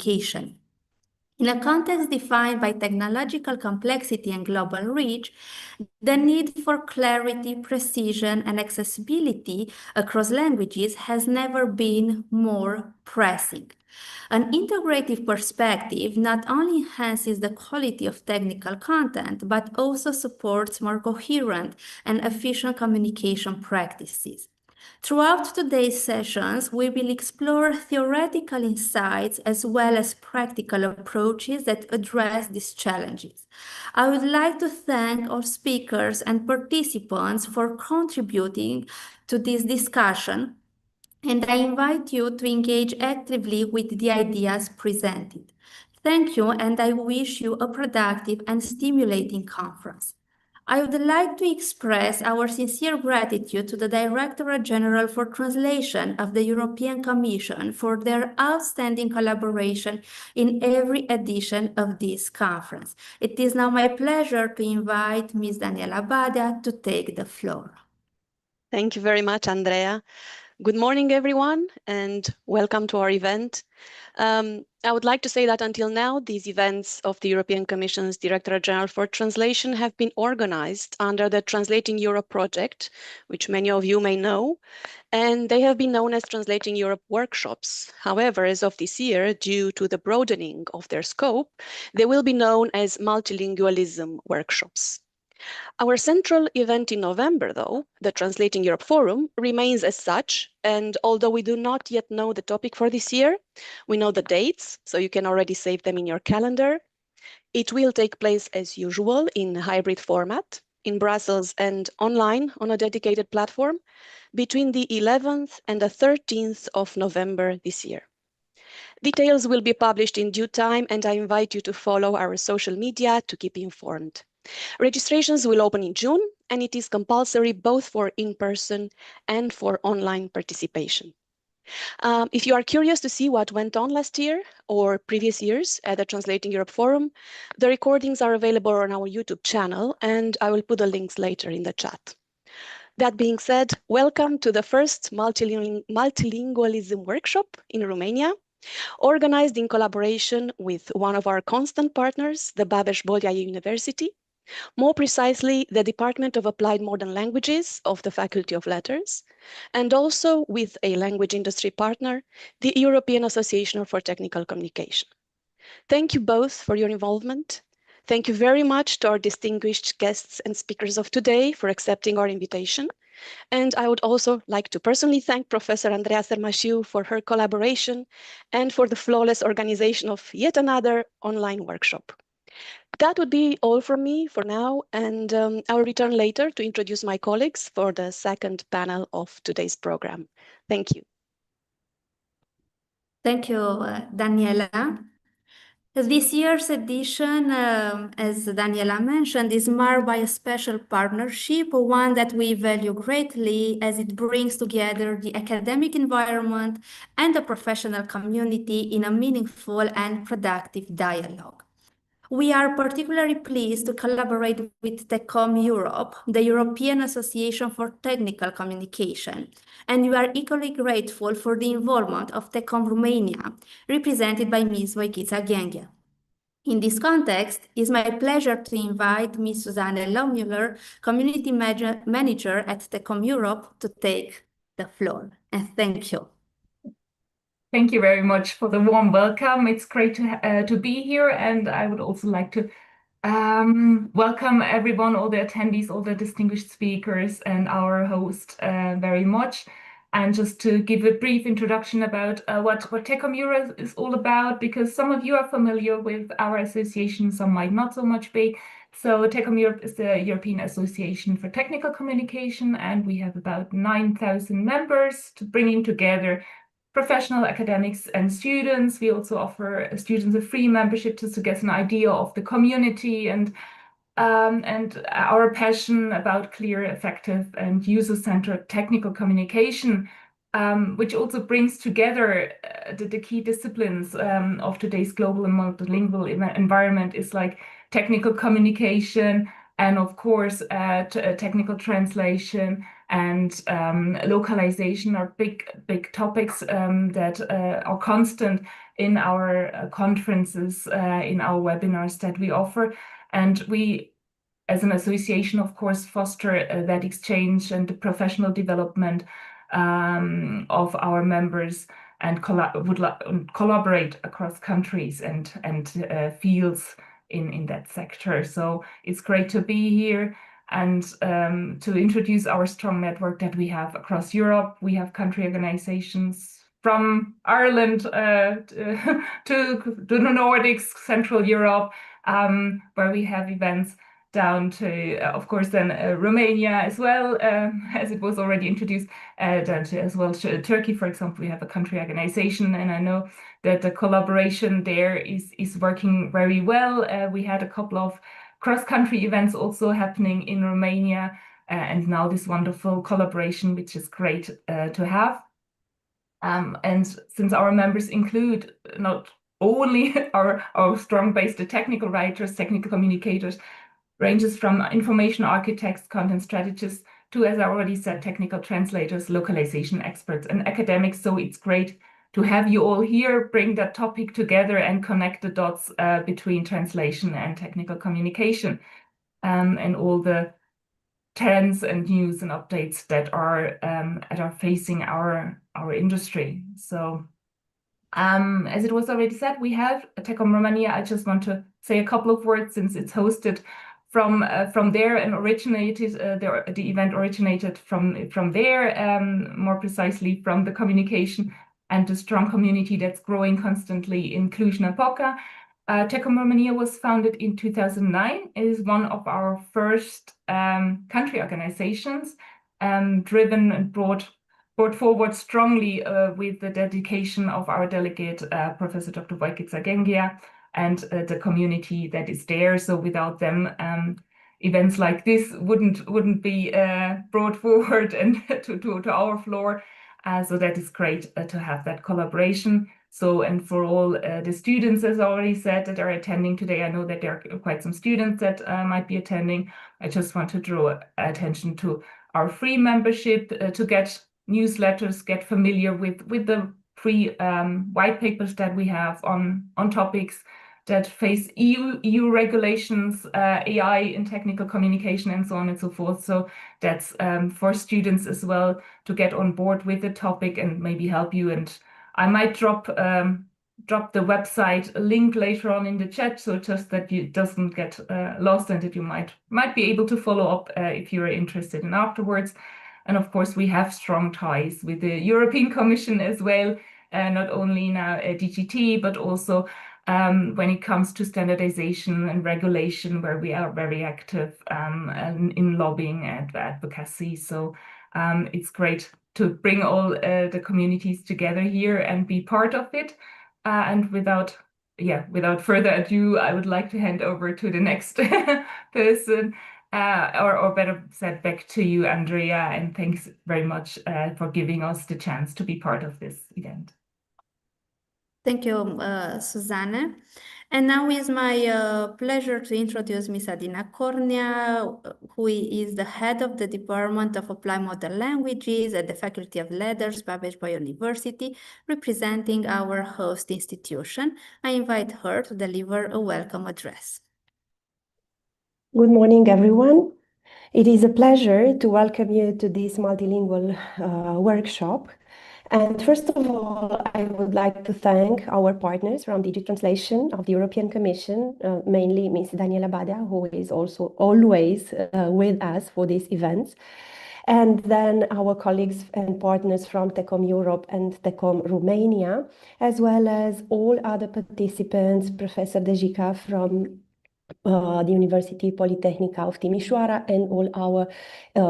communication. In a context defined by technological complexity and global reach, the need for clarity, precision, and accessibility across languages has never been more pressing. An integrative perspective not only enhances the quality of technical content, but also supports more coherent and efficient communication practices. Throughout today's sessions, we will explore theoretical insights as well as practical approaches that address these challenges. I would like to thank all speakers and participants for contributing to this discussion, and I invite you to engage actively with the ideas presented. Thank you, and I wish you a productive and stimulating conference. I would like to express our sincere gratitude to the Directorate General for Translation of the European Commission for their outstanding collaboration in every edition of this conference. It is now my pleasure to invite Ms. Daniela Badia to take the floor. Thank you very much, Andrea. Good morning, everyone, and welcome to our event. I would like to say that until now, these events of the European Commission's Directorate General for Translation have been organized under the Translating Europe project, which many of you may know, and they have been known as Translating Europe workshops. However, as of this year, due to the broadening of their scope, they will be known as multilingualism workshops. Our central event in November, though, the Translating Europe Forum, remains as such, and although we do not yet know the topic for this year, we know the dates, so you can already save them in your calendar. It will take place as usual in hybrid format, in Brussels and online on a dedicated platform, between the 11th and the 13th of November this year. Details will be published in due time, and I invite you to follow our social media to keep informed. Registrations will open in June, and it is compulsory both for in-person and for online participation. If you are curious to see what went on last year or previous years at the Translating Europe Forum, the recordings are available on our YouTube channel, and I will put the links later in the chat. That being said, welcome to the first multilingualism workshop in Romania, organized in collaboration with one of our constant partners, the Babeș-Bolyai University, more precisely, the Department of Applied Modern Languages of the Faculty of Letters, and also with a language industry partner, the European Association for Technical Communication. Thank you both for your involvement. Thank you very much to our distinguished guests and speakers of today for accepting our invitation. And I would also like to personally thank Professor Andrea Sermașiu for her collaboration and for the flawless organization of yet another online workshop. That would be all from me for now, and I will return later to introduce my colleagues for the second panel of today's program. Thank you. Thank you, Daniela. This year's edition, as Daniela mentioned, is marked by a special partnership, one that we value greatly as it brings together the academic environment and the professional community in a meaningful and productive dialogue. We are particularly pleased to collaborate with TECOM Europe, the European Association for Technical Communication, and we are equally grateful for the involvement of TECOM Romania, represented by Ms. Voichița Ghenghea. In this context, it is my pleasure to invite Ms. Susanne Lohmüller, Community Manager at TECOM Europe, to take the floor. And thank you. Thank you very much for the warm welcome. It's great to be here, and I would also like to welcome everyone, all the attendees, all the distinguished speakers, and our host very much. And just to give a brief introduction about what TECOM Europe is all about, because some of you are familiar with our association, some might not so much be. So TECOM Europe is the European Association for Technical Communication, and we have about 9,000 members to bringing together professional academics and students. We also offer students a free membership just to get an idea of the community and our passion about clear, effective, and user-centered technical communication, which also brings together the key disciplines of today's global and multilingual environment is like technical communication and, of course, technical translation and localization are big topics that are constant in our conferences, in our webinars that we offer. And we, as an association, of course, foster that exchange and the professional development of our members, and collaborate across countries and fields in that sector. So it's great to be here and to introduce our strong network that we have across Europe. We have country organizations from Ireland to the Nordics, Central Europe, where we have events down to, of course, then Romania as well, as it was already introduced, down to as well to Turkey, for example. We have a country organization, and I know that the collaboration there is working very well. We had a couple of cross-country events also happening in Romania, and now this wonderful collaboration, which is great to have. And since our members include not only our strong base, the technical writers, technical communicators, ranges from information architects, content strategists, to, as I already said, technical translators, localization experts, and academics. So it's great to have you all here, bring that topic together and connect the dots between translation and technical communication, and all the trends and news and updates that are facing our industry. So as it was already said, we have Tecom Romania. I just want to say a couple of words since it's hosted from there and originated, the event originated from there, more precisely from the communication and the strong community that's growing constantly in Cluj-Napoca. Tecom Romania was founded in 2009. It is one of our first country organizations, driven and brought forward strongly with the dedication of our delegate, Professor Dr. Vojkica Gengia, and the community that is there. So without them, events like this wouldn't be brought forward and to our floor. So that is great to have that collaboration. So, and for all the students, as I already said, that are attending today, I know that there are quite some students that might be attending. I just want to draw attention to our free membership to get newsletters, get familiar with the free white papers that we have on topics that face EU regulations, AI in technical communication, and so on and so forth. So that's for students as well to get on board with the topic and maybe help you. And I might drop the website link later on in the chat, so just that it doesn't get lost, and that you might be able to follow up if you're interested in afterwards. And of course, we have strong ties with the European Commission as well, not only now DGT, but also when it comes to standardization and regulation, where we are very active in lobbying and advocacy. So it's great to bring all the communities together here and be part of it. And without further ado, I would like to hand over to the next person, or better said, back to you, Andrea, and thanks very much for giving us the chance to be part of this event. Thank you, Susanne. And now it's my pleasure to introduce Ms. Adina Cornea, who is the head of the Department of Applied Modern Languages at the Faculty of Letters, Babbage University, representing our host institution. I invite her to deliver a welcome address. Good morning, everyone. It is a pleasure to welcome you to this multilingual workshop. And first of all, I would like to thank our partners from DG Translation of the European Commission, mainly Ms. Daniela Badea, who is also always with us for these events. And then our colleagues and partners from Tecom Europe and Tecom Romania, as well as all other participants, Professor Dejica from the University Politehnica of Timișoara, and all our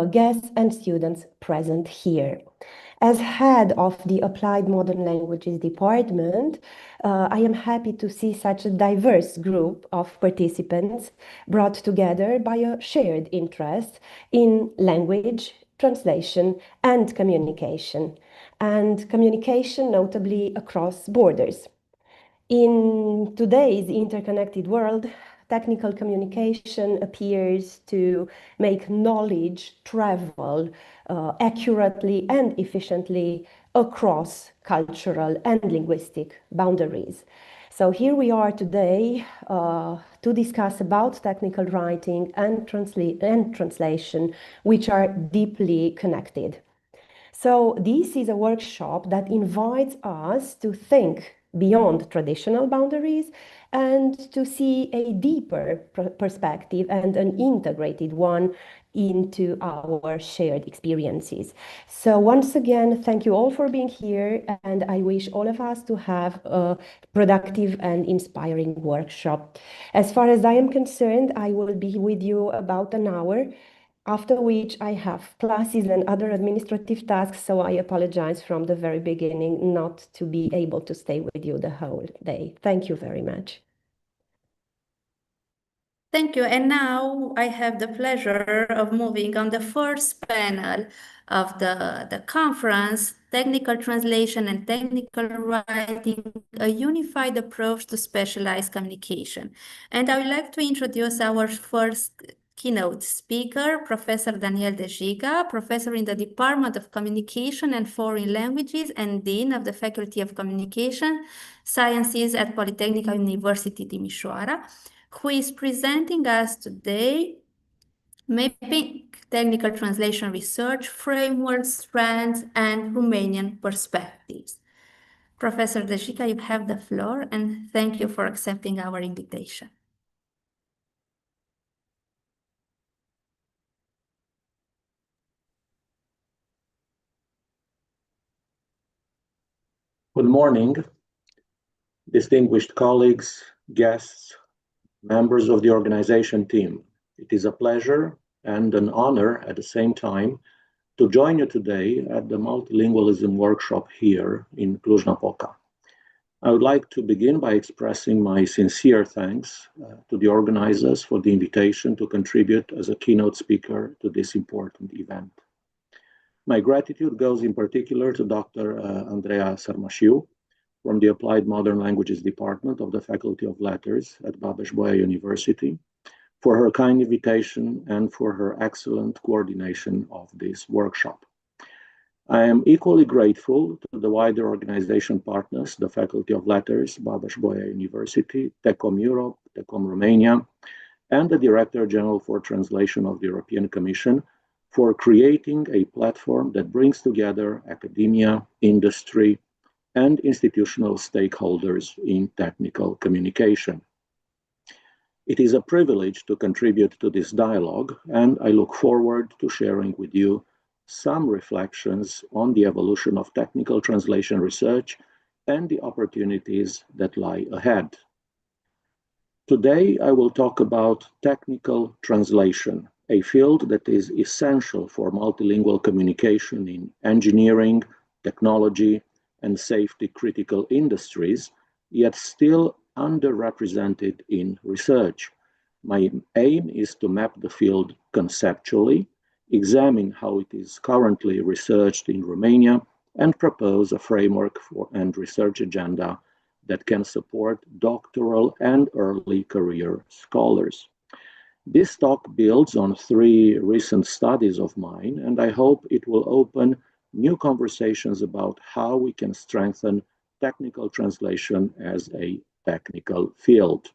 guests and students present here. As head of the Applied Modern Languages Department, I am happy to see such a diverse group of participants brought together by a shared interest in language, translation, and communication notably across borders. In today's interconnected world, technical communication appears to make knowledge travel accurately and efficiently across cultural and linguistic boundaries. So here we are today to discuss about technical writing and translation, which are deeply connected. So this is a workshop that invites us to think beyond traditional boundaries and to see a deeper perspective and an integrated one into our shared experiences. So once again, thank you all for being here, and I wish all of us to have a productive and inspiring workshop. As far as I am concerned, I will be with you about an hour, after which I have classes and other administrative tasks, so I apologize from the very beginning not to be able to stay with you the whole day. Thank you very much. Thank you. And now I have the pleasure of moving on the first panel of the conference, Technical Translation and Technical Writing, a Unified Approach to Specialized Communication. And I would like to introduce our first keynote speaker, Professor Daniel De Giga, professor in the Department of Communication and Foreign Languages and Dean of the Faculty of Communication Sciences at Politehnica University Timișoara, who is presenting us today mapping technical translation research, frameworks, trends, and Romanian perspectives. Professor De Giga, you have the floor, and thank you for accepting our invitation. Good morning, distinguished colleagues, guests, members of the organization team. It is a pleasure and an honor at the same time to join you today at the multilingualism workshop here in Cluj-Napoca. I would like to begin by expressing my sincere thanks to the organizers for the invitation to contribute as a keynote speaker to this important event. My gratitude goes in particular to Dr. Andreea Sarmașiu from the Applied Modern Languages Department of the Faculty of Letters at Babeș-Bolyai University for her kind invitation and for her excellent coordination of this workshop. I am equally grateful to the wider organization partners, the Faculty of Letters, Babeș-Bolyai University, TECOM Europe, TECOM Romania, and the Director General for Translation of the European Commission for creating a platform that brings together academia, industry, and institutional stakeholders in technical communication. It is a privilege to contribute to this dialogue, and I look forward to sharing with you some reflections on the evolution of technical translation research and the opportunities that lie ahead. Today, I will talk about technical translation, a field that is essential for multilingual communication in engineering, technology, and safety-critical industries, yet still underrepresented in research. My aim is to map the field conceptually, examine how it is currently researched in Romania, and propose a framework and research agenda that can support doctoral and early career scholars. This talk builds on 3 recent studies of mine, and I hope it will open new conversations about how we can strengthen technical translation as a technical field.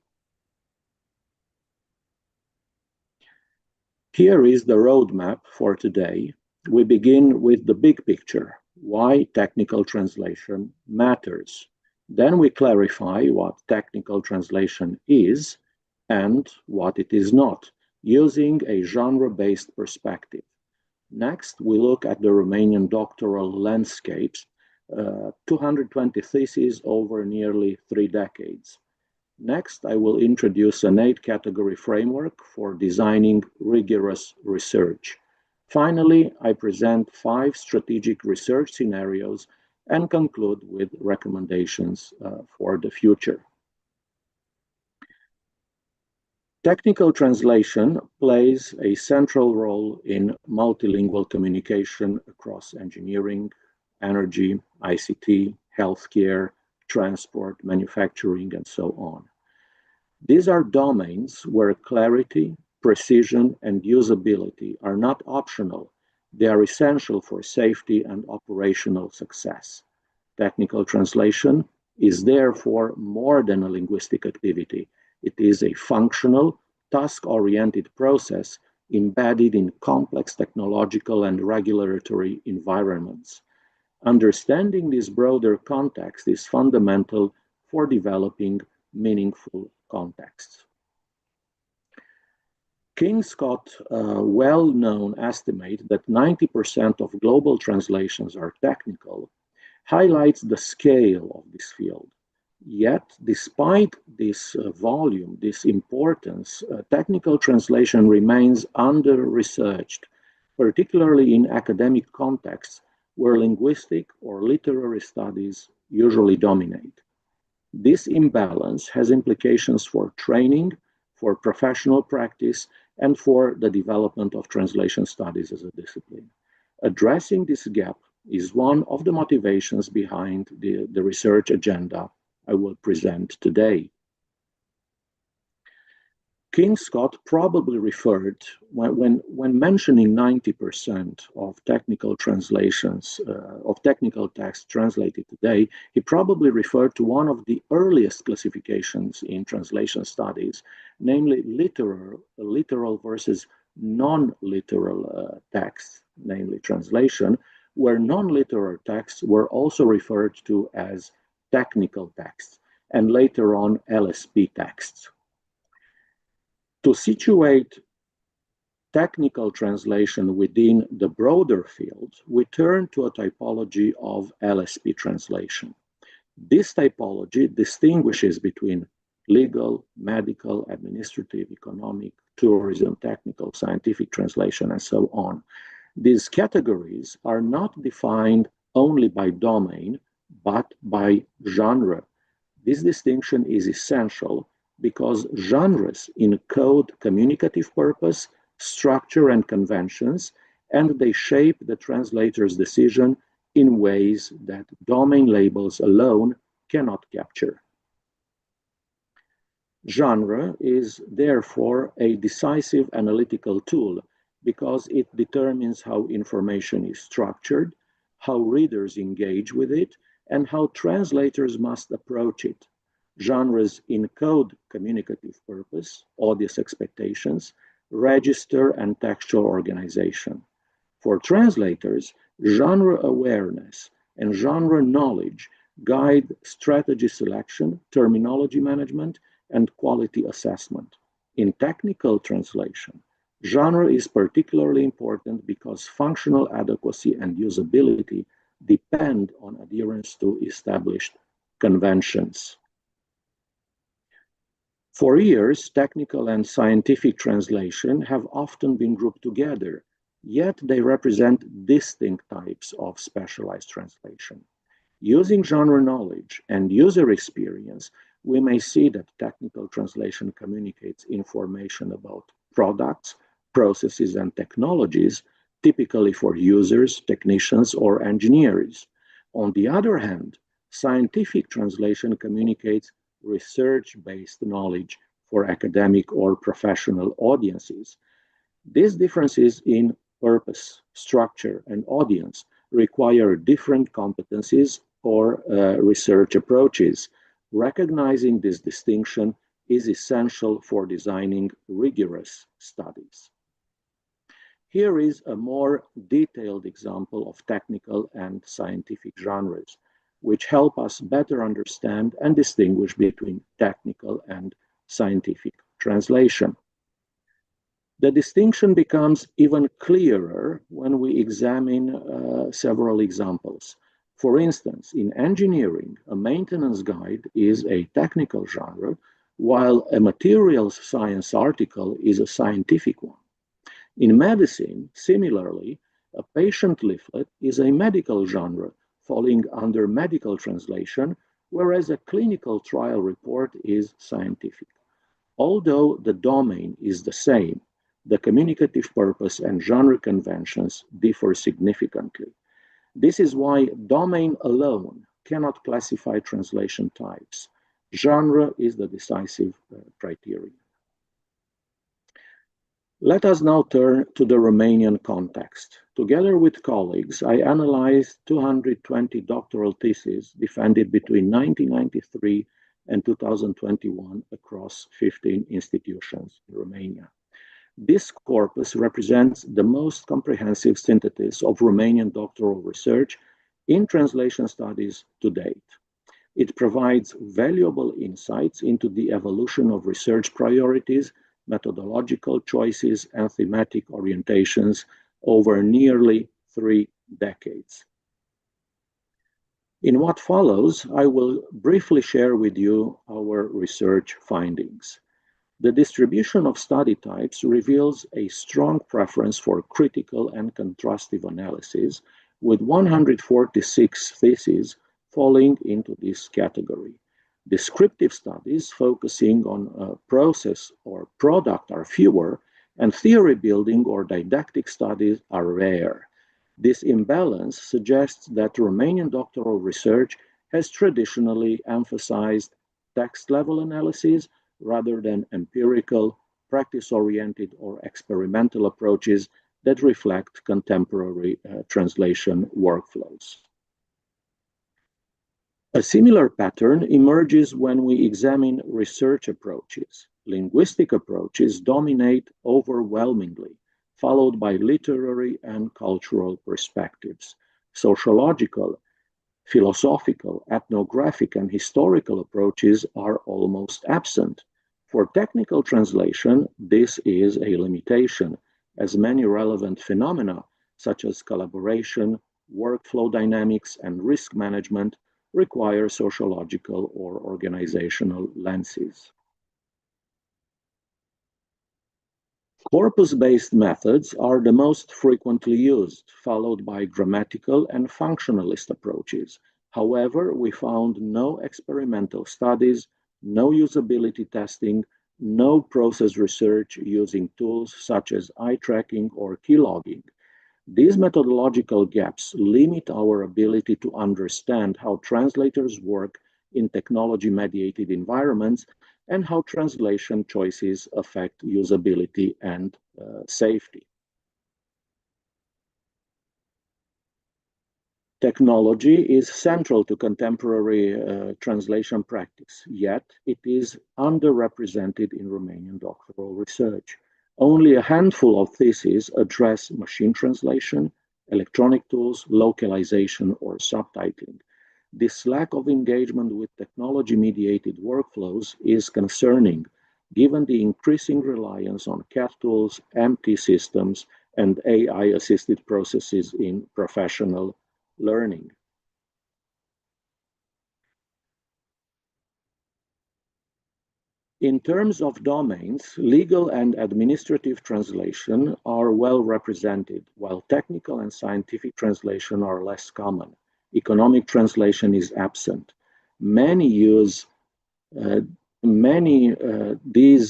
Here is the roadmap for today. We begin with the big picture, why technical translation matters. Then we clarify what technical translation is and what it is not, using a genre-based perspective. Next, we look at the Romanian doctoral landscapes, 220 theses over nearly 3 decades. Next, I will introduce an 8-category framework for designing rigorous research. Finally, I present 5 strategic research scenarios and conclude with recommendations for the future. Technical translation plays a central role in multilingual communication across engineering, energy, ICT, healthcare, transport, manufacturing, and so on. These are domains where clarity, precision, and usability are not optional, They are essential for safety and operational success. Technical translation is therefore more than a linguistic activity. It is a functional, task-oriented process embedded in complex technological and regulatory environments. Understanding this broader context is fundamental for developing meaningful contexts. Kingscott's well-known estimate that 90% of global translations are technical highlights the scale of this field. Yet, despite this volume, this importance, technical translation remains under-researched, particularly in academic contexts where linguistic or literary studies usually dominate. This imbalance has implications for training, for professional practice, and for the development of translation studies as a discipline. Addressing this gap is one of the motivations behind the research agenda I will present today. Kingscott probably referred, when mentioning 90% of technical translations, of technical text translated today, he probably referred to one of the earliest classifications in translation studies, namely literal versus non-literal texts, namely translation, where non-literal texts were also referred to as technical texts, and later on LSP texts. To situate technical translation within the broader field, we turn to a typology of LSP translation. This typology distinguishes between legal, medical, administrative, economic, tourism, technical, scientific translation, and so on. These categories are not defined only by domain, but by genre. This distinction is essential because genres encode communicative purpose, structure, and conventions, and they shape the translator's decision in ways that domain labels alone cannot capture. Genre is therefore a decisive analytical tool because it determines how information is structured, how readers engage with it, and how translators must approach it. Genres encode communicative purpose, audience expectations, register, and textual organization. For translators, genre awareness and genre knowledge guide strategy selection, terminology management, and quality assessment. In technical translation, genre is particularly important because functional adequacy and usability depend on adherence to established conventions. For years, technical and scientific translation have often been grouped together, yet they represent distinct types of specialized translation. Using genre knowledge and user experience, we may see that technical translation communicates information about products, processes, and technologies, typically for users, technicians, or engineers. On the other hand, scientific translation communicates research-based knowledge for academic or professional audiences. These differences in purpose, structure, and audience require different competencies or research approaches. Recognizing this distinction is essential for designing rigorous studies. Here is a more detailed example of technical and scientific genres, which help us better understand and distinguish between technical and scientific translation. The distinction becomes even clearer when we examine several examples. For instance, in engineering, a maintenance guide is a technical genre, while a materials science article is a scientific one. In medicine, similarly, a patient leaflet is a medical genre, falling under medical translation, whereas a clinical trial report is scientific. Although the domain is the same, the communicative purpose and genre conventions differ significantly. This is why domain alone cannot classify translation types. Genre is the decisive criterion. Let us now turn to the Romanian context. Together with colleagues, I analyzed 220 doctoral theses defended between 1993 and 2021 across 15 institutions in Romania. This corpus represents the most comprehensive synthesis of Romanian doctoral research in translation studies to date. It provides valuable insights into the evolution of research priorities, methodological choices, and thematic orientations over nearly 3 decades. In what follows, I will briefly share with you our research findings. The distribution of study types reveals a strong preference for critical and contrastive analysis, with 146 theses falling into this category. Descriptive studies focusing on a process or product are fewer, and theory building or didactic studies are rare. This imbalance suggests that Romanian doctoral research has traditionally emphasized text-level analysis rather than empirical, practice-oriented, or experimental approaches that reflect contemporary translation workflows. A similar pattern emerges when we examine research approaches. Linguistic approaches dominate overwhelmingly, followed by literary and cultural perspectives. Sociological, philosophical, ethnographic, and historical approaches are almost absent. For technical translation, this is a limitation, as many relevant phenomena, such as collaboration, workflow dynamics, and risk management, require sociological or organizational lenses. Corpus-based methods are the most frequently used, followed by grammatical and functionalist approaches. However, we found no experimental studies, no usability testing, no process research using tools such as eye tracking or keylogging. These methodological gaps limit our ability to understand how translators work in technology-mediated environments and how translation choices affect usability and safety. Technology is central to contemporary translation practice, yet it is underrepresented in Romanian doctoral research. Only a handful of theses address machine translation, electronic tools, localization, or subtitling. This lack of engagement with technology-mediated workflows is concerning, given the increasing reliance on CAT tools, MT systems, and AI-assisted processes in professional learning. In terms of domains, legal and administrative translation are well represented, while technical and scientific translation are less common. Economic translation is absent. These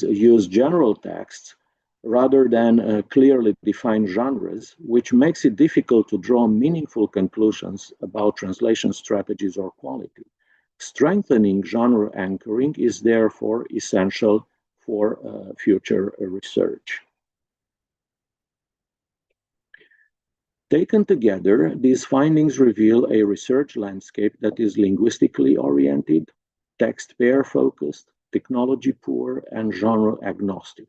use general texts rather than clearly defined genres, which makes it difficult to draw meaningful conclusions about translation strategies or quality. Strengthening genre anchoring is therefore essential for future research. Taken together, these findings reveal a research landscape that is linguistically oriented, text pair focused, technology poor, and genre agnostic.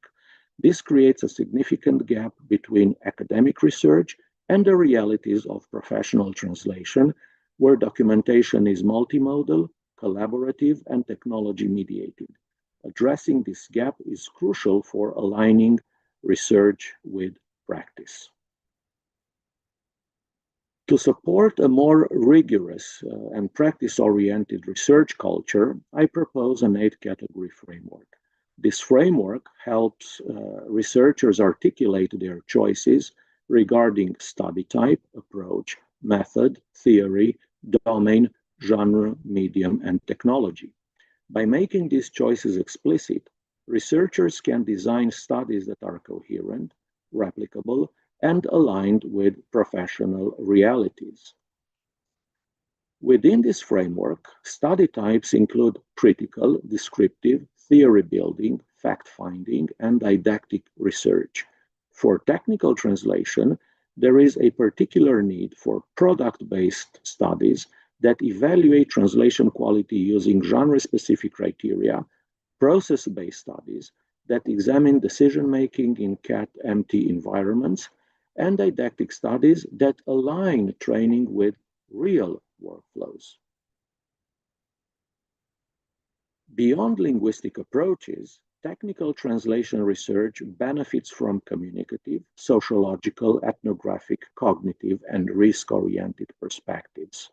This creates a significant gap between academic research and the realities of professional translation, where documentation is multimodal, collaborative, and technology mediated. Addressing this gap is crucial for aligning research with practice. To support a more rigorous and practice-oriented research culture, I propose an 8-category framework. This framework helps researchers articulate their choices regarding study type, approach, method, theory, domain, genre, medium, and technology. By making these choices explicit, researchers can design studies that are coherent, replicable, and aligned with professional realities. Within this framework, study types include critical, descriptive, theory building, fact-finding, and didactic research. For technical translation, there is a particular need for product-based studies that evaluate translation quality using genre-specific criteria, process-based studies that examine decision-making in cat-empty environments, and didactic studies that align training with real workflows. Beyond linguistic approaches, technical translation research benefits from communicative, sociological, ethnographic, cognitive, and risk-oriented perspectives.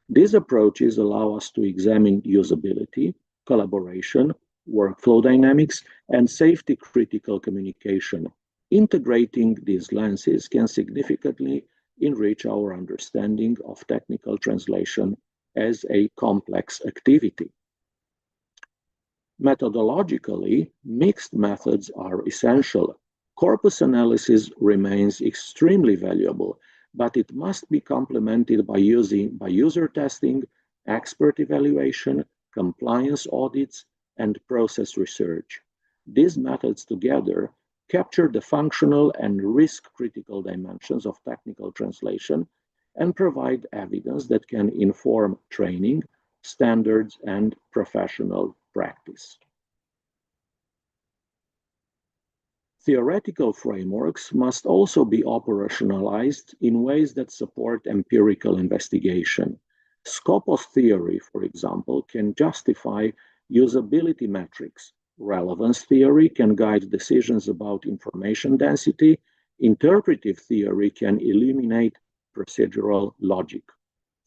These approaches allow us to examine usability, collaboration, workflow dynamics, and safety-critical communication. Integrating these lenses can significantly enrich our understanding of technical translation as a complex activity. Methodologically, mixed methods are essential. Corpus analysis remains extremely valuable, but it must be complemented by user testing, expert evaluation, compliance audits, and process research. These methods together capture the functional and risk-critical dimensions of technical translation and provide evidence that can inform training, standards, and professional practice. Theoretical frameworks must also be operationalized in ways that support empirical investigation. Scopus theory, for example, can justify usability metrics. Relevance theory can guide decisions about information density. Interpretive theory can eliminate procedural logic.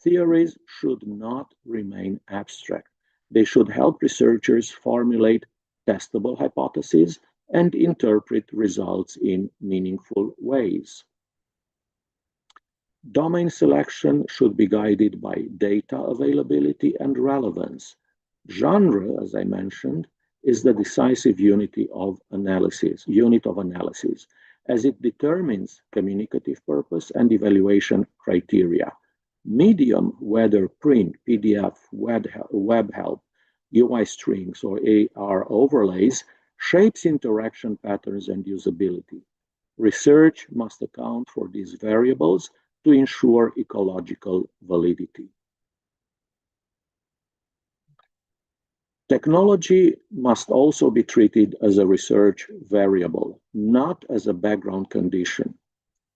Theories should not remain abstract. They should help researchers formulate testable hypotheses and interpret results in meaningful ways. Domain selection should be guided by data availability and relevance. Genre, as I mentioned, is the decisive unit of analysis, as it determines communicative purpose and evaluation criteria. Medium, whether print, PDF, web help, UI strings, or AR overlays, shapes interaction patterns and usability. Research must account for these variables to ensure ecological validity. Technology must also be treated as a research variable, not as a background condition.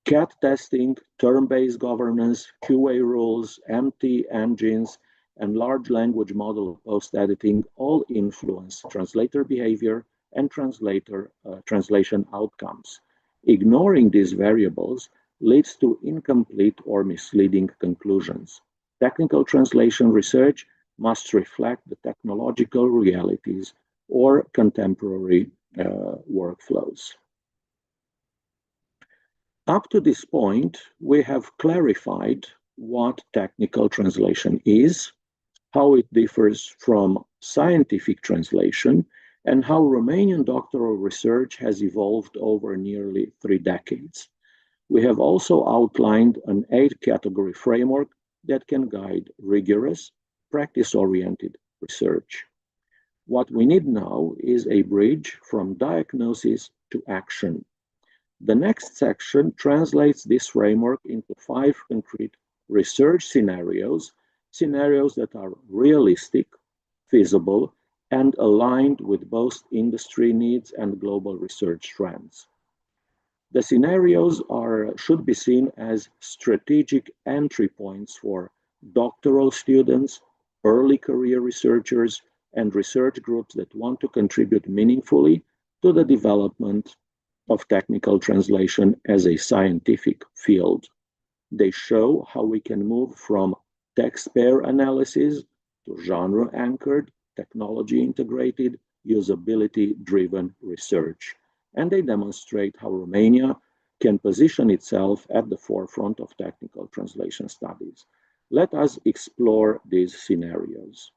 CAT testing, term-based governance, QA rules, empty engines, and large language model post-editing all influence translator behavior and translation outcomes. Ignoring these variables leads to incomplete or misleading conclusions. Technical translation research must reflect the technological realities or contemporary workflows. Up to this point, we have clarified what technical translation is, how it differs from scientific translation, and how Romanian doctoral research has evolved over nearly 3 decades. We have also outlined an 8-category framework that can guide rigorous, practice-oriented research. What we need now is a bridge from diagnosis to action. The next section translates this framework into 5 concrete research scenarios that are realistic, feasible, and aligned with both industry needs and global research trends. The scenarios should be seen as strategic entry points for doctoral students, early career researchers, and research groups that want to contribute meaningfully to the development of technical translation as a scientific field. They show how we can move from text pair analysis to genre-anchored, technology-integrated, usability-driven research. And they demonstrate how Romania can position itself at the forefront of technical translation studies. Let us explore these scenarios.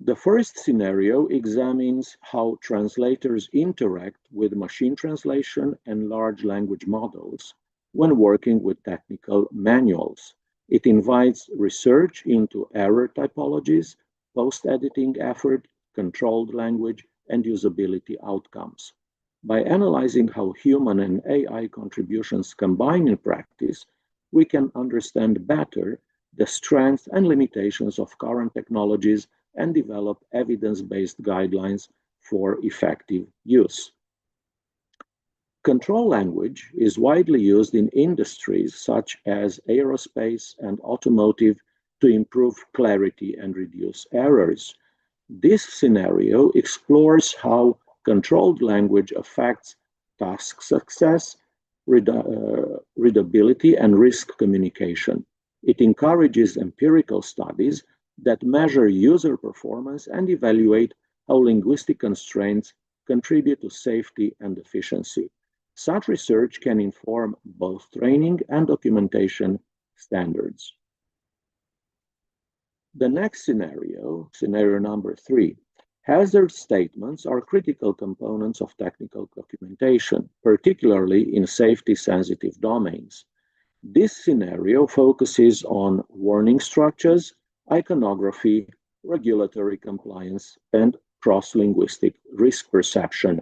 The first scenario examines how translators interact with machine translation and large language models when working with technical manuals. It invites research into error typologies, post-editing effort, controlled language, and usability outcomes. By analyzing how human and AI contributions combine in practice, we can understand better the strengths and limitations of current technologies and develop evidence-based guidelines for effective use. Control language is widely used in industries such as aerospace and automotive to improve clarity and reduce errors. This scenario explores how controlled language affects task success, readability, and risk communication. It encourages empirical studies that measure user performance and evaluate how linguistic constraints contribute to safety and efficiency. Such research can inform both training and documentation standards. The next scenario number 3, hazard statements are critical components of technical documentation, particularly in safety-sensitive domains. This scenario focuses on warning structures, iconography, regulatory compliance, and cross-linguistic risk perception.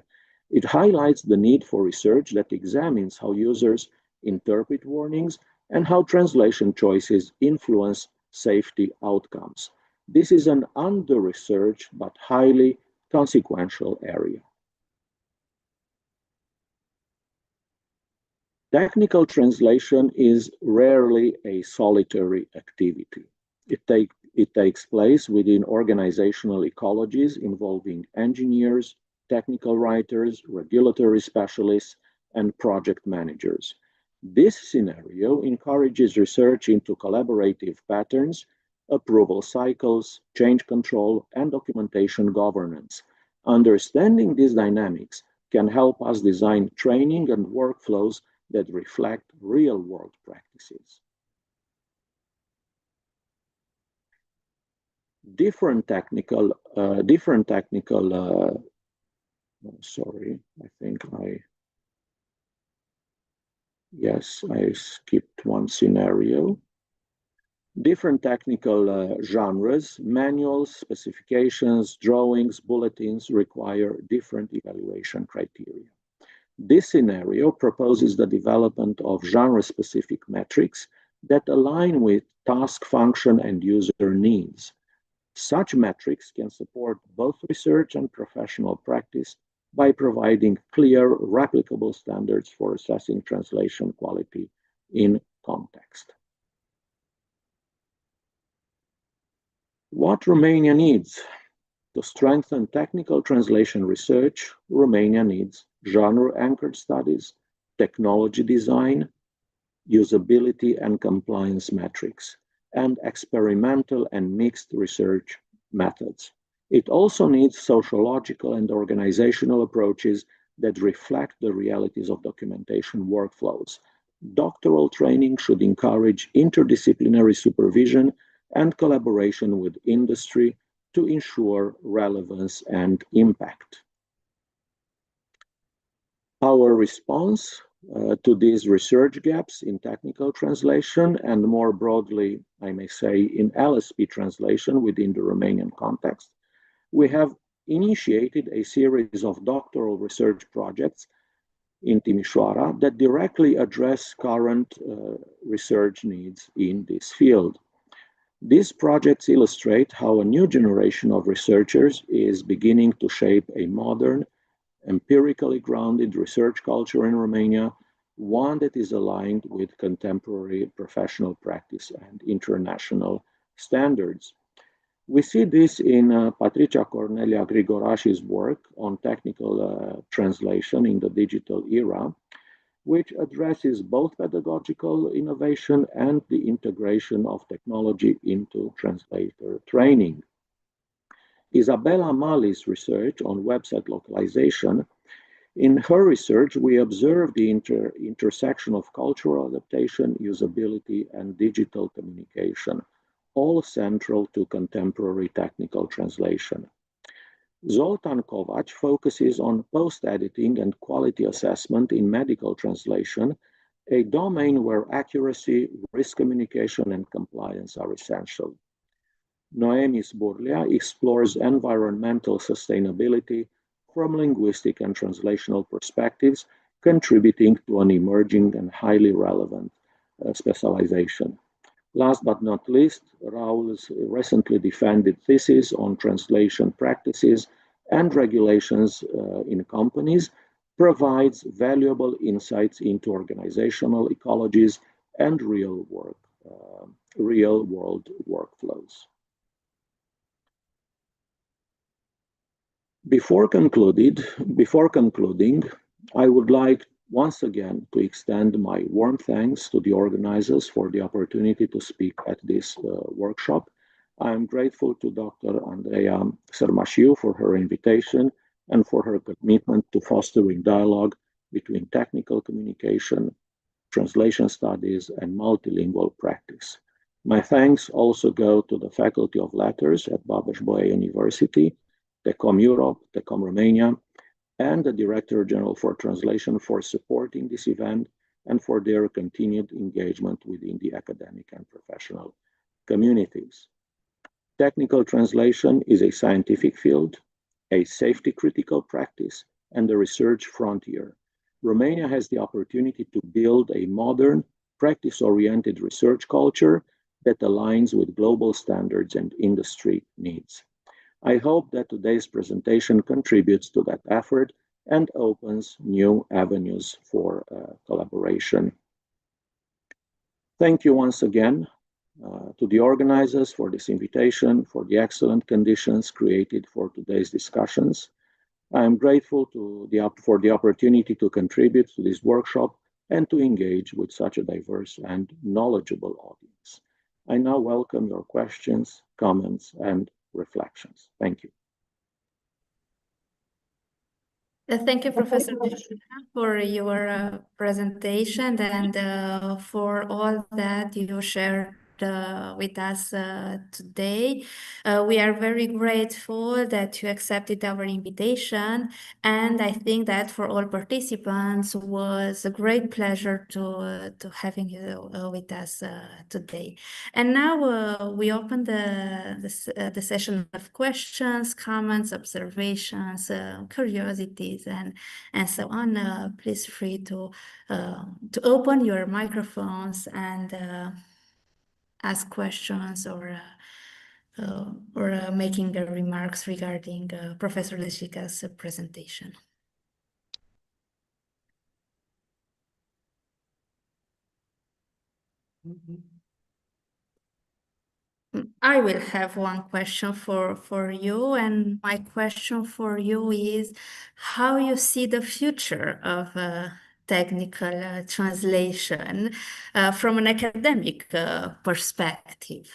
It highlights the need for research that examines how users interpret warnings and how translation choices influence safety outcomes. This is an under-researched but highly consequential area. Technical translation is rarely a solitary activity. It takes place within organizational ecologies involving engineers, technical writers, regulatory specialists, and project managers. This scenario encourages research into collaborative patterns, approval cycles, change control, and documentation governance. Understanding these dynamics can help us design training and workflows that reflect real-world practices. Sorry, I skipped one scenario. Different technical genres, manuals, specifications, drawings, bulletins require different evaluation criteria. This scenario proposes the development of genre-specific metrics that align with task function and user needs. Such metrics can support both research and professional practice by providing clear, replicable standards for assessing translation quality in context. What Romania needs? To strengthen technical translation research, Romania needs genre-anchored studies, technology design, usability and compliance metrics, and experimental and mixed research methods. It also needs sociological and organizational approaches that reflect the realities of documentation workflows. Doctoral training should encourage interdisciplinary supervision and collaboration with industry to ensure relevance and impact. Our response to these research gaps in technical translation and more broadly, I may say, in LSP translation within the Romanian context, we have initiated a series of doctoral research projects in Timișoara that directly address current research needs in this field. These projects illustrate how a new generation of researchers is beginning to shape a modern, empirically grounded research culture in Romania, one that is aligned with contemporary professional practice and international standards. We see this in Patricia Cornelia Grigorași's work on technical translation in the digital era, which addresses both pedagogical innovation and the integration of technology into translator training. Isabella Mali's research on website localization, in her research, we observed the intersection of cultural adaptation, usability, and digital communication, all central to contemporary technical translation. Zoltan Kovac focuses on post-editing and quality assessment in medical translation, a domain where accuracy, risk communication, and compliance are essential. Noemi Sburlia explores environmental sustainability, from linguistic and translational perspectives, contributing to an emerging and highly relevant specialization. Last but not least, Raul's recently defended thesis on translation practices and regulations in companies provides valuable insights into organizational ecologies and real-world workflows. Before concluding, I would like once again to extend my warm thanks to the organizers for the opportunity to speak at this workshop. I am grateful to Dr. Andreea Sărmașiu for her invitation and for her commitment to fostering dialogue between technical communication, translation studies, and multilingual practice. My thanks also go to the Faculty of Letters at Babeș-Bolyai University, TECOM Europe, TECOM Romania, and the Director General for Translation for supporting this event and for their continued engagement within the academic and professional communities. Technical translation is a scientific field, a safety critical practice, and a research frontier. Romania has the opportunity to build a modern, practice-oriented research culture that aligns with global standards and industry needs. I hope that today's presentation contributes to that effort and opens new avenues for collaboration. Thank you once again to the organizers for this invitation, for the excellent conditions created for today's discussions. I am grateful for the opportunity to contribute to this workshop and to engage with such a diverse and knowledgeable audience. I now welcome your questions, comments, and reflections. Thank you. Thank you, Professor Deștepta, for your presentation and for all that you shared with us today. We are very grateful that you accepted our invitation, and I think that for all participants was a great pleasure to having you with us today. And now we open the session of questions, comments, observations, curiosities, and so on. Please free to open your microphones and ask questions or making remarks regarding Professor Deștepta's presentation. I will have one question for you, and my question for you is how you see the future of technical translation from an academic perspective.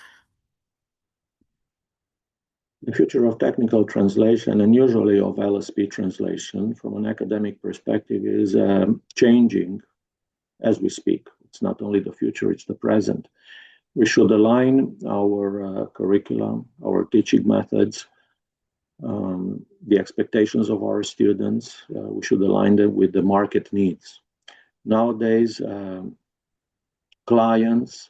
The future of technical translation and usually of LSP translation from an academic perspective is changing as we speak. It's not only the future, it's the present. We should align our curriculum, our teaching methods, the expectations of our students. We should align them with the market needs. Nowadays, clients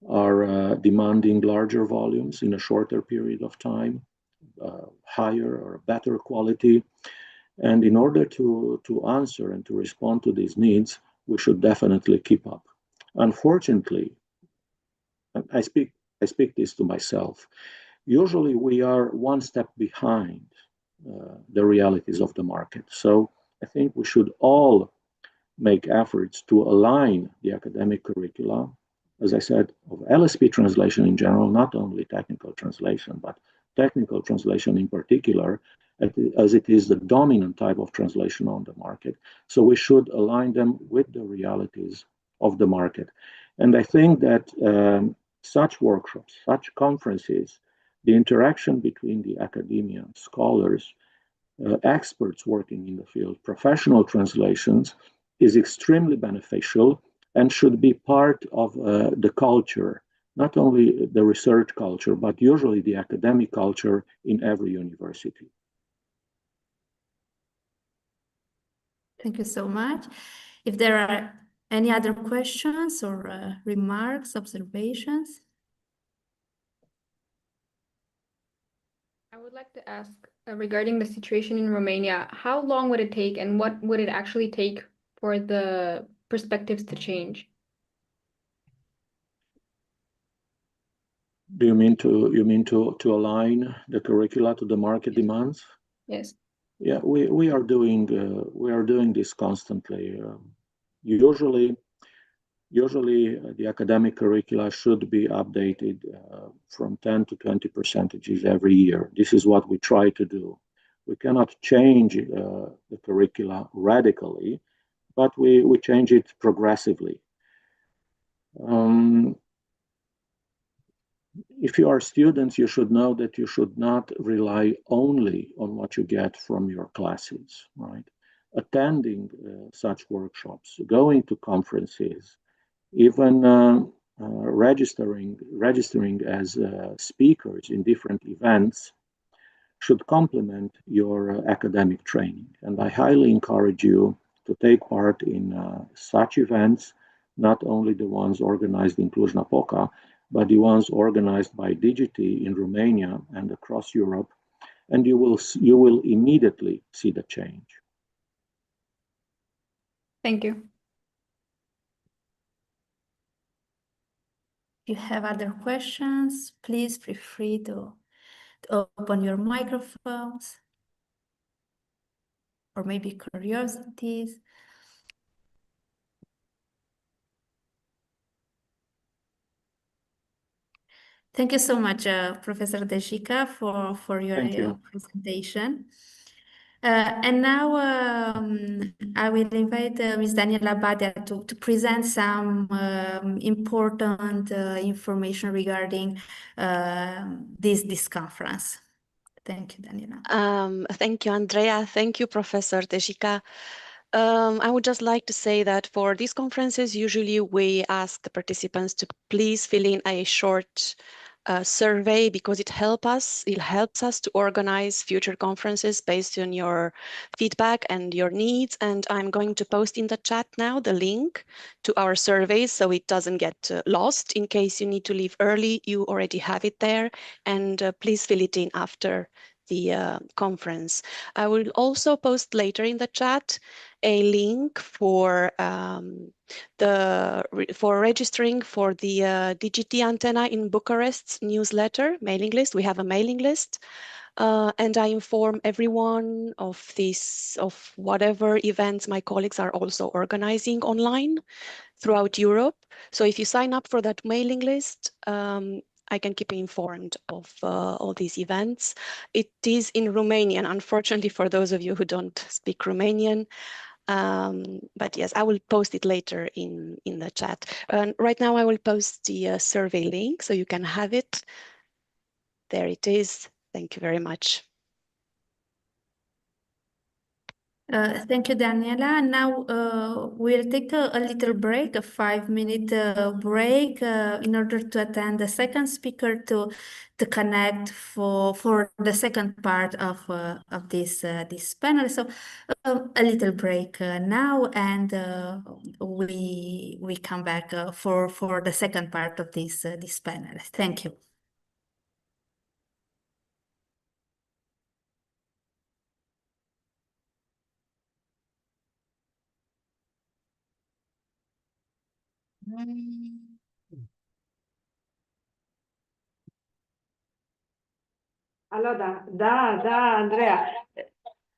are demanding larger volumes in a shorter period of time, higher or better quality. And in order to answer and to respond to these needs, we should definitely keep up. Unfortunately, I speak this to myself. Usually we are one step behind the realities of the market. So I think we should all make efforts to align the academic curricula, as I said, of LSP translation in general, not only technical translation, but technical translation in particular, as it is the dominant type of translation on the market. So we should align them with the realities of the market. And I think that such workshops, such conferences, the interaction between the academia, scholars, experts working in the field, professional translations is extremely beneficial and should be part of the culture, not only the research culture, but usually the academic culture in every university. Thank you so much. If there are any other questions or remarks, observations? I would like to ask regarding the situation in Romania, how long would it take and what would it actually take for the perspectives to change? Do you mean to align the curricula to the market demands? Yes. Yeah, we are doing this constantly. Usually, the academic curricula should be updated from 10 to 20 percentages every year. This is what we try to do. We cannot change the curricula radically, but we change it progressively. If you are students, you should know that you should not rely only on what you get from your classes, right? Attending such workshops, going to conferences, even registering as speakers in different events should complement your academic training. And I highly encourage you to take part in such events, not only the ones organized in Cluj-Napoca, but the ones organized by Digiti in Romania and across Europe, and you will immediately see the change. Thank you. If you have other questions, please feel free to open your microphones or maybe curiosities. Thank you so much, Professor Dejica, for your presentation. And now I will invite Ms. Daniela Badia to present some important information regarding this conference. Thank you, Daniela. Thank you, Andrea. Thank you, Professor Dejica. I would just like to say that for these conferences, usually we ask the participants to please fill in a short survey because it helps us to organize future conferences based on your feedback and your needs. And I'm going to post in the chat now the link to our surveys so it doesn't get lost. In case you need to leave early, you already have it there. And please fill it in after the conference. I will also post later in the chat a link for registering for the Digiti Antenna in Bucharest's newsletter mailing list. We have a mailing list. And I inform everyone of whatever events my colleagues are also organizing online throughout Europe. So if you sign up for that mailing list, I can keep you informed of all these events. It is in Romanian, unfortunately, for those of you who don't speak Romanian. But yes, I will post it later in the chat. Right now, I will post the survey link so you can have it. There it is. Thank you very much. Thank you, Daniela. Now we'll take a little break, a 5-minute break, in order to attend the second speaker to connect for the second part of this panel. So a little break now, and we come back for the second part of this panel. Thank you. Allora, da, Andrea,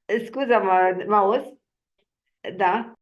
scusa, ma auzi? Da.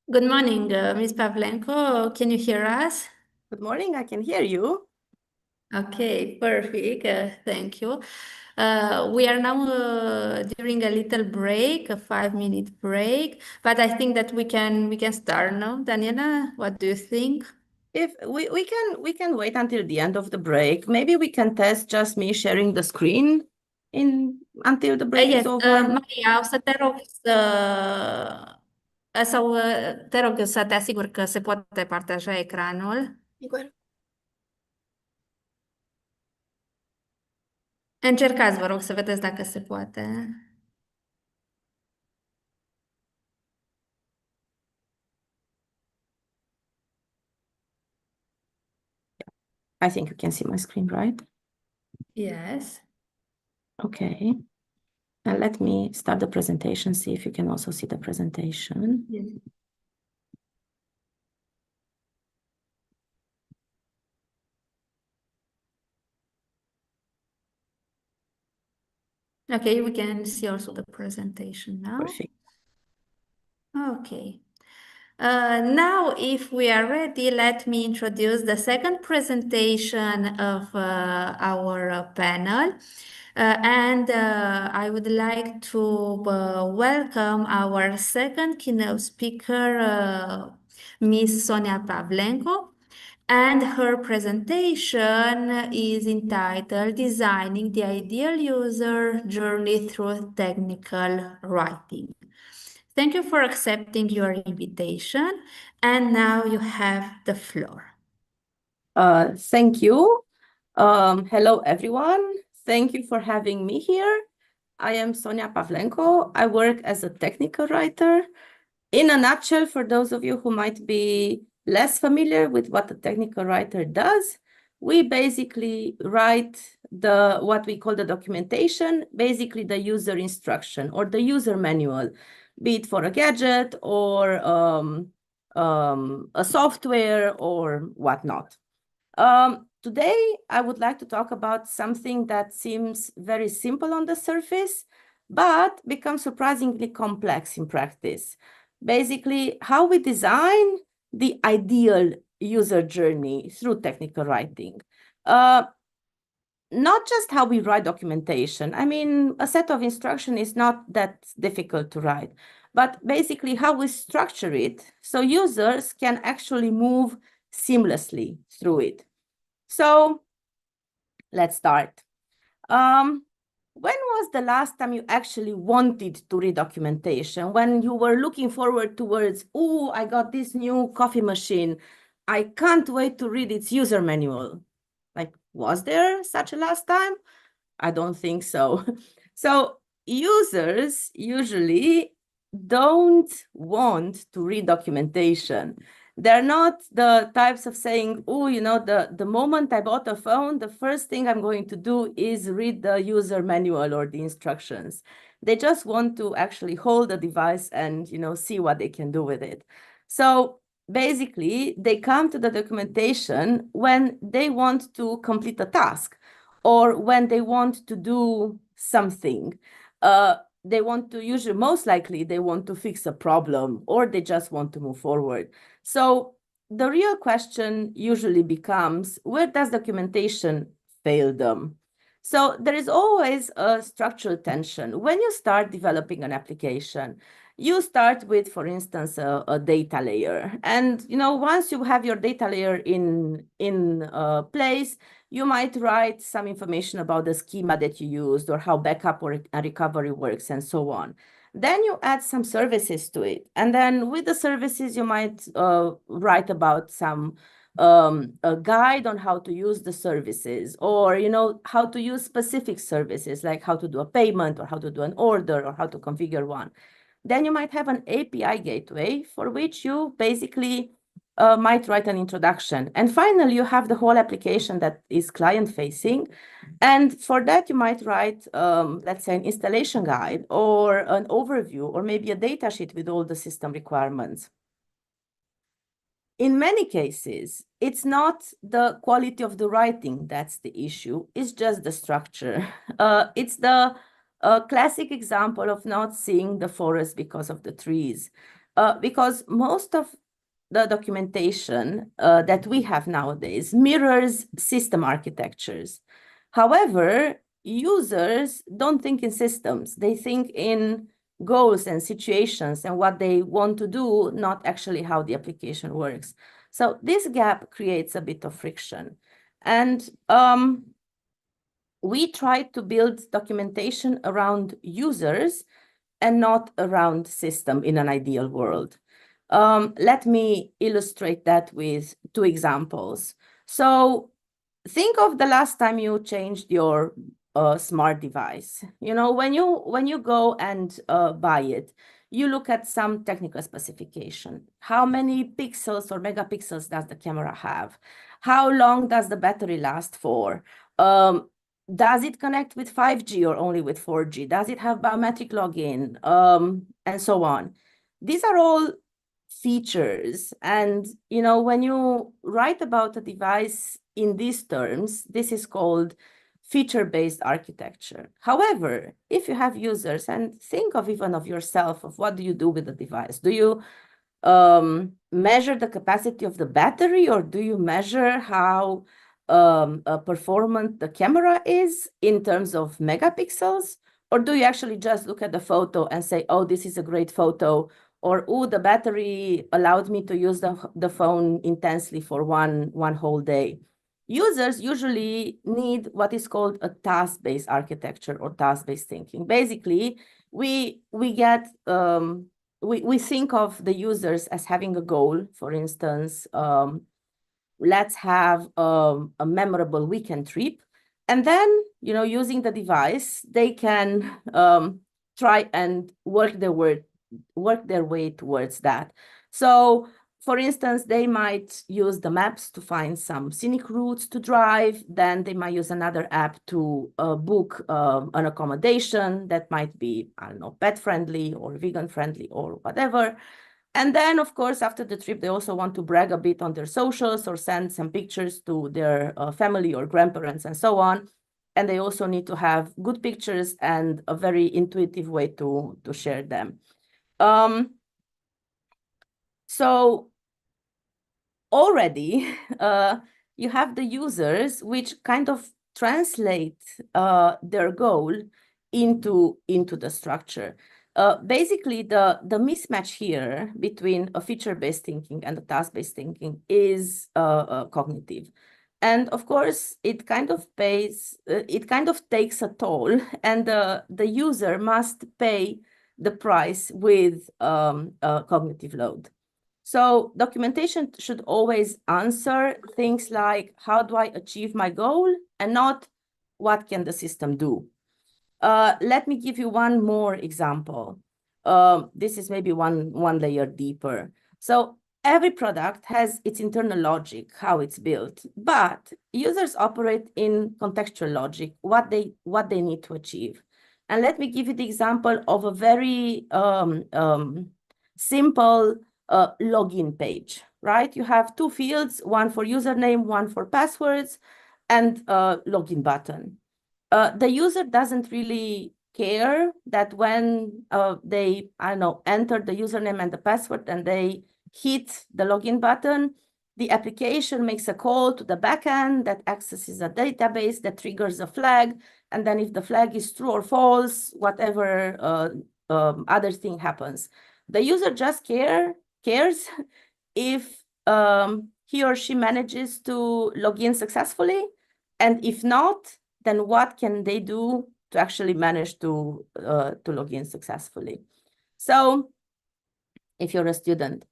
Good morning, Ms. Pavlenko. Can you hear us? Good morning, I can hear you. Okay, perfect. Thank you. We are now during a little break, a 5-minute break, but I think that we can start now. Daniela, what do you think? If we can wait until the end of the break. Maybe we can test just me sharing the screen until the break Yes, is over. Maria, o să te rog sau te rog să te asiguri că se poate partaja ecranul. Sigur. Încercați, vă rog, să vedeți dacă se poate. I think you can see my screen, right? Yes. Okay. And let me start the presentation, see if you can also see the presentation. Yes. Okay, we can see also the presentation now. Perfect. Okay. Now, if we are ready, let me introduce the second presentation of our panel. I would like to welcome our second keynote speaker, Ms. Sonia Pavlenko. And her presentation is entitled Designing the Ideal User Journey Through Technical Writing. Thank you for accepting your invitation. And now you have the floor. Thank you. Hello, everyone. Thank you for having me here. I am Sonia Pavlenko. I work as a technical writer. In a nutshell, for those of you who might be less familiar with what a technical writer does, we basically write what we call the documentation, basically the user instruction or the user manual, be it for a gadget or a software or whatnot. Today, I would like to talk about something that seems very simple on the surface, but becomes surprisingly complex in practice. Basically, how we design the ideal user journey through technical writing. Not just how we write documentation. I mean, a set of instruction is not that difficult to write, but basically how we structure it so users can actually move seamlessly through it. So let's start. When was the last time you actually wanted to read documentation? When you were looking forward towards, oh, I got this new coffee machine. I can't wait to read its user manual. Like, was there such a last time? I don't think so. So users usually don't want to read documentation. They're not the types of saying, oh, you know, the moment I bought a phone, the first thing I'm going to do is read the user manual or the instructions. They just want to actually hold the device and, you know, see what they can do with it. So basically, they come to the documentation when they want to complete a task or when they want to do something. They want to usually, most likely, they want to fix a problem or they just want to move forward. So the real question usually becomes, where does documentation fail them? So there is always a structural tension. When you start developing an application, you start with, for instance, a data layer. And, you know, once you have your data layer in place, you might write some information about the schema that you used or how backup or recovery works and so on. Then you add some services to it. And then with the services, you might write about some a guide on how to use the services or, you know, how to use specific services, like how to do a payment or how to do an order or how to configure one. Then you might have an API gateway for which you basically might write an introduction. And finally, you have the whole application that is client-facing. And for that, you might write, let's say, an installation guide or an overview or maybe a data sheet with all the system requirements. In many cases, it's not the quality of the writing that's the issue. It's just the structure. It's the classic example of not seeing the forest because of the trees. because most of the documentation that we have nowadays mirrors system architectures. However, users don't think in systems. They think in goals and situations and what they want to do, not actually how the application works. So this gap creates a bit of friction. And we try to build documentation around users and not around system in an ideal world. Let me illustrate that with two examples. So think of the last time you changed your smart device. You know, when you go and buy it, you look at some technical specification. How many pixels or megapixels does the camera have? How long does the battery last for? Does it connect with 5G or only with 4G? Does it have biometric login? And so on. These are all features. And, you know, when you write about a device in these terms, this is called feature-based architecture. However, if you have users, and think of even of yourself, of what do you do with the device? Do you measure the capacity of the battery, or do you measure how performant the camera is in terms of megapixels? Or do you actually just look at the photo and say, oh, this is a great photo, or oh, the battery allowed me to use the phone intensely for one whole day? Users usually need what is called a task-based architecture or task-based thinking. Basically, we get we think of the users as having a goal. For instance, let's have a memorable weekend trip, and then, you know, using the device, they can try and work their way towards that. So, for instance, they might use the maps to find some scenic routes to drive. Then they might use another app to book an accommodation that might be, I don't know, pet friendly or vegan friendly or whatever. And then, of course, after the trip, they also want to brag a bit on their socials or send some pictures to their family or grandparents and so on. And they also need to have good pictures and a very intuitive way to share them. So already you have the users which kind of translate their goal into the structure. Basically, the mismatch here between a feature-based thinking and a task-based thinking is cognitive. And of course, it kind of takes a toll, and the user must pay the price with cognitive load. So documentation should always answer things like, how do I achieve my goal, and not what can the system do? Let me give you one more example. This is maybe one layer deeper. So every product has its internal logic, how it's built, but users operate in contextual logic, what they need to achieve. And let me give you the example of a very simple login page, right? You have two fields, one for username, one for passwords, and a login button. The user doesn't really care that when they, I don't know, enter the username and the password and they hit the login button, the application makes a call to the backend that accesses a database that triggers a flag. And then if the flag is true or false, whatever other thing happens. The user just cares if he or she manages to log in successfully. And if not, then what can they do to actually manage to log in successfully? So if you're a student,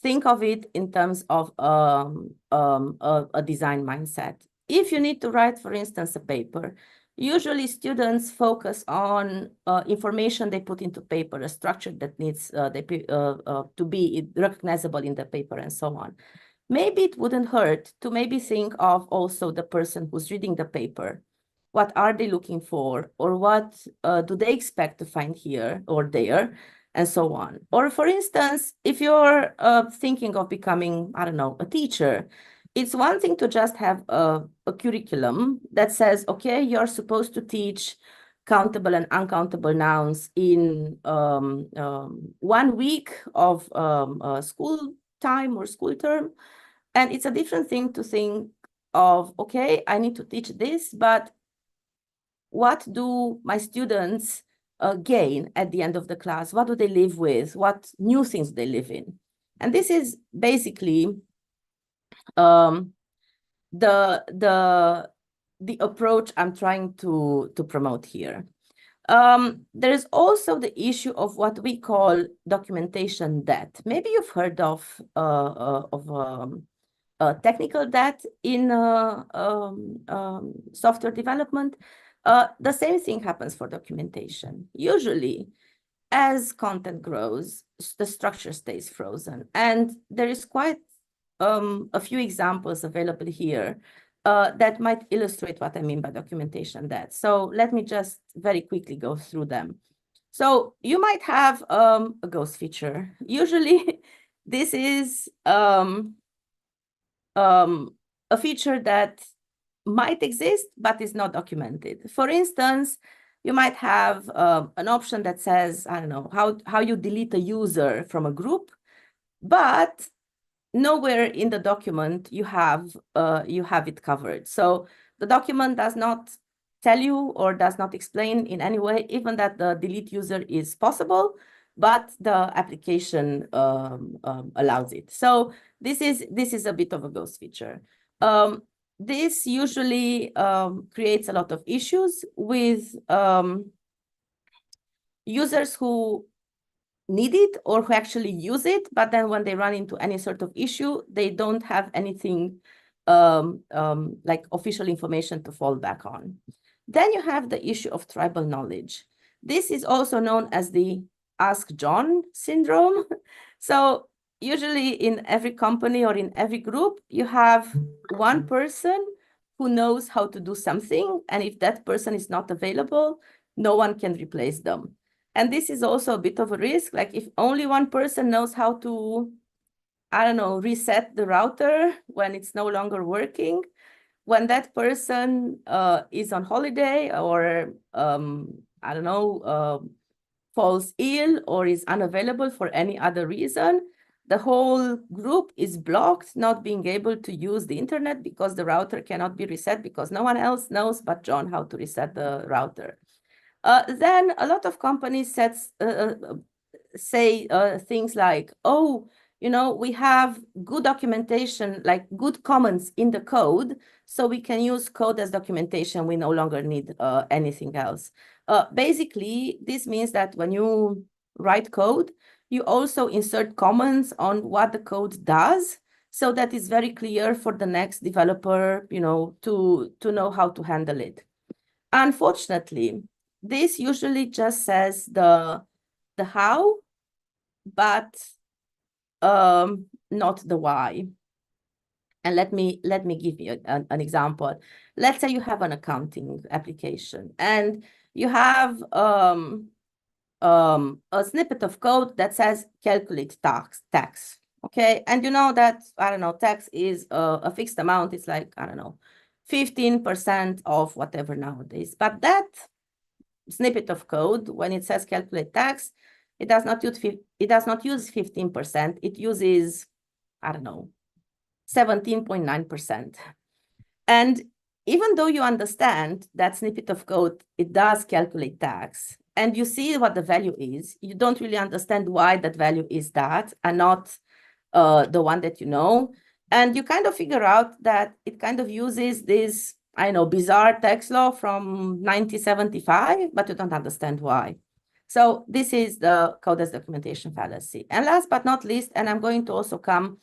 think of it in terms of a design mindset. If you need to write, for instance, a paper, usually students focus on information they put into paper, a structure that needs to be recognizable in the paper and so on. Maybe it wouldn't hurt to maybe think of also the person who's reading the paper. What are they looking for, or what do they expect to find here or there, and so on. Or for instance, if you're thinking of becoming, I don't know, a teacher, it's one thing to just have a curriculum that says, okay, you're supposed to teach countable and uncountable nouns in 1 week of school time or school term. And it's a different thing to think of, okay, I need to teach this, but what do my students gain at the end of the class? What do they live with? What new things do they live in? And this is basically the approach I'm trying to promote here. There is also the issue of what we call documentation debt. Maybe you've heard of technical debt in software development. The same thing happens for documentation. Usually, as content grows, the structure stays frozen. And there is quite a few examples available here that might illustrate what I mean by documentation debt. So let me just very quickly go through them. So you might have a ghost feature. Usually, this is a feature that might exist, but is not documented. For instance, you might have an option that says, I don't know, how you delete a user from a group, but nowhere in the document you have it covered. So the document does not tell you or does not explain in any way, even that the delete user is possible, but the application allows it. So this is a bit of a ghost feature. This usually creates a lot of issues with users who need it or who actually use it, but then when they run into any sort of issue, they don't have anything like official information to fall back on. Then you have the issue of tribal knowledge. This is also known as the Ask John syndrome. So usually in every company or in every group, you have one person who knows how to do something. And if that person is not available, no one can replace them. And this is also a bit of a risk. Like if only one person knows how to, I don't know, reset the router when it's no longer working, when that person is on holiday or, I don't know, falls ill or is unavailable for any other reason, the whole group is blocked, not being able to use the internet because the router cannot be reset because no one else knows but John how to reset the router. Then a lot of companies say things like, oh, you know, we have good documentation, like good comments in the code, so we can use code as documentation. We no longer need anything else. Basically, this means that when you write code, you also insert comments on what the code does, so that it's very clear for the next developer, you know, to know how to handle it. Unfortunately, this usually just says the how, but not the why. And let me give you an example. Let's say you have an accounting application and you have a snippet of code that says calculate tax. Okay, and you know that, I don't know, tax is a fixed amount. It's like, I don't know, 15% of whatever nowadays. But that snippet of code, when it says calculate tax, it does not use 15%. It uses, I don't know, 17.9%. And even though you understand that snippet of code, it does calculate tax, and you see what the value is, you don't really understand why that value is that and not the one that you know. And you kind of figure out that it kind of uses this, I know, bizarre tax law from 1975, but you don't understand why. So this is the code as documentation fallacy. And last but not least, and I'm going to also come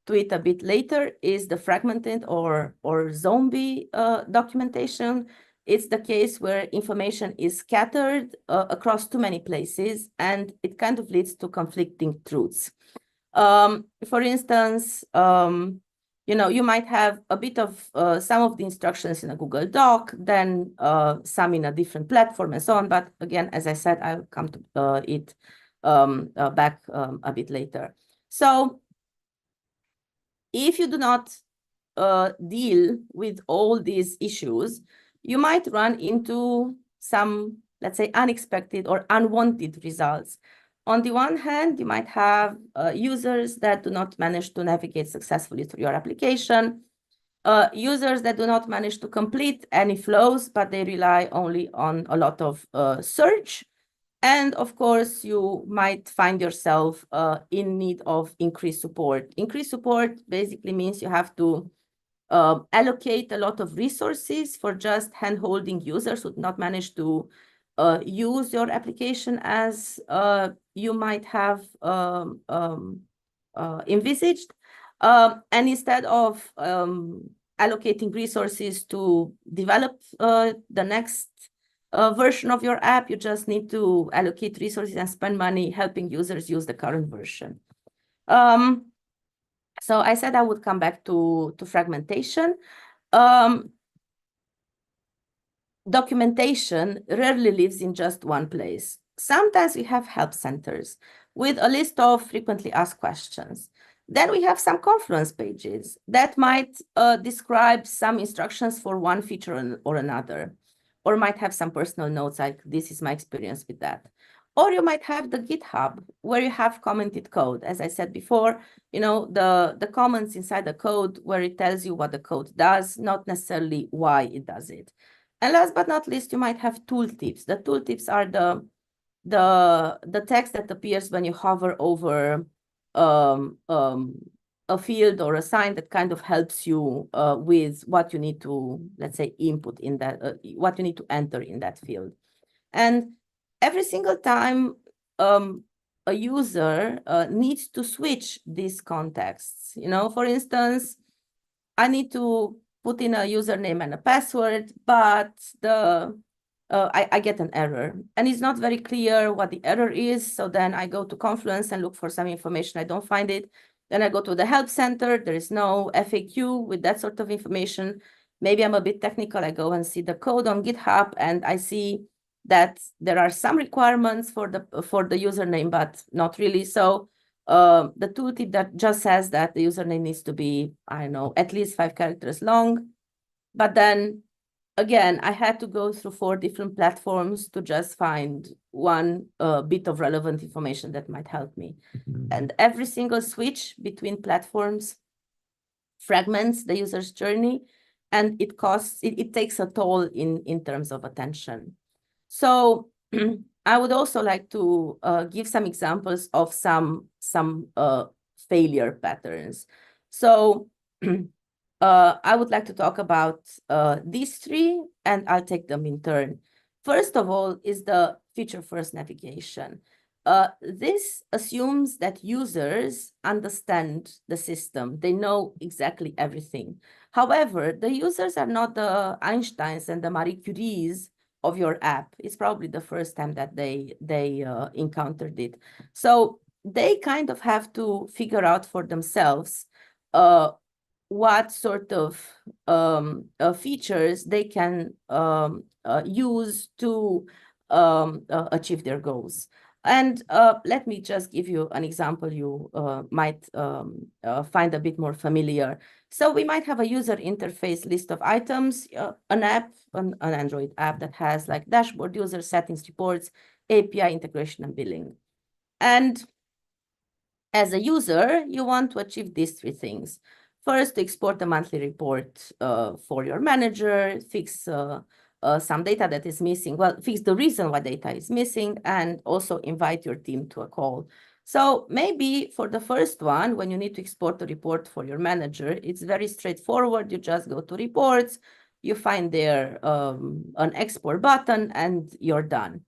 to it a bit later, is the fragmented or zombie documentation. It's the case where information is scattered across too many places, and it kind of leads to conflicting truths. For instance, you know, you might have a bit of some of the instructions in a Google Doc, then some in a different platform and so on. But again, as I said, I'll come to it back a bit later. So if you do not deal with all these issues, you might run into some let's say, unexpected or unwanted results. On the one hand, you might have users that do not manage to navigate successfully through your application, users that do not manage to complete any flows, but they rely only on a lot of search. And of course, you might find yourself in need of increased support. Increased support basically means you have to allocate a lot of resources for just hand-holding users who do not manage to use your application as you might have envisaged. And instead of allocating resources to develop the next version of your app, you just need to allocate resources and spend money helping users use the current version. So I said I would come back to fragmentation. Documentation rarely lives in just one place. Sometimes we have help centers with a list of frequently asked questions. Then we have some Confluence pages that might describe some instructions for one feature or another, or might have some personal notes like, this is my experience with that. Or you might have the GitHub where you have commented code. As I said before, the comments inside the code where it tells you what the code does, not necessarily why it does it. And last but not least, you might have tooltips. The tooltips are the text that appears when you hover over a field or a sign that kind of helps you with what you need to, let's say, input in that, what you need to enter in that field. And every single time a user needs to switch these contexts, for instance, I need to put in a username and a password, but I get an error. And it's not very clear what the error is. So then I go to Confluence and look for some information. I don't find it. Then I go to the help center. There is no FAQ with that sort of information. Maybe I'm a bit technical. I go and see the code on GitHub, and I see that there are some requirements for the username, but not really. So the tooltip that just says that the username needs to be, I don't know, at least 5 characters long. But then again, I had to go through 4 different platforms to just find one bit of relevant information that might help me. And every single switch between platforms fragments the user's journey, and it takes a toll in terms of attention. So I would also like to give some examples of some failure patterns. So I would like to talk about these 3, and I'll take them in turn. First of all is the feature-first navigation. This assumes that users understand the system. They know exactly everything. However, the users are not the Einsteins and the Marie Curies of your app. It's probably the first time that they encountered it. So they kind of have to figure out for themselves what sort of features they can use to achieve their goals. And let me just give you an example you might find a bit more familiar. So we might have a user interface list of items, an Android app that has like dashboard, user settings, reports, API integration, and billing. And as a user, you want to achieve these 3 things. First, to export a monthly report for your manager, fix some data that is missing. Well, fix the reason why data is missing, and also invite your team to a call. So maybe for the first one, when you need to export a report for your manager, it's very straightforward. You just go to reports, you find there an export button, and you're done.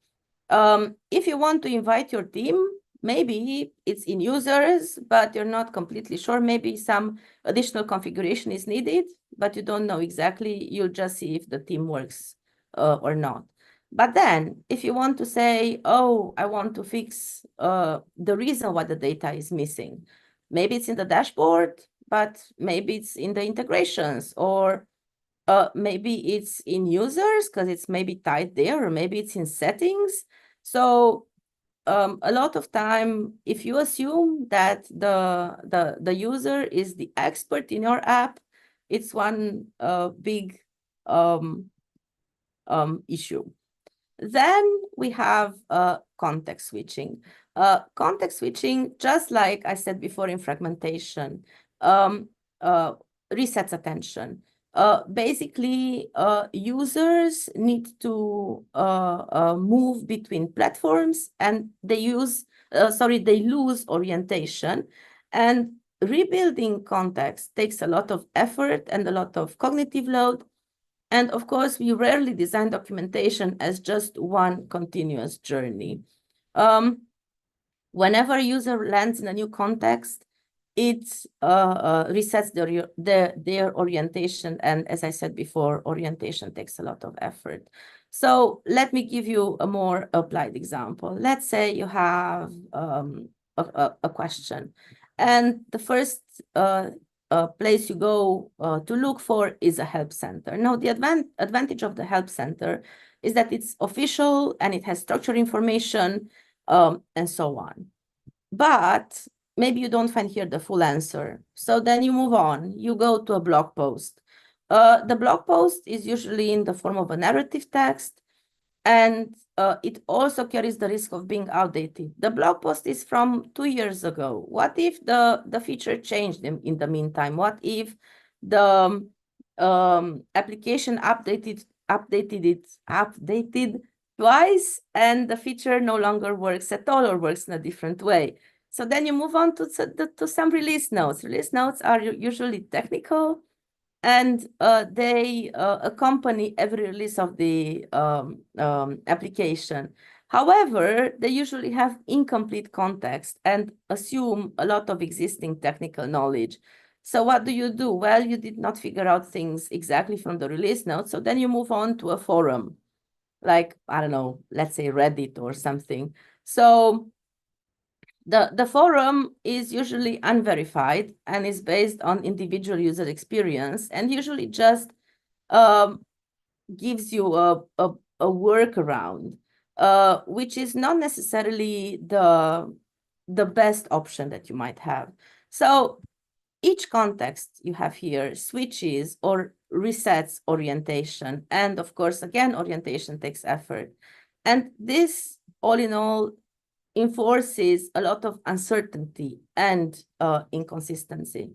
If you want to invite your team, maybe it's in users, but you're not completely sure. Maybe some additional configuration is needed, but you don't know exactly. You'll just see if the team works or not. But then if you want to say, oh, I want to fix the reason why the data is missing, maybe it's in the dashboard, but maybe it's in the integrations, or maybe it's in users because it's maybe tied there, or maybe it's in settings. So a lot of time, if you assume that the user is the expert in your app, it's one big issue. Then we have context switching. Context switching, just like I said before in fragmentation, resets attention. Basically, users need to move between platforms, and they lose orientation. And rebuilding context takes a lot of effort and a lot of cognitive load. And of course, we rarely design documentation as just one continuous journey. Whenever a user lands in a new context, it resets their orientation. And as I said before, orientation takes a lot of effort. So let me give you a more applied example. Let's say you have a question, and the first place you go to look for is a help center. Now, the advantage of the help center is that it's official and it has structured information and so on. But maybe you don't find here the full answer. So then you move on. You go to a blog post. The blog post is usually in the form of a narrative text, and it also carries the risk of being outdated. The blog post is from 2 years ago. What if the feature changed in the meantime? What if the application updated twice and the feature no longer works at all or works in a different way? So then you move on to some release notes. Release notes are usually technical, and they accompany every release of the application. However, they usually have incomplete context and assume a lot of existing technical knowledge. So what do? Well, you did not figure out things exactly from the release notes, so then you move on to a forum, like, I don't know, let's say Reddit or something. So the forum is usually unverified and is based on individual user experience, and usually just gives you a workaround, which is not necessarily the best option that you might have. So each context you have here switches or resets orientation. And of course, again, orientation takes effort. And this, all in all, enforces a lot of uncertainty and inconsistency.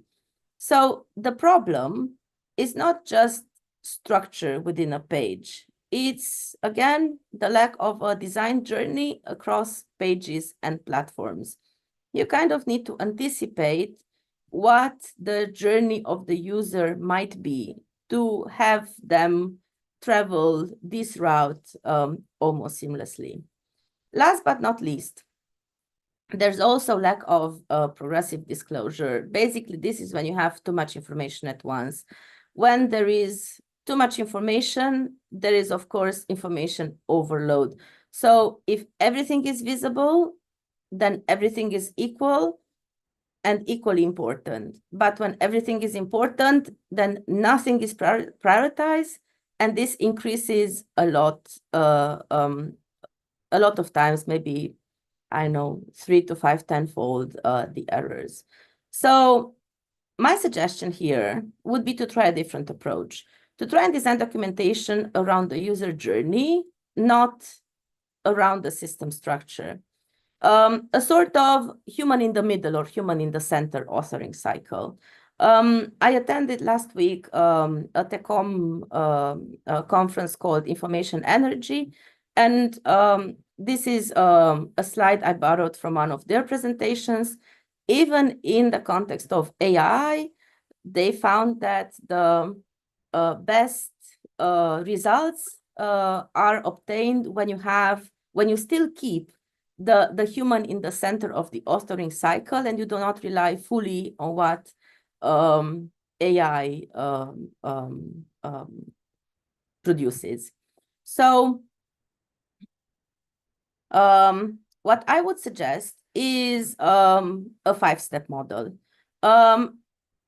So the problem is not just structure within a page. It's, again, the lack of a design journey across pages and platforms. You kind of need to anticipate what the journey of the user might be to have them travel this route almost seamlessly. Last but not least, there's also lack of progressive disclosure. Basically, this is when you have too much information at once. When there is too much information, there is, of course, information overload. So if everything is visible, then everything is equal and equally important. But when everything is important, then nothing is prioritized, and this increases a lot of times, maybe, I know, 3 to 5 tenfold the errors. So my suggestion here would be to try a different approach, to try and design documentation around the user journey, not around the system structure. A sort of human in the middle or human in the center authoring cycle. I attended last week a TechCom conference called Information Energy, and this is a slide I borrowed from one of their presentations. Even in the context of AI, they found that the best results are obtained when you still keep the human in the center of the authoring cycle, and you do not rely fully on what AI produces. So what I would suggest is a 5-step model.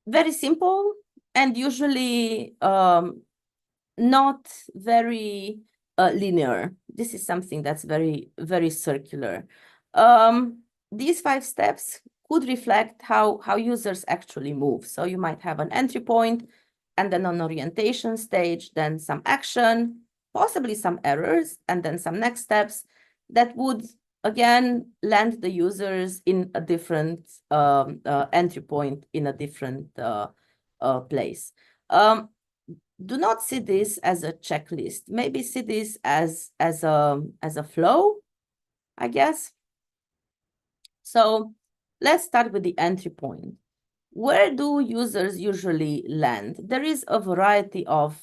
Very simple and usually not very linear. This is something that's very, very circular. These 5 steps could reflect how users actually move. So you might have an entry point, and then an orientation stage, then some action, possibly some errors, and then some next steps that would again land the users in a different entry point in a different place. Do not see this as a checklist. Maybe see this as a flow, I guess. So let's start with the entry point. Where do users usually land? There is a variety of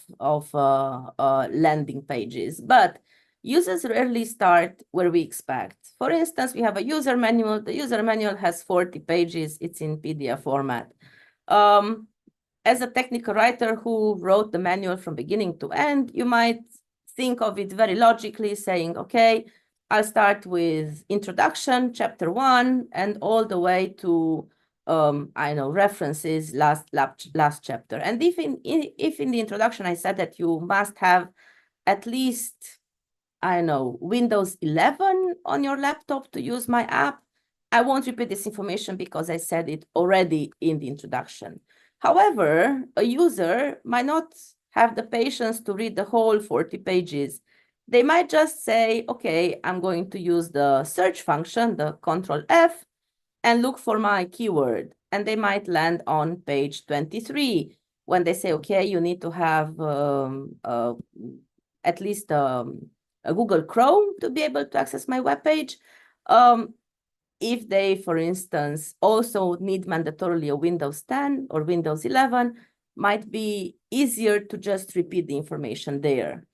landing pages, but users rarely start where we expect. For instance, we have a user manual. The user manual has 40 pages. It's in PDF format. As a technical writer who wrote the manual from beginning to end, you might think of it very logically, saying, okay, I'll start with introduction, chapter 1, and all the way to I know, references, last chapter. And if in the introduction I said that you must have at least, I know, Windows 11 on your laptop to use my app, I won't repeat this information because I said it already in the introduction. However, a user might not have the patience to read the whole 40 pages. They might just say, okay, I'm going to use the search function, the Control F, and look for my keyword. And they might land on page 23 when they say, okay, you need to have at least a Google Chrome to be able to access my webpage. If they, for instance, also need mandatorily a Windows 10 or Windows 11, might be easier to just repeat the information there.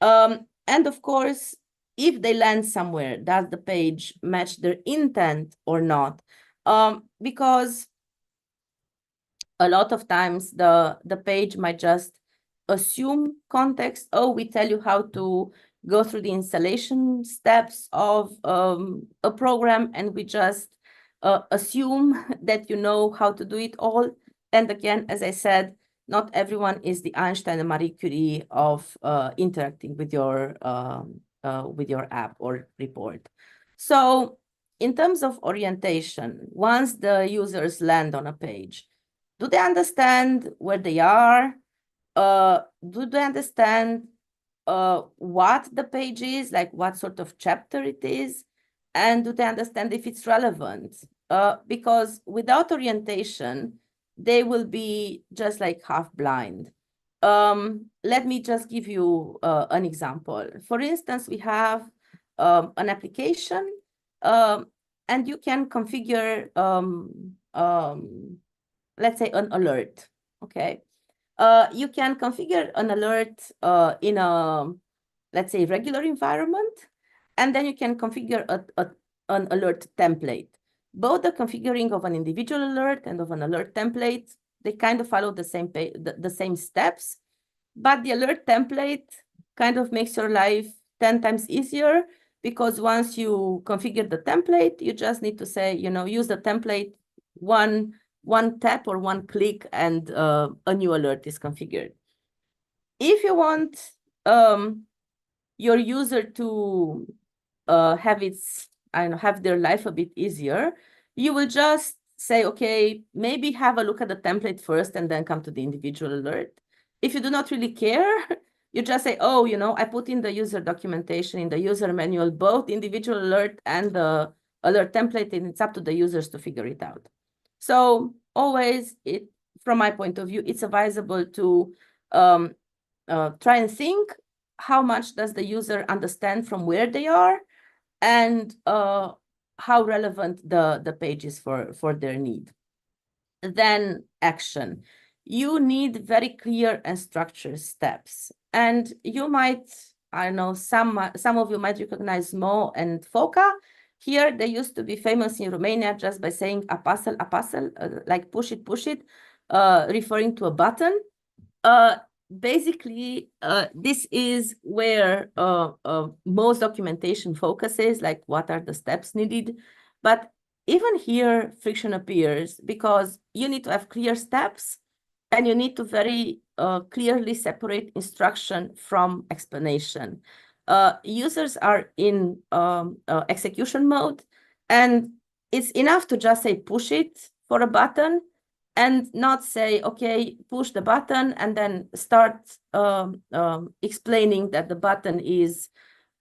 And of course, if they land somewhere, does the page match their intent or not? Because a lot of times the page might just assume context. Oh, we tell you how to go through the installation steps of a program, and we just assume that you know how to do it all. And again, as I said, not everyone is the Einstein and Marie Curie of interacting with your app or report. So in terms of orientation, once the users land on a page, do they understand where they are? Do they understand what the page is, like what sort of chapter it is? And do they understand if it's relevant? Because without orientation, they will be just like half blind. Let me just give you an example. For instance, we have an application, and you can configure, let's say, an alert, okay? You can configure an alert in a, let's say, regular environment, and then you can configure an alert template. Both the configuring of an individual alert and of an alert template, they kind of follow the same steps, but the alert template kind of makes your life 10 times easier, because once you configure the template, you just need to say, you know, use the template one tap or one click, and a new alert is configured. If you want your user to have their life a bit easier, you will just say, okay, maybe have a look at the template first and then come to the individual alert. If you do not really care, you just say, oh, you know, I put in the user documentation, in the user manual, both the individual alert and the alert template, and it's up to the users to figure it out. So always, from my point of view, it's advisable to try and think how much does the user understand from where they are, and how relevant the page is for their need. Then action. You need very clear and structured steps. And you might, I know, some of you might recognize Mo and Foca. Here, they used to be famous in Romania just by saying apasăl, like push it, referring to a button. Basically, this is where most documentation focuses, like what are the steps needed. But even here, friction appears because you need to have clear steps, and you need to very clearly separate instruction from explanation. Users are in execution mode, and it's enough to just say push it for a button, and not say, okay, push the button and then start explaining that the button is,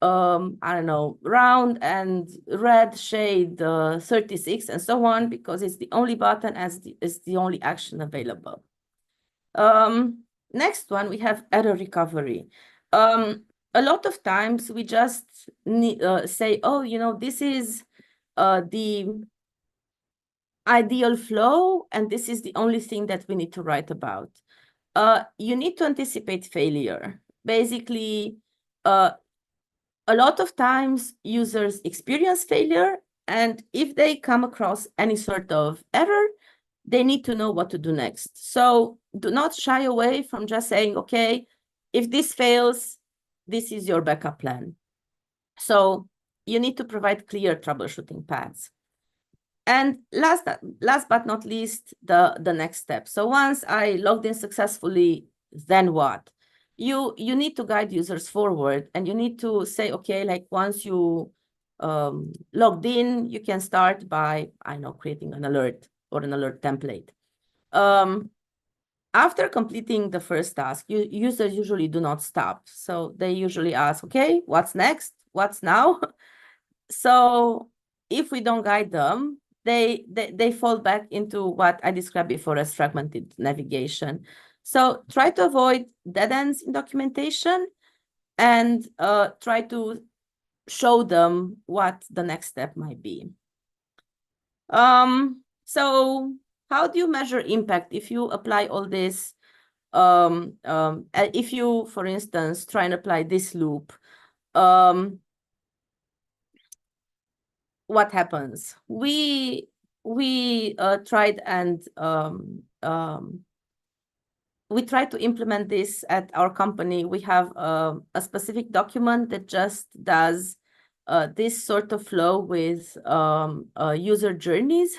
I don't know, round and red shade 36 and so on, because it's the only button as is the only action available. Next one, we have error recovery. A lot of times we just say, oh, you know, this is the ideal flow, and this is the only thing that we need to write about. You need to anticipate failure. Basically, a lot of times users experience failure, and if they come across any sort of error, they need to know what to do next. So do not shy away from just saying, okay, if this fails, this is your backup plan. So you need to provide clear troubleshooting paths. And last but not least, the next step. So once I logged in successfully, then what? You need to guide users forward, and you need to say, okay, like once you logged in, you can start by, I know, creating an alert or an alert template. After completing the first task, users usually do not stop. So they usually ask, okay, what's next? What's now? So if we don't guide them, they fall back into what I described before as fragmented navigation. So try to avoid dead ends in documentation, and try to show them what the next step might be. So how do you measure impact if you apply all this? If you, for instance, try and apply this loop, what happens? We tried and we tried to implement this at our company. We have a specific document that just does this sort of flow with user journeys.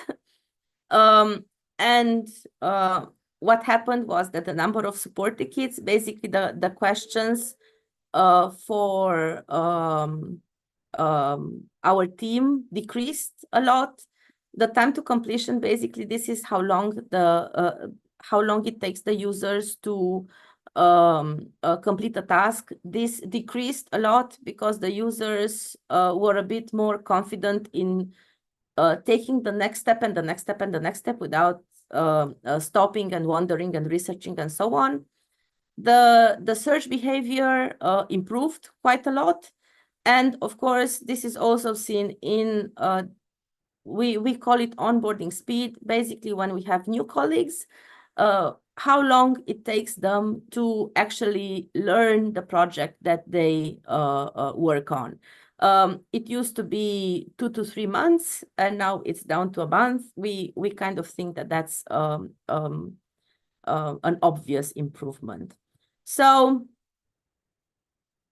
And what happened was that the number of support tickets, basically the questions for our team decreased a lot. The time to completion, basically, this is how long it takes the users to complete a task. This decreased a lot because the users were a bit more confident in taking the next step and the next step and the next step without stopping and wondering and researching and so on. The search behavior improved quite a lot. And of course, this is also seen in, we call it onboarding speed. Basically, when we have new colleagues, how long it takes them to actually learn the project that they work on. It used to be 2 to 3 months, and now it's down to a month. We kind of think that that's an obvious improvement. So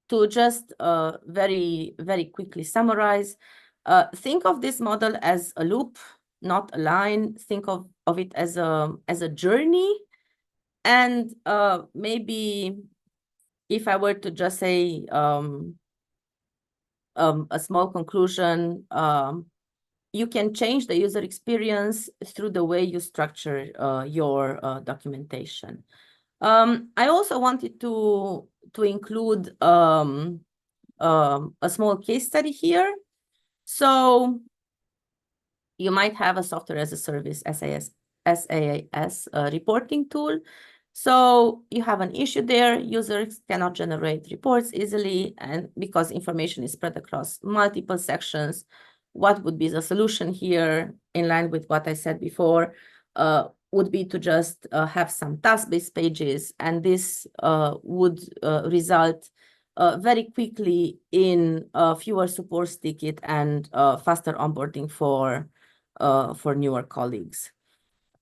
to just very, very quickly summarize, think of this model as a loop, not a line. Think of it as a journey. And maybe if I were to just say a small conclusion, you can change the user experience through the way you structure your documentation. I also wanted to include a small case study here. So you might have a software as a service, SaaS reporting tool. So you have an issue there, users cannot generate reports easily, and because information is spread across multiple sections, what would be the solution here, in line with what I said before, would be to just have some task-based pages, and this would result very quickly in fewer support tickets and faster onboarding for newer colleagues.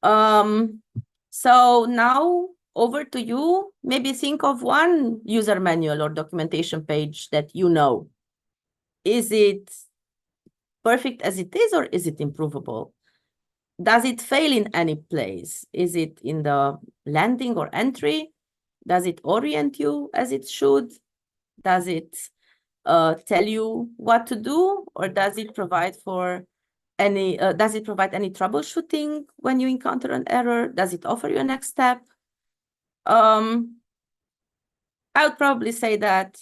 So now over to you. Maybe think of one user manual or documentation page that you know. Is it perfect as it is, or is it improvable? Does it fail in any place? Is it in the landing or entry? Does it orient you as it should? Does it tell you what to do, or does it provide for does it provide any troubleshooting when you encounter an error? Does it offer you a next step? I would probably say that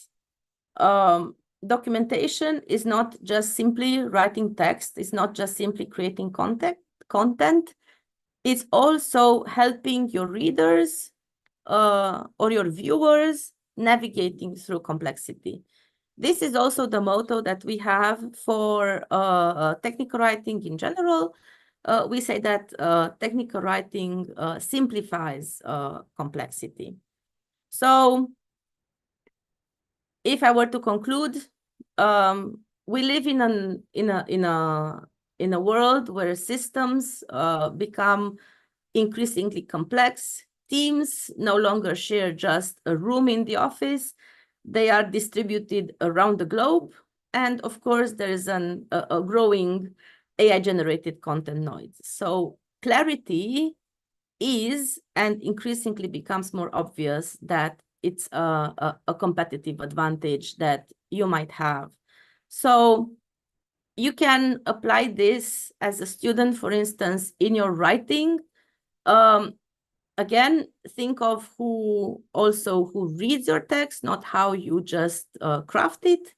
documentation is not just simply writing text. It's not just simply creating content. It's also helping your readers or your viewers navigating through complexity. This is also the motto that we have for technical writing in general. We say that technical writing simplifies complexity. So if I were to conclude, we live in a world where systems become increasingly complex. Teams no longer share just a room in the office. They are distributed around the globe. And of course, there is a growing AI-generated content noise. So clarity is and increasingly becomes more obvious that it's a competitive advantage that you might have. So you can apply this as a student, for instance, in your writing. Again, think of who reads your text, not how you just craft it.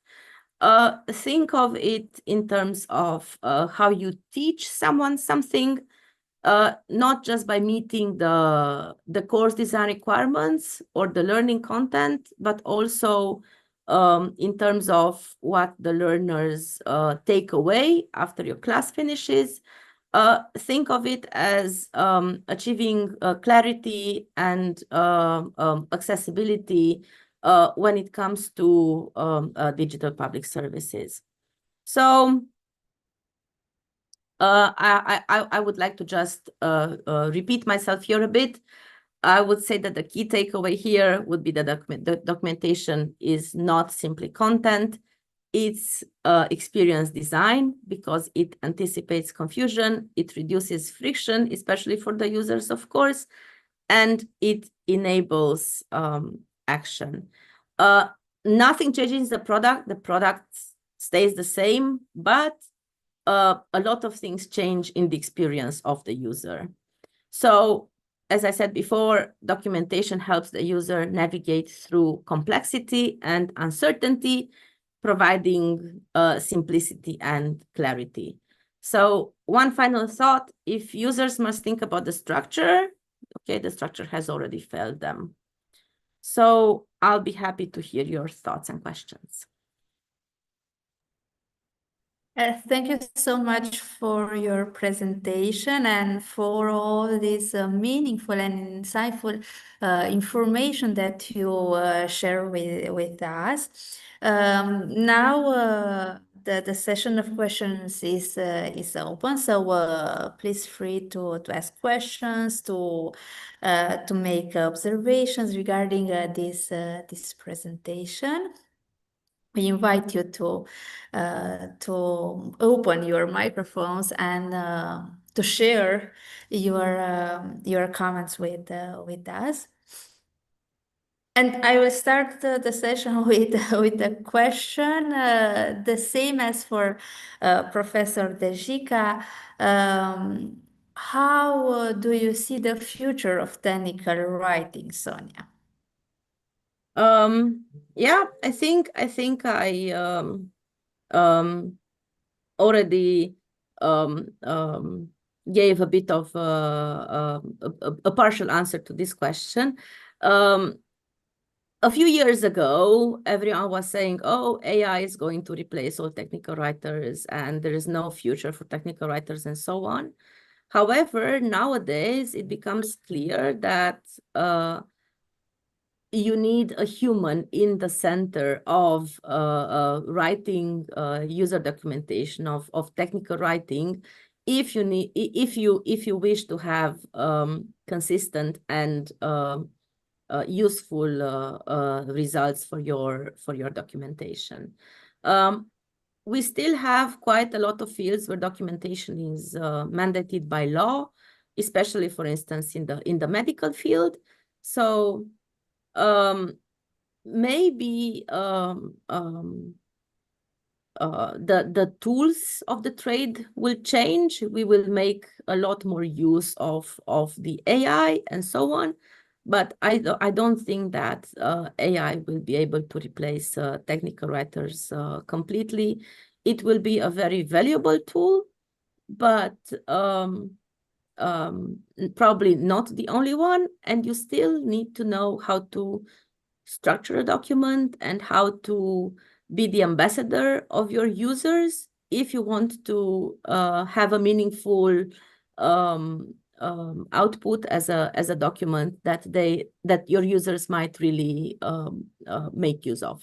Think of it in terms of how you teach someone something, not just by meeting the course design requirements or the learning content, but also in terms of what the learners take away after your class finishes. Think of it as achieving clarity and accessibility when it comes to digital public services. So I would like to just repeat myself here a bit. I would say that the key takeaway here would be that the documentation is not simply content. It's experience design because it anticipates confusion, it reduces friction, especially for the users, of course, and it enables action. Nothing changes the product stays the same, but a lot of things change in the experience of the user. So, as I said before, documentation helps the user navigate through complexity and uncertainty, providing simplicity and clarity. So one final thought, if users must think about the structure, okay, the structure has already failed them. So I'll be happy to hear your thoughts and questions. Thank you so much for your presentation and for all this meaningful and insightful information that you share with us. Now the session of questions is open, so please free to ask questions, to make observations regarding this presentation. We invite you to open your microphones and to share your comments with us. And I will start the session with a question, the same as for Professor Dejica. How do you see the future of technical writing, Sonia? Yeah, I think I already gave a bit of a partial answer to this question. A few years ago, everyone was saying, oh, AI is going to replace all technical writers and there is no future for technical writers and so on. However, nowadays it becomes clear that you need a human in the center of writing user documentation of technical writing if you wish to have consistent and useful results for your documentation. We still have quite a lot of fields where documentation is mandated by law, especially, for instance, in the medical field. So maybe the tools of the trade will change. We will make a lot more use of the AI and so on. But I don't think that AI will be able to replace technical writers completely. It will be a very valuable tool, but probably not the only one. And you still need to know how to structure a document and how to be the ambassador of your users if you want to have a meaningful output as a document that your users might really make use of.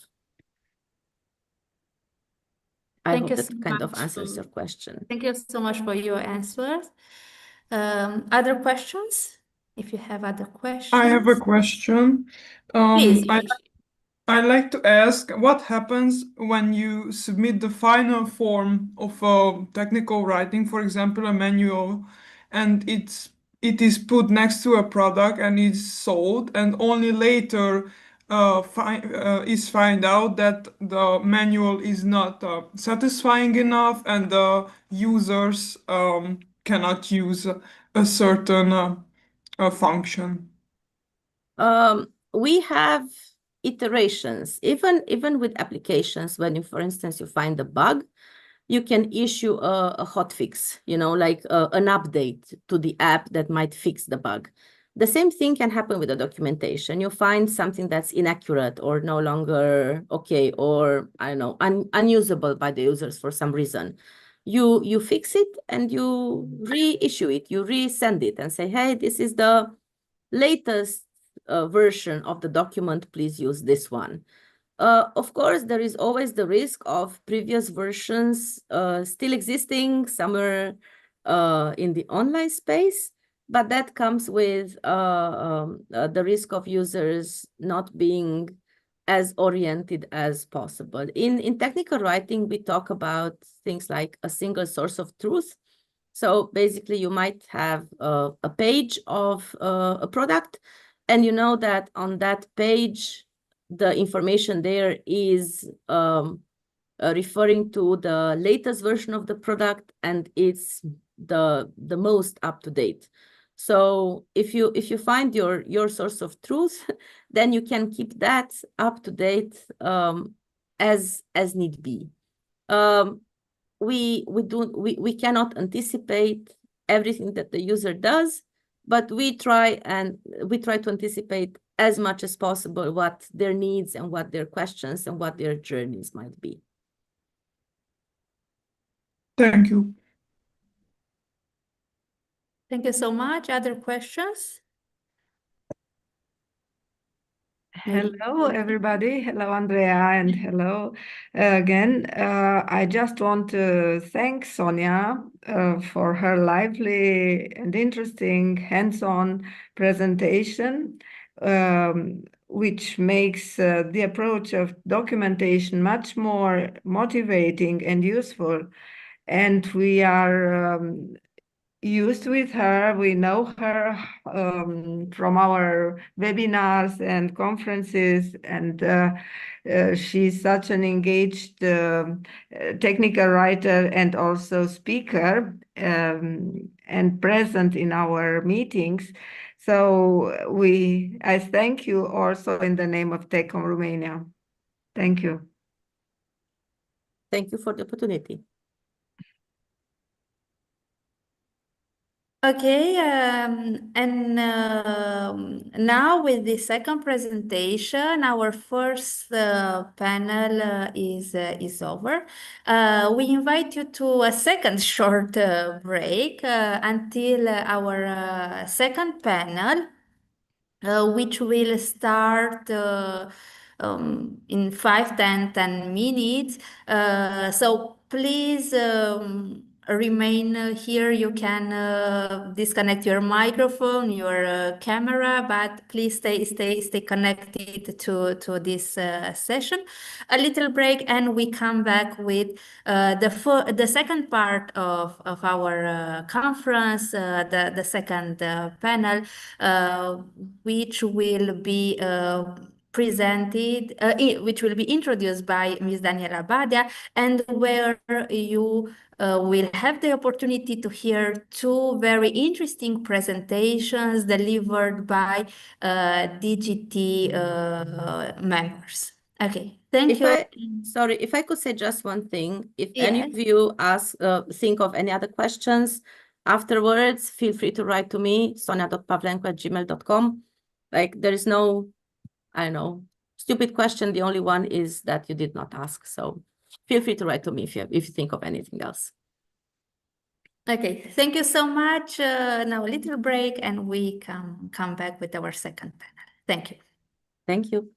I Thank hope you that so kind of much answers your question. Thank you so much for your answers. Other questions? If you have other questions. I have a question. Please. I'd like to ask what happens when you submit the final form of technical writing, for example, a manual, and it is put next to a product and is sold, and only later is find out that the manual is not satisfying enough and the users cannot use a certain function. We have iterations, even with applications. When you, for instance, you find a bug, you can issue a hotfix, like an update to the app that might fix the bug. The same thing can happen with the documentation. You find something that's inaccurate or no longer okay, or I don't know, unusable by the users for some reason. You fix it and you reissue it, you resend it and say, hey, this is the latest version of the document, please use this one. Of course, there is always the risk of previous versions still existing somewhere in the online space, but that comes with the risk of users not being as oriented as possible. In technical writing, we talk about things like a single source of truth. So basically, you might have a page of a product, and you know that on that page, the information there is referring to the latest version of the product, and it's the most up to date. So if you find your source of truth, then you can keep that up to date as need be. We cannot anticipate everything that the user does, but we try to anticipate as much as possible what their needs and what their questions and what their journeys might be. Thank you. Thank you so much. Other questions? Hello, everybody. Hello, Andrea, and hello again. I just want to thank Sonia for her lively and interesting hands-on presentation, which makes the approach of documentation much more motivating and useful. And we are used with her. We know her from our webinars and conferences, and she's such an engaged technical writer and also speaker and present in our meetings. So I thank you also in the name of TECOM Romania. Thank you. Thank you for the opportunity. Okay, and now with the second presentation, our first panel is over. We invite you to a second short break until our second panel, which will start in 10 minutes. So please remain here. You can disconnect your microphone, your camera, but please stay connected to this session. A little break, and we come back with the second part of our conference, the second panel, which will be presented, which will be introduced by Ms. Daniela Badia, and where you will have the opportunity to hear two very interesting presentations delivered by DGT members. Okay, thank you. Sorry, if I could say just one thing. If any Yes. of you think of any other questions afterwards, feel free to write to me, sonia.pavlenko@gmail.com. Like, there is no, I don't know, stupid question. The only one is that you did not ask. So feel free to write to me if you think of anything else. Okay, thank you so much. Now a little break and we come back with our second panel. Thank you. Thank you.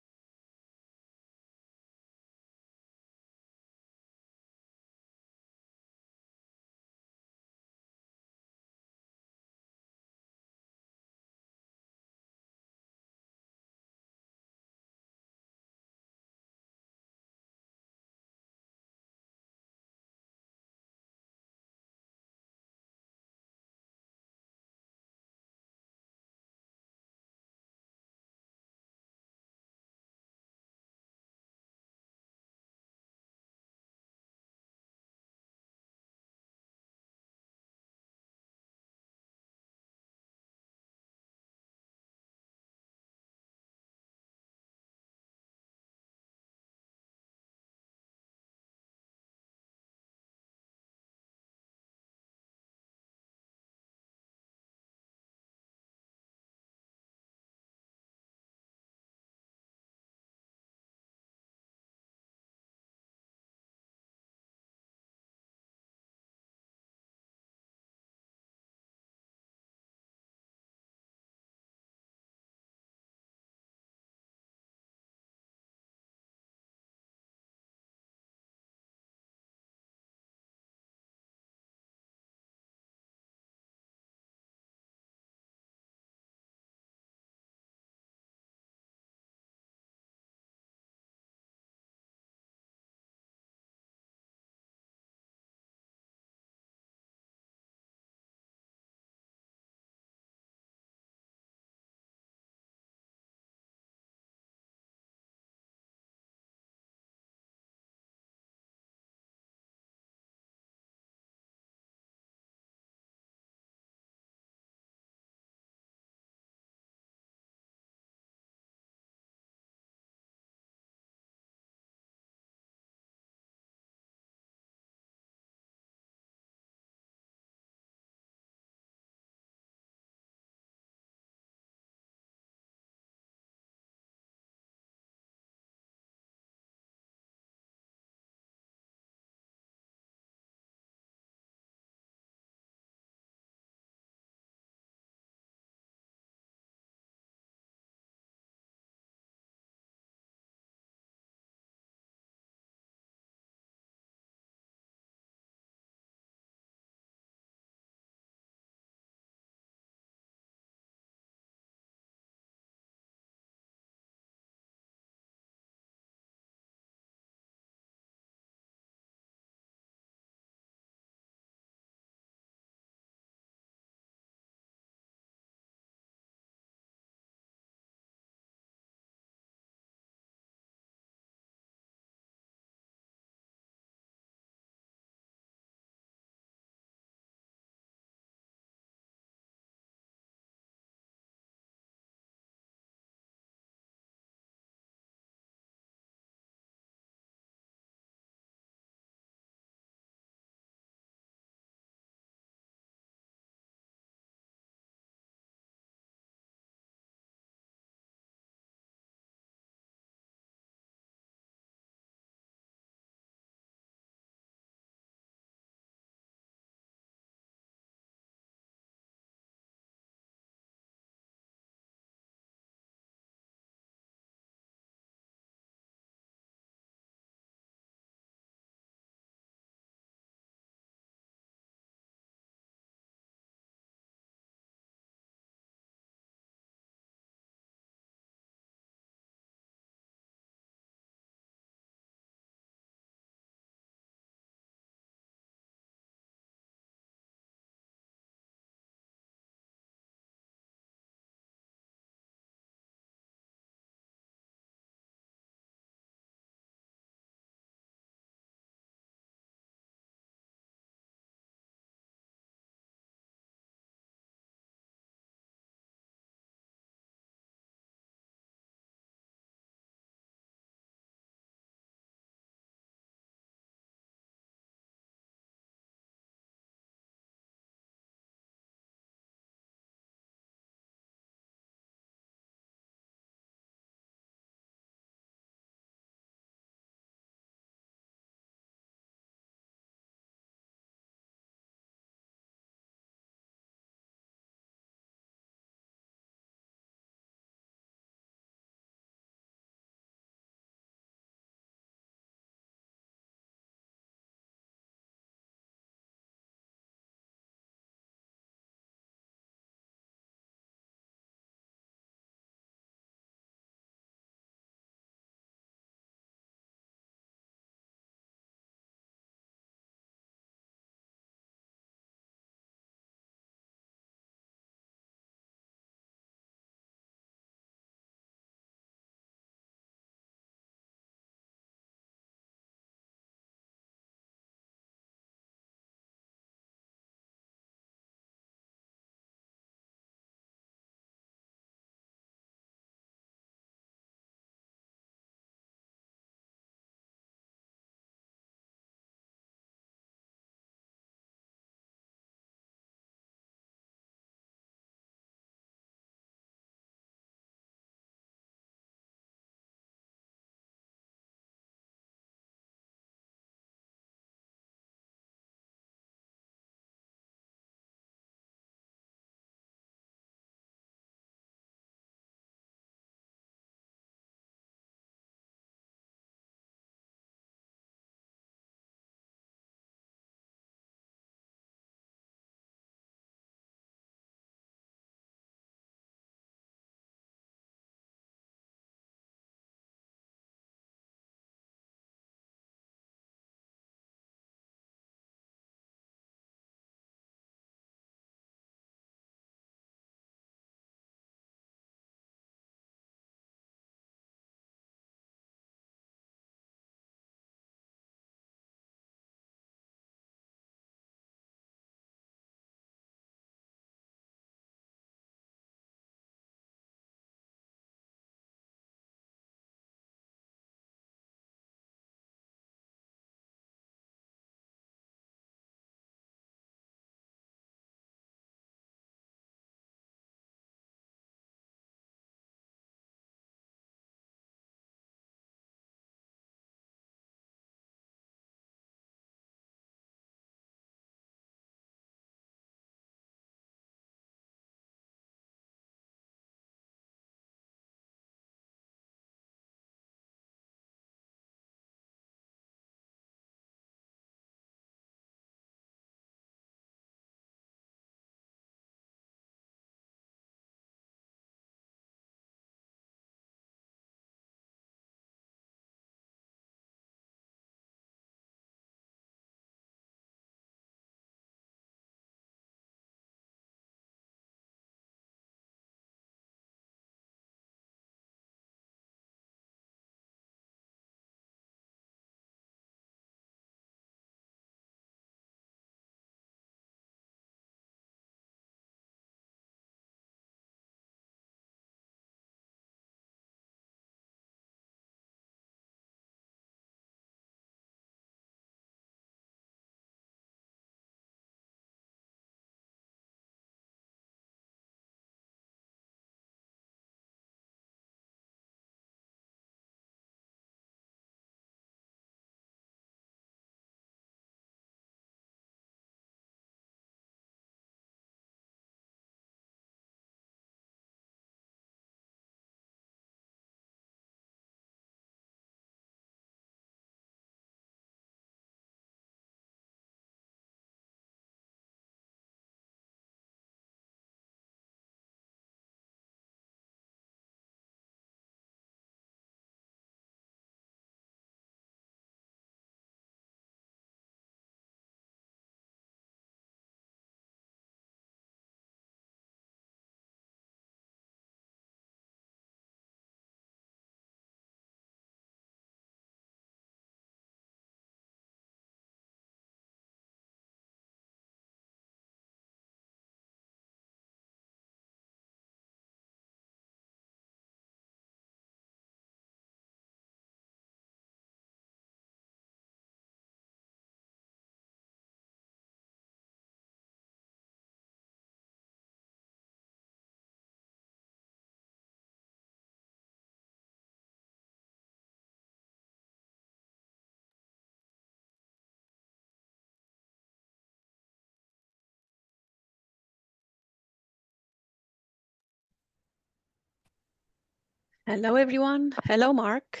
Hello, everyone. Hello, Mark.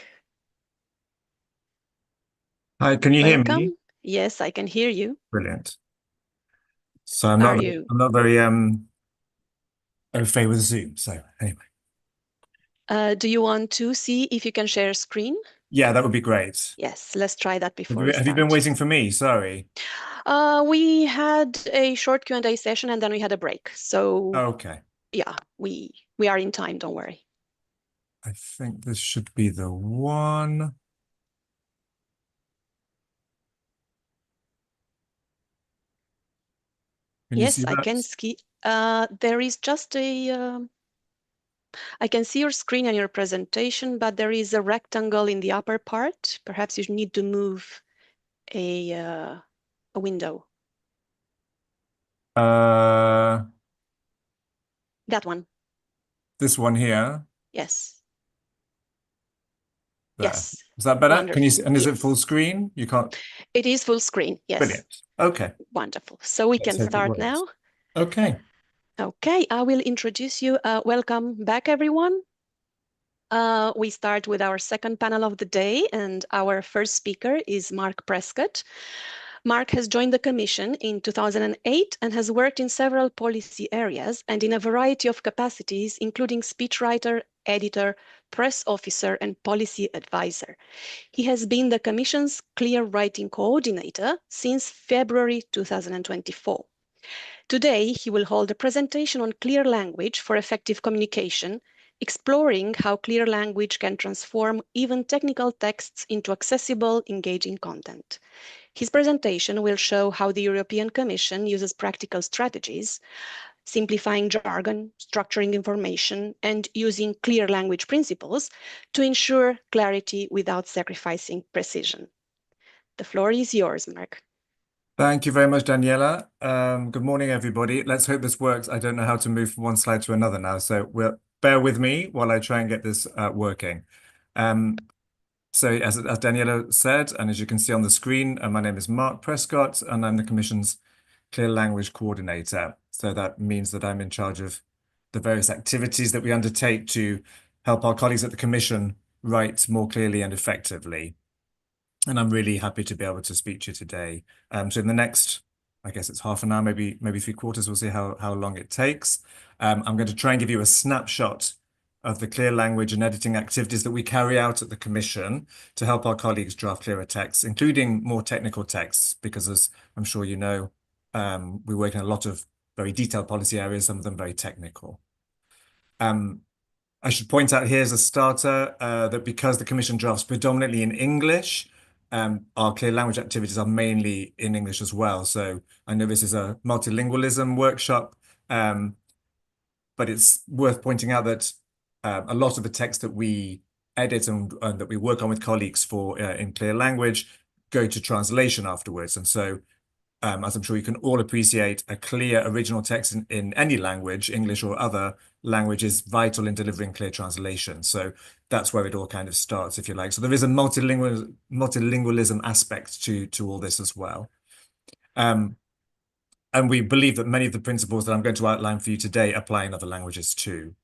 Hi, can you hear me? Welcome. Yes, I can hear you. Brilliant. So I'm Are not you? I'm not very au fait with Zoom. So anyway. Do you want to see if you can share screen? Yeah, that would be great. Yes, let's try that before we Have you start. been waiting for me? Sorry. We had a short Q&A session and then we had a break. So Okay. yeah, we are in time, don't worry. I think this should be the one. Can you see Yes, I that? can see. There is just a. I can see your screen and your presentation, but there is a rectangle in the upper part. Perhaps you need to move a window. That one. This one here. Yes. There. Yes. Is that better? Wonderful. Can you see, and is yes. it full screen? You can't. It is full screen. Yes. Brilliant. Okay. Wonderful. So we can start now. Okay. Okay, I will introduce you. Welcome back, everyone. We start with our second panel of the day, and our first speaker is Mark Prescott. Mark has joined the Commission in 2008 and has worked in several policy areas and in a variety of capacities, including speechwriter, editor, press officer, and policy advisor. He has been the Commission's Clear Writing Coordinator since February 2024. Today, he will hold a presentation on clear language for effective communication, exploring how clear language can transform even technical texts into accessible, engaging content. His presentation will show how the European Commission uses practical strategies, simplifying jargon, structuring information, and using clear language principles to ensure clarity without sacrificing precision. The floor is yours, Mark. Thank you very much, Daniela. Good morning, everybody. Let's hope this works. I don't know how to move from one slide to another now, so bear with me while I try and get this working. So as Daniela said, and as you can see on the screen, my name is Mark Prescott, and I'm the Commission's Clear Language Coordinator. So that means that I'm in charge of the various activities that we undertake to help our colleagues at the Commission write more clearly and effectively. And I'm really happy to be able to speak to you today. So in the next, I guess it's half an hour, maybe 3/4, we'll see how long it takes. I'm going to try and give you a snapshot of the clear language and editing activities that we carry out at the Commission to help our colleagues draft clearer texts, including more technical texts, because as I'm sure you know, we work in a lot of very detailed policy areas, some of them very technical. I should point out here as a starter that because the Commission drafts predominantly in English, our clear language activities are mainly in English as well. So I know this is a multilingualism workshop, but it's worth pointing out that a lot of the text that we edit and that we work on with colleagues for in clear language go to translation afterwards. And so as I'm sure you can all appreciate, a clear original text in any language, English or other language, is vital in delivering clear translation. So that's where it all kind of starts, if you like. So there is a multilingualism aspect to all this as well. And we believe that many of the principles that I'm going to outline for you today apply in other languages too.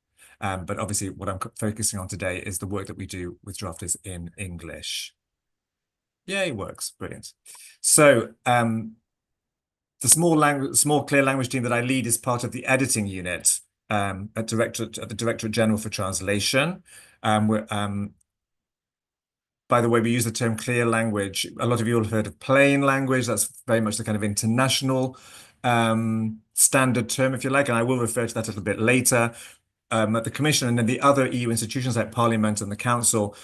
But obviously what I'm focusing on today is the work that we do with drafters in English. Yeah, it works. Brilliant. So the small clear language team that I lead is part of the editing unit at the Directorate General for Translation. By the way, we use the term clear language. A lot of you will have heard of plain language. That's very much the kind of international standard term, if you like, and I will refer to that a little bit later. At the Commission and then the other EU institutions like Parliament and the Council,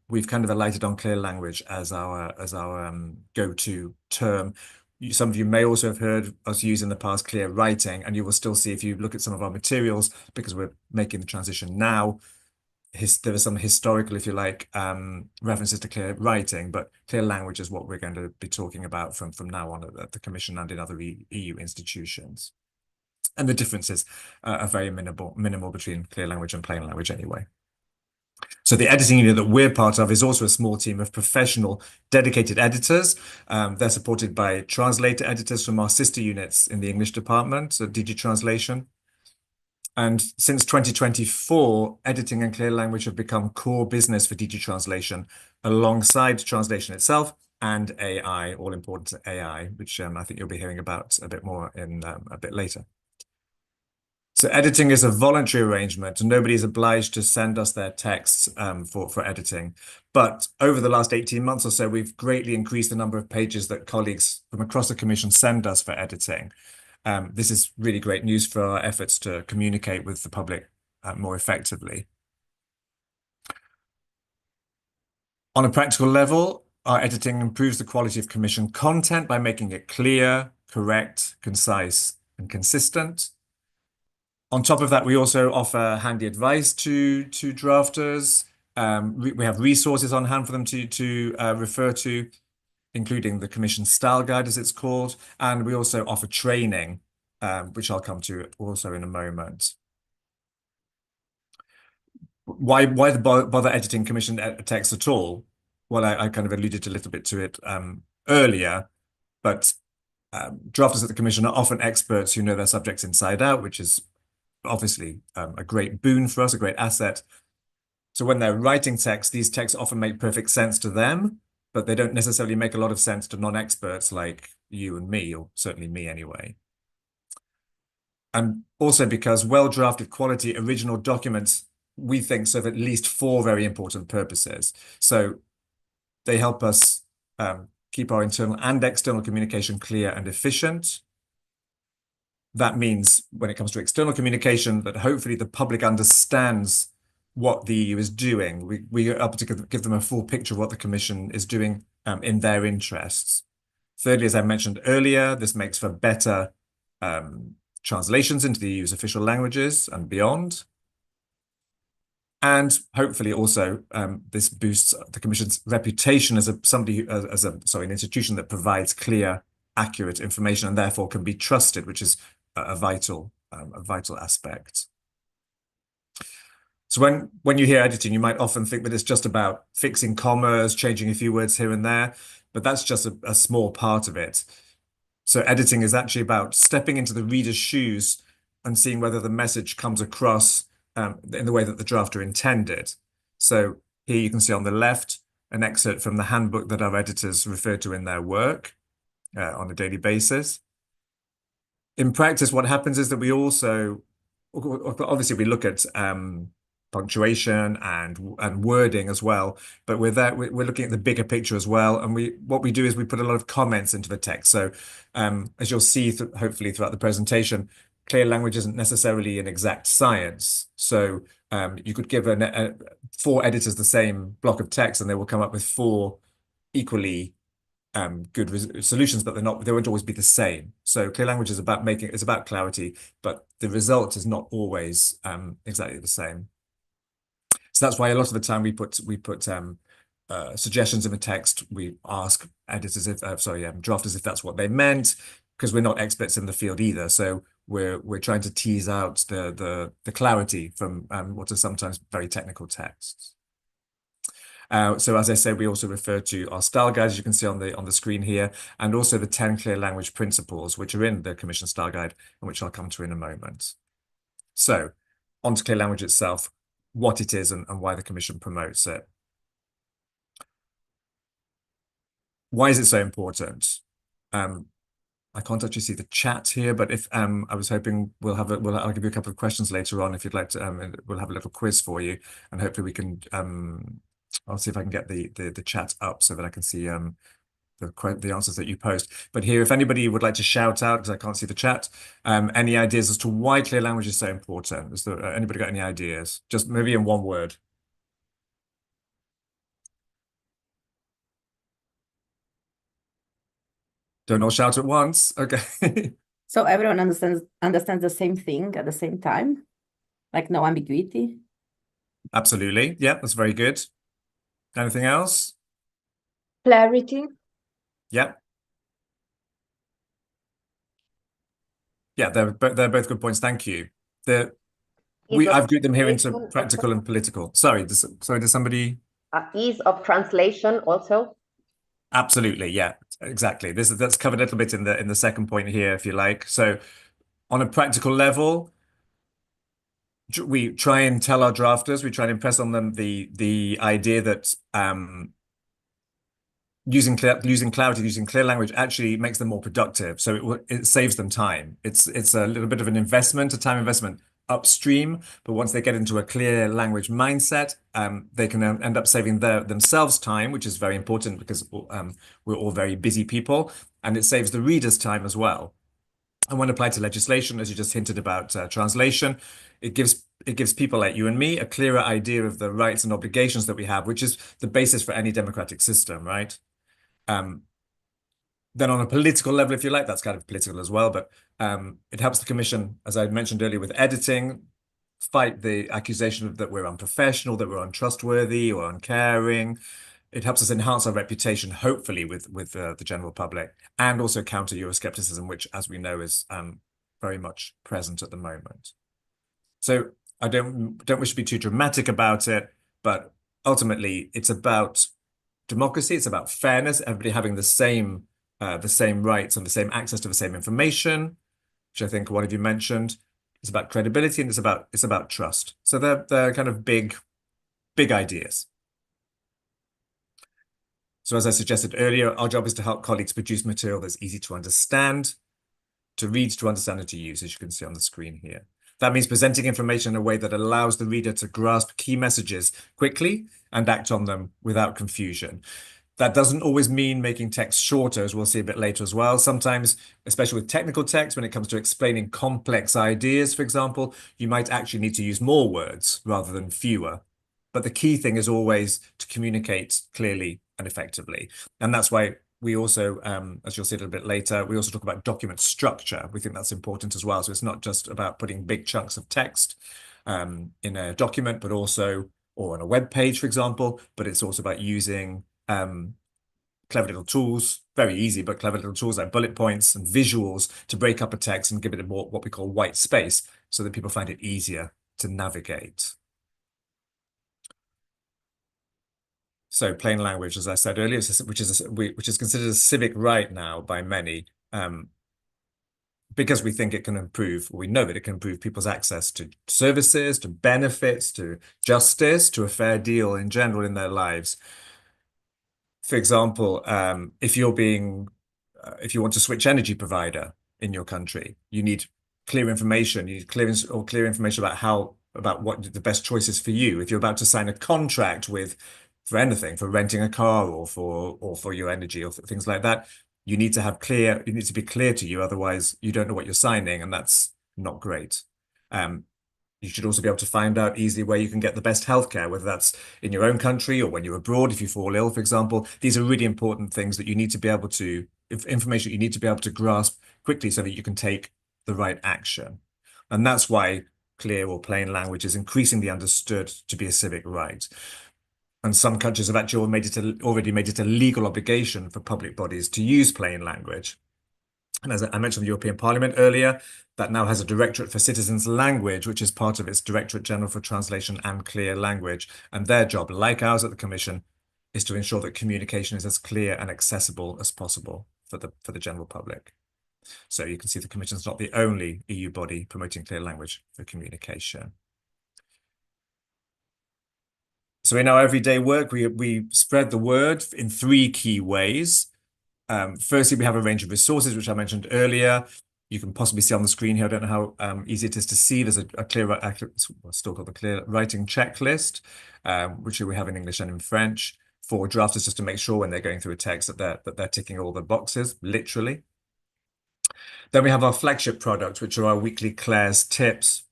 we've kind of alighted on clear language as our go-to term. Some of you may also have heard us use in the past clear writing, and you will still see if you look at some of our materials, because we're making the transition now, there are some historical, if you like, references to clear writing, but clear language is what we're going to be talking about from now on at the Commission and in other EU institutions. And the differences are very minimal between clear language and plain language anyway. So the editing unit that we're part of is also a small team of professional, dedicated editors. They're supported by translator editors from our sister units in the English department, so DG Translation. And since 2024, editing and clear language have become core business for DG Translation, alongside translation itself and AI, all important to AI, which I think you'll be hearing about a bit more in a bit later. So editing is a voluntary arrangement, and nobody is obliged to send us their texts for editing. But over the last 18 months or so, we've greatly increased the number of pages that colleagues from across the Commission send us for editing. This is really great news for our efforts to communicate with the public more effectively. On a practical level, our editing improves the quality of Commission content by making it clear, correct, concise, and consistent. On top of that, we also offer handy advice to drafters. We have resources on hand for them to refer to, including the Commission Style Guide, as it's called. And we also offer training, which I'll come to also in a moment. Why bother editing Commission text at all? Well, I kind of alluded a little bit to it earlier, but drafters at the Commission are often experts who know their subjects inside out, which is obviously a great boon for us, a great asset. So when they're writing text, these texts often make perfect sense to them, but they don't necessarily make a lot of sense to non-experts like you and me, or certainly me anyway. And also because well-drafted quality original documents, we think, serve at least 4 very important purposes. So they help us keep our internal and external communication clear and efficient. That means when it comes to external communication, that hopefully the public understands what the EU is doing. We are able to give them a full picture of what the Commission is doing in their interests. Thirdly, as I mentioned earlier, this makes for better translations into the EU's official languages and beyond. And hopefully also this boosts the Commission's reputation as an institution that provides clear, accurate information and therefore can be trusted, which is a vital aspect. So when you hear editing, you might often think that it's just about fixing commas, changing a few words here and there, but that's just a small part of it. So editing is actually about stepping into the reader's shoes and seeing whether the message comes across in the way that the drafter intended. So here you can see on the left an excerpt from the handbook that our editors refer to in their work on a daily basis. In practice, what happens is that we also, obviously we look at punctuation and wording as well, but we're looking at the bigger picture as well. And what we do is we put a lot of comments into the text. So as you'll see, hopefully throughout the presentation, clear language isn't necessarily an exact science. So you could give 4 editors the same block of text and they will come up with 4 equally good solutions, but they won't always be the same. So clear language is about clarity, but the result is not always exactly the same. So that's why a lot of the time we put suggestions in the text. We ask editors drafters if that's what they meant, because we're not experts in the field either. So we're trying to tease out the clarity from what are sometimes very technical texts. So as I said, we also refer to our style guide, as you can see on the screen here, and also the 10 clear language principles, which are in the Commission style guide, and which I'll come to in a moment. So on to clear language itself, what it is and why the Commission promotes it. Why is it so important? I can't actually see the chat here, but if I was hoping I'll give you a couple of questions later on if you'd like to. We'll have a little quiz for you, and hopefully we can. I'll see if I can get the chat up so that I can see the answers that you post. But here, if anybody would like to shout out, because I can't see the chat, any ideas as to why clear language is so important? Is there anybody got any ideas? Just maybe in one word. Don't all shout at once. Okay. So everyone understands the same thing at the same time, like no ambiguity. Absolutely. Yeah, that's very good. Anything else? Clarity. Yeah. Yeah, they're both good points. Thank you. I've grouped them here into practical and political. Sorry, does somebody? Ease of translation also. Absolutely, yeah, exactly. That's covered a little bit in the second point here, if you like. So on a practical level, we try and tell our drafters, we try and impress on them the idea that using clarity, using clear language actually makes them more productive. So it saves them time. It's a little bit of an investment, a time investment upstream, but once they get into a clear language mindset, they can end up saving themselves time, which is very important because we're all very busy people, and it saves the reader's time as well. And when applied to legislation, as you just hinted about translation, it gives people like you and me a clearer idea of the rights and obligations that we have, which is the basis for any democratic system, right? Then on a political level, if you like, that's kind of political as well, but it helps the Commission, as I mentioned earlier, with editing, fight the accusation that we're unprofessional, that we're untrustworthy or uncaring. It helps us enhance our reputation, hopefully, with the general public, and also counter Euroscepticism, which, as we know, is very much present at the moment. So I don't wish to be too dramatic about it, but ultimately, it's about democracy. It's about fairness, everybody having the same rights and the same access to the same information, which I think one of you mentioned. It's about credibility and it's about trust. So they're kind of big ideas. So as I suggested earlier, our job is to help colleagues produce material that's easy to understand, to read, to understand, and to use, as you can see on the screen here. That means presenting information in a way that allows the reader to grasp key messages quickly and act on them without confusion. That doesn't always mean making text shorter, as we'll see a bit later as well. Sometimes, especially with technical text, when it comes to explaining complex ideas, for example, you might actually need to use more words rather than fewer. But the key thing is always to communicate clearly and effectively. And that's why we also, as you'll see a little bit later, we also talk about document structure. We think that's important as well. So it's not just about putting big chunks of text in a document, but also, or on a web page, for example, but it's also about using clever little tools, very easy, but clever little tools like bullet points and visuals to break up a text and give it more what we call white space so that people find it easier to navigate. So plain language, as I said earlier, which is considered a civic right now by many, because we think it can improve, we know that it can improve people's access to services, to benefits, to justice, to a fair deal in general in their lives. For example, if you want to switch energy provider in your country, you need clear information. You need clear information about what the best choice is for you. If you're about to sign a contract for anything, for renting a car or for your energy or things like that, you need to be clear to you. Otherwise, you don't know what you're signing, and that's not great. You should also be able to find out easily where you can get the best healthcare, whether that's in your own country or when you're abroad, if you fall ill, for example. These are really important things that you need to be able to, information you need to be able to grasp quickly so that you can take the right action. And that's why clear or plain language is increasingly understood to be a civic right. And some countries have actually already made it a legal obligation for public bodies to use plain language. And as I mentioned, the European Parliament earlier, that now has a Directorate for Citizens' Language, which is part of its Directorate General for Translation and Clear Language. And their job, like ours at the Commission, is to ensure that communication is as clear and accessible as possible for the general public. So you can see the Commission is not the only EU body promoting clear language for communication. So in our everyday work, we spread the word in 3 key ways. Firstly, we have a range of resources, which I mentioned earlier. You can possibly see on the screen here. I don't know how easy it is to see. There's a still called the Clear Writing Checklist, which we have in English and in French for drafters, just to make sure when they're going through a text that they're ticking all the boxes, literally. Then we have our flagship products, which are our weekly Claire's tips.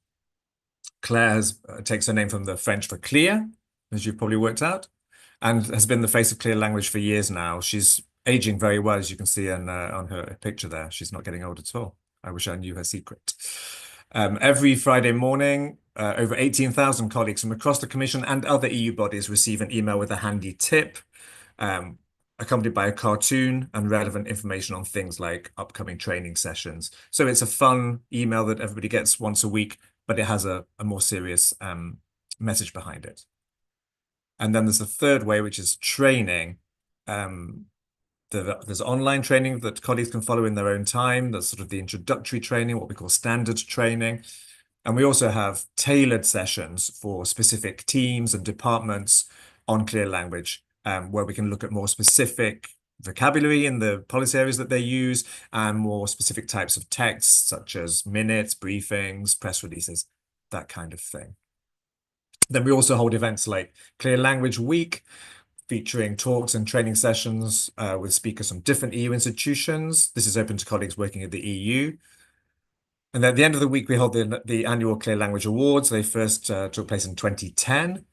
Claire takes her name from the French for clear, as you've probably worked out, and has been the face of clear language for years now. She's aging very well, as you can see on her picture there. She's not getting old at all. I wish I knew her secret. Every Friday morning, over 18,000 colleagues from across the Commission and other EU bodies receive an email with a handy tip, accompanied by a cartoon and relevant information on things like upcoming training sessions. So it's a fun email that everybody gets once a week, but it has a more serious message behind it. And then there's a third way, which is training. There's online training that colleagues can follow in their own time. That's sort of the introductory training, what we call standard training. And we also have tailored sessions for specific teams and departments on clear language, where we can look at more specific vocabulary in the policy areas that they use and more specific types of texts, such as minutes, briefings, press releases, that kind of thing. Then we also hold events like Clear Language Week, featuring talks and training sessions with speakers from different EU institutions. This is open to colleagues working at the EU. And at the end of the week, we hold the annual Clear Language Awards. They first took place in 2010,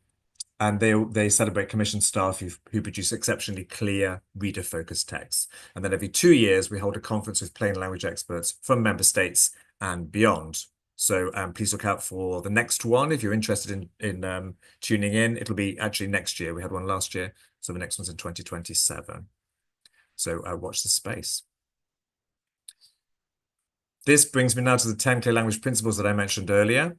and they celebrate Commission staff who produce exceptionally clear, reader-focused texts. And then every 2 years, we hold a conference with plain language experts from member states and beyond. So please look out for the next one if you're interested in tuning in. It'll be actually next year. We had one last year, so the next one's in 2027. So watch the space. This brings me now to the 10 clear language principles that I mentioned earlier.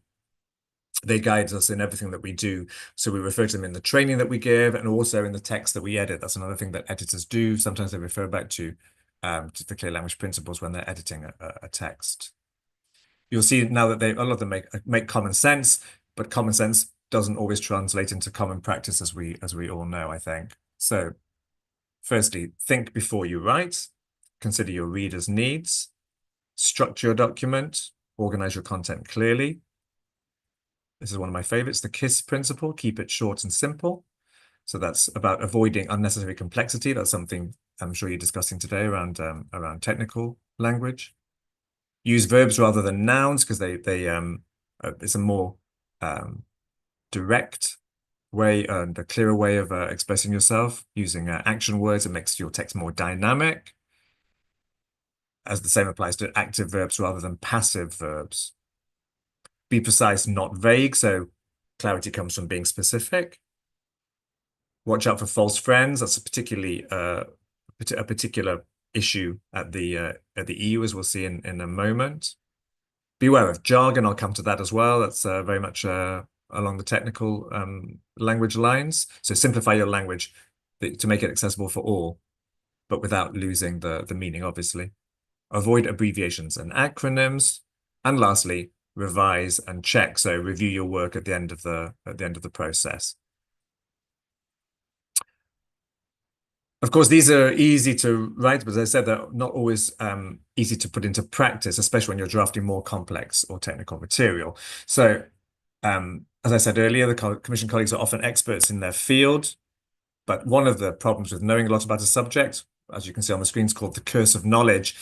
They guide us in everything that we do. So we refer to them in the training that we give and also in the text that we edit. That's another thing that editors do. Sometimes they refer back to the clear language principles when they're editing a text. You'll see now that a lot of them make common sense, but common sense doesn't always translate into common practice, as we all know, I think. So firstly, think before you write, consider your reader's needs, structure your document, organize your content clearly. This is one of my favorites, the KISS principle, keep it short and simple. So that's about avoiding unnecessary complexity. That's something I'm sure you're discussing today around technical language. Use verbs rather than nouns because it's a more direct way and a clearer way of expressing yourself. Using action words, it makes your text more dynamic. As the same applies to active verbs rather than passive verbs. Be precise, not vague. So clarity comes from being specific. Watch out for false friends. That's a particular issue at the EU, as we'll see in a moment. Beware of jargon. I'll come to that as well. That's very much along the technical language lines. So simplify your language to make it accessible for all, but without losing the meaning, obviously. Avoid abbreviations and acronyms. And lastly, revise and check. So review your work at the end of the process. Of course, these are easy to write, but as I said, they're not always easy to put into practice, especially when you're drafting more complex or technical material. So, as I said earlier, the Commission colleagues are often experts in their field, but one of the problems with knowing a lot about a subject, as you can see on the screen, is called the curse of knowledge,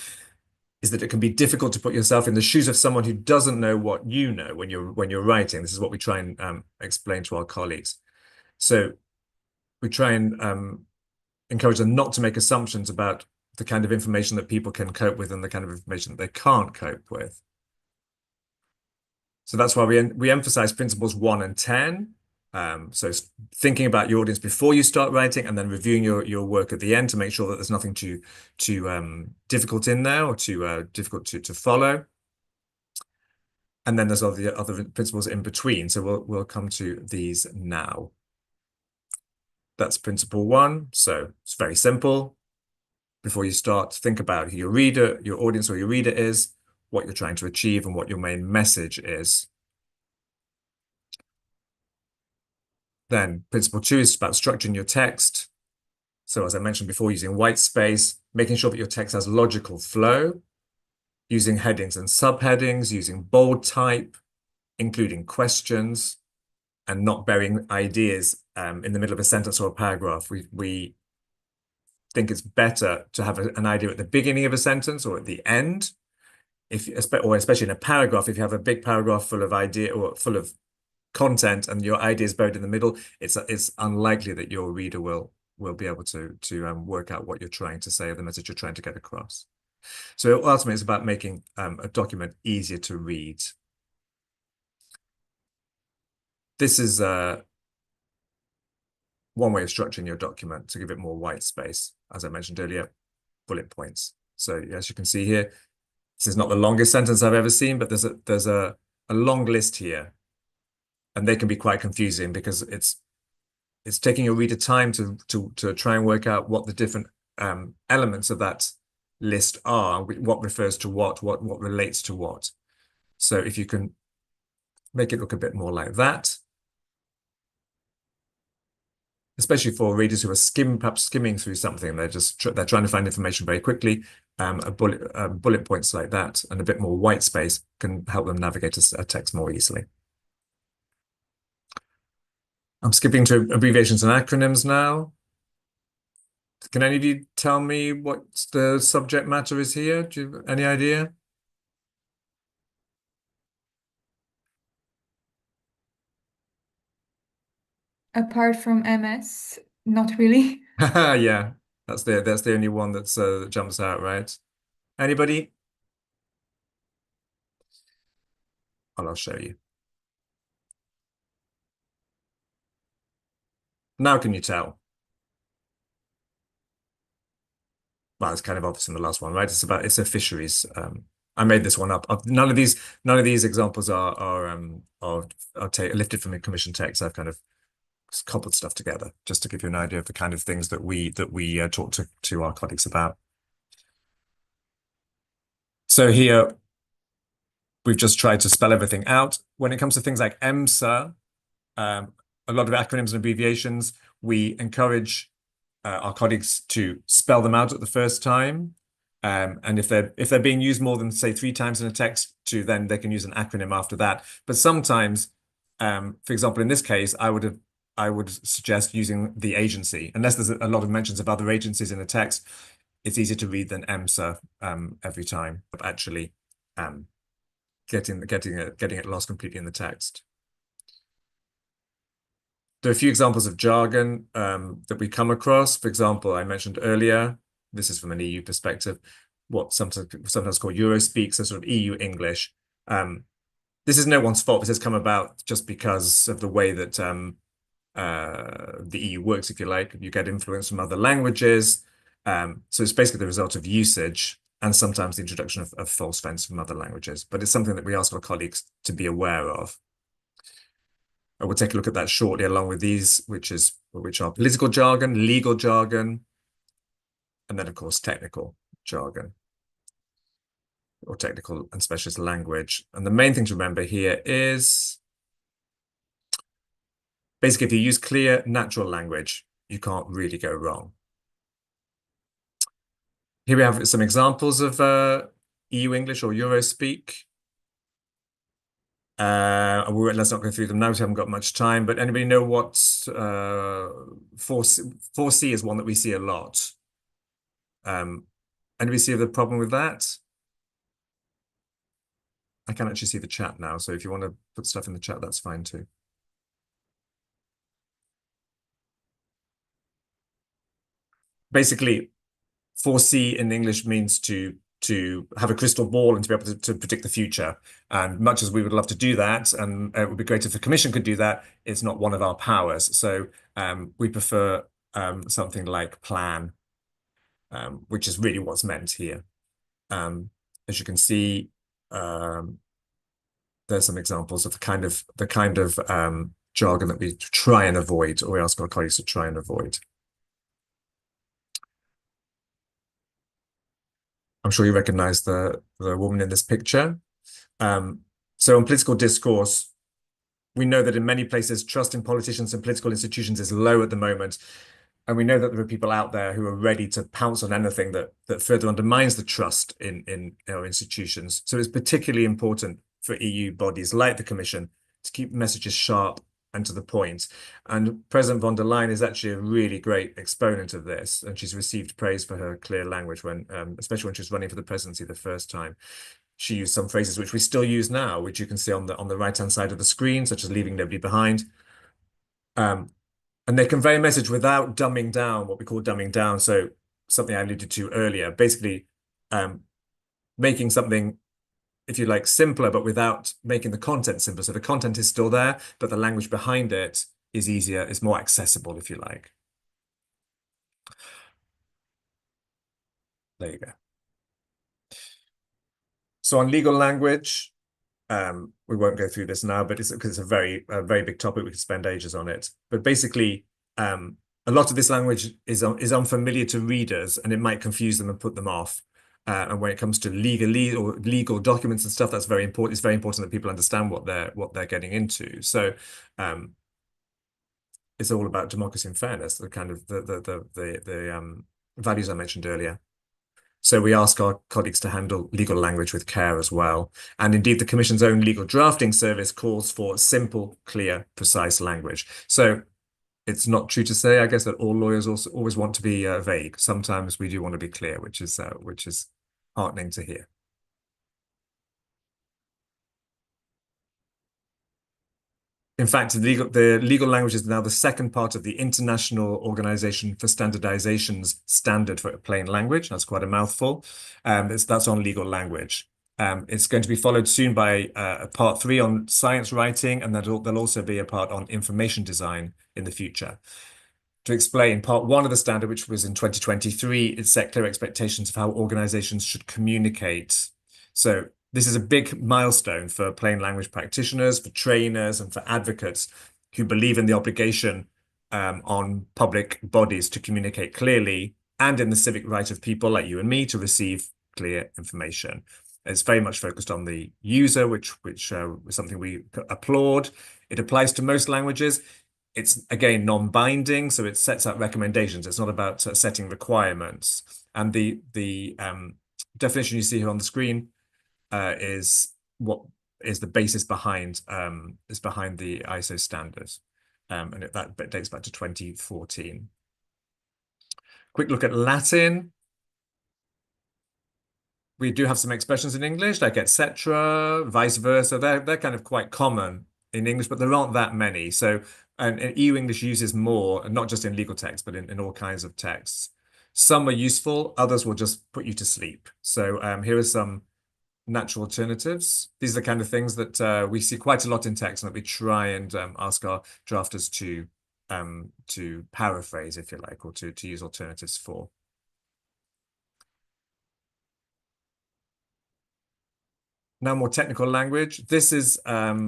is that it can be difficult to put yourself in the shoes of someone who doesn't know what you know when you're writing. This is what we try and explain to our colleagues. So we try and encourage them not to make assumptions about the kind of information that people can cope with and the kind of information that they can't cope with. So that's why we emphasize principles 1 and 10. So thinking about your audience before you start writing and then reviewing your work at the end to make sure that there's nothing too difficult in there or too difficult to follow. And then there's all the other principles in between. So we'll come to these now. That's principle 1. So it's very simple. Before you start, think about who your audience or your reader is, what you're trying to achieve, and what your main message is. Then principle 2 is about structuring your text. So as I mentioned before, using white space, making sure that your text has logical flow, using headings and subheadings, using bold type, including questions, and not burying ideas in the middle of a sentence or a paragraph. We think it's better to have an idea at the beginning of a sentence or at the end, or especially in a paragraph. If you have a big paragraph full of idea or full of content and your idea is buried in the middle, it's unlikely that your reader will be able to work out what you're trying to say or the message you're trying to get across. So ultimately, it's about making a document easier to read. This is one way of structuring your document to give it more white space. As I mentioned earlier, bullet points. So as you can see here, this is not the longest sentence I've ever seen, but there's a long list here. And they can be quite confusing because it's taking your reader time to try and work out what the different elements of that list are, what refers to what relates to what. So if you can make it look a bit more like that. Especially for readers who are perhaps skimming through something, they're trying to find information very quickly. Bullet points like that and a bit more white space can help them navigate a text more easily. I'm skipping to abbreviations and acronyms now. Can any of you tell me what the subject matter is here? Do you have any idea? Apart from MS, not really. Yeah, that's the only one that jumps out, right? Anybody? I'll show you. Now can you tell? Well, it's kind of obvious in the last one, right? It's a fisheries. I made this one up. None of these examples are lifted from a commission text. I've kind of cobbled stuff together just to give you an idea of the kind of things that we talk to our colleagues about. So here we've just tried to spell everything out. When it comes to things like EMSA, a lot of acronyms and abbreviations, we encourage our colleagues to spell them out at the first time. And if they're being used more than, say, 3 times in a text, then they can use an acronym after that. But sometimes, for example, in this case, I would suggest using the agency. Unless there's a lot of mentions of other agencies in the text, it's easier to read than EMSA every time, but actually getting it lost completely in the text. There are a few examples of jargon that we come across. For example, I mentioned earlier, this is from an EU perspective, what sometimes called Eurospeak, so sort of EU English. This is no one's fault. This has come about just because of the way that the EU works, if you like. You get influence from other languages. So it's basically the result of usage and sometimes the introduction of false fence from other languages. But it's something that we ask our colleagues to be aware of. I will take a look at that shortly, along with these, which are political jargon, legal jargon, and then, of course, technical jargon, or technical and specialist language. And the main thing to remember here is, basically, if you use clear, natural language, you can't really go wrong. Here we have some examples of EU English or Eurospeak. Let's not go through them now, we haven't got much time, but anybody know what 4C is one that we see a lot? Anybody see the problem with that? I can actually see the chat now, so if you want to put stuff in the chat, that's fine too. Basically, 4C in English means to have a crystal ball and to be able to predict the future. And much as we would love to do that, and it would be great if the Commission could do that, it's not one of our powers. So we prefer something like plan, which is really what's meant here. As you can see, there's some examples of the kind of jargon that we try and avoid, or we ask our colleagues to try and avoid. I'm sure you recognize the woman in this picture. So in political discourse, we know that in many places, trust in politicians and political institutions is low at the moment. And we know that there are people out there who are ready to pounce on anything that further undermines the trust in our institutions. So it's particularly important for EU bodies like the Commission to keep messages sharp and to the point. And President von der Leyen is actually a really great exponent of this. And she's received praise for her clear language, especially when she was running for the presidency the first time. She used some phrases which we still use now, which you can see on the right-hand side of the screen, such as leaving nobody behind. And they convey a message without dumbing down, what we call dumbing down. So something I alluded to earlier, basically making something, if you like, simpler, but without making the content simpler. So the content is still there, but the language behind it is easier, is more accessible, if you like. There you go. So on legal language, we won't go through this now, but it's because it's a very big topic. We could spend ages on it. But basically, a lot of this language is unfamiliar to readers, and it might confuse them and put them off. And when it comes to legal documents and stuff, that's very important. It's very important that people understand what they're getting into. So it's all about democracy and fairness, the kind of the values I mentioned earlier. So we ask our colleagues to handle legal language with care as well. And indeed, the Commission's own legal drafting service calls for simple, clear, precise language. So it's not true to say, I guess, that all lawyers also always want to be vague. Sometimes we do want to be clear, which is heartening to hear. In fact, the legal language is now the second part of the International Organization for Standardization's standard for plain language. That's quite a mouthful. That's on legal language. It's going to be followed soon by part 3 on science writing, and there'll also be a part on information design in the future. To explain, part 1 of the standard, which was in 2023, it set clear expectations of how organizations should communicate. So this is a big milestone for plain language practitioners, for trainers, and for advocates who believe in the obligation on public bodies to communicate clearly, and in the civic right of people like you and me to receive clear information. It's very much focused on the user, which is something we applaud. It applies to most languages. It's, again, non-binding, so it sets out recommendations. It's not about setting requirements. And the definition you see here on the screen is what is the basis behind the ISO standards, and that dates back to 2014. Quick look at Latin. We do have some expressions in English, like etc., vice versa. They're kind of quite common in English, but there aren't that many. So, and EU English uses more, not just in legal text, but in all kinds of texts. Some are useful, others will just put you to sleep. So here are some natural alternatives. These are the kind of things that we see quite a lot in text, and that we try and ask our drafters to paraphrase, if you like, or to use alternatives for. Now, more technical language. This is a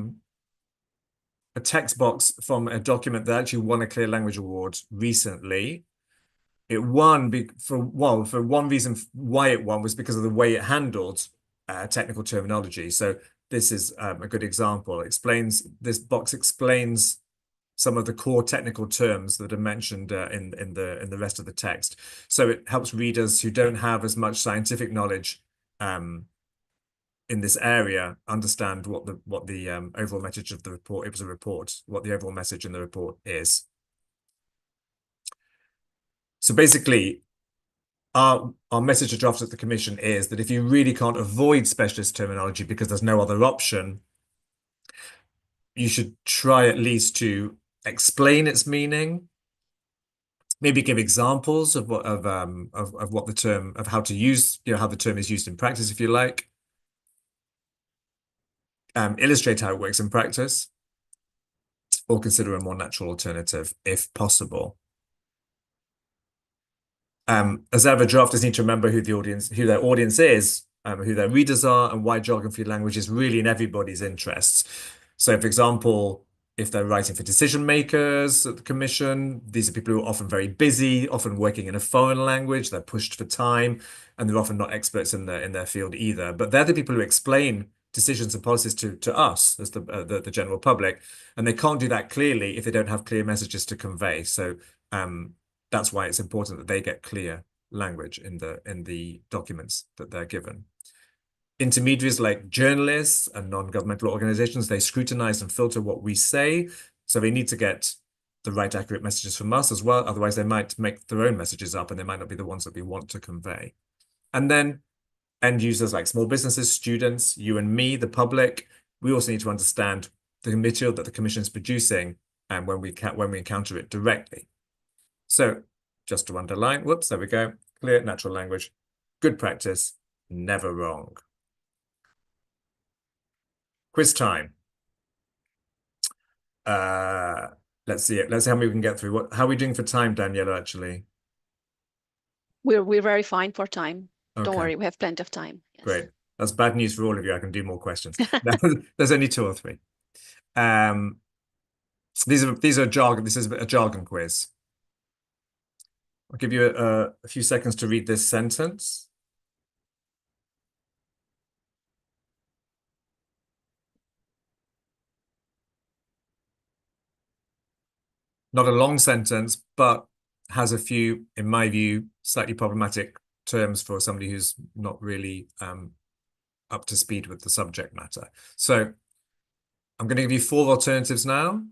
text box from a document that actually won a Clear Language Award recently. It won for one reason why it won was because of the way it handled technical terminology. So this is a good example. This box explains some of the core technical terms that are mentioned in the rest of the text. So it helps readers who don't have as much scientific knowledge in this area understand what the overall message of the report. It was a report. What the overall message in the report is. So basically, our message to drafters at the Commission is that if you really can't avoid specialist terminology because there's no other option, you should try at least to explain its meaning, maybe give examples of what the term, of how to use, how the term is used in practice, if you like. Illustrate how it works in practice, or consider a more natural alternative if possible. As ever, drafters need to remember who their audience is, who their readers are, and why geography language is really in everybody's interests. So, for example, if they're writing for decision makers at the Commission, these are people who are often very busy, often working in a foreign language, they're pushed for time, and they're often not experts in their field either. But they're the people who explain decisions and policies to us as the general public, and they can't do that clearly if they don't have clear messages to convey. So that's why it's important that they get clear language in the documents that they're given. Intermediaries like journalists and non-governmental organizations, they scrutinize and filter what we say, so they need to get the right accurate messages from us as well. Otherwise, they might make their own messages up, and they might not be the ones that we want to convey. And then end users like small businesses, students, you and me, the public, we also need to understand the material that the Commission is producing and when we encounter it directly. So just to underline, whoops, there we go. Clear, natural language, good practice, never wrong. Quiz time. Let's see it. Let's see how many we can get through. How are we doing for time, Daniela, actually? We're very fine for time. Okay. Don't worry, we have plenty of time. Yes. Great. That's bad news for all of you. I can do more questions. There's only 2 or 3. These are jargon. This is a jargon quiz. I'll give you a few seconds to read this sentence. not a long sentence, but has a few, in my view, slightly problematic terms for somebody who's not really up to speed with the subject matter. So I'm going to give you 4 alternatives now.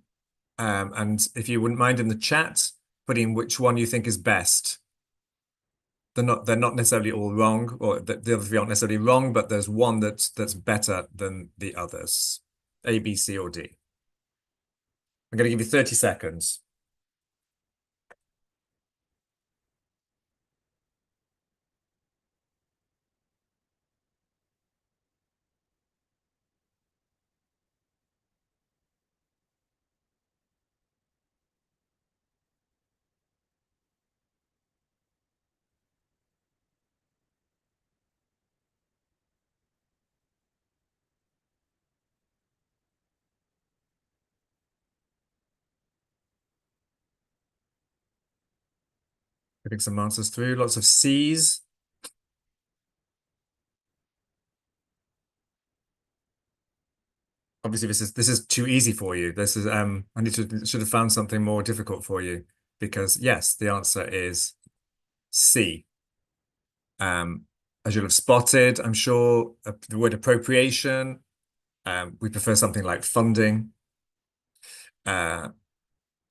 And if you wouldn't mind in the chat, putting which one you think is best. They're not necessarily all wrong, or the other 3 aren't necessarily wrong, but there's one that's better than the others. A, B, C, or D. I'm going to give you 30 seconds. Putting some answers through, lots of C's. Obviously, this is too easy for you. This is I should have found something more difficult for you, because yes, the answer is C. As you'll have spotted, I'm sure, the word appropriation. We prefer something like funding.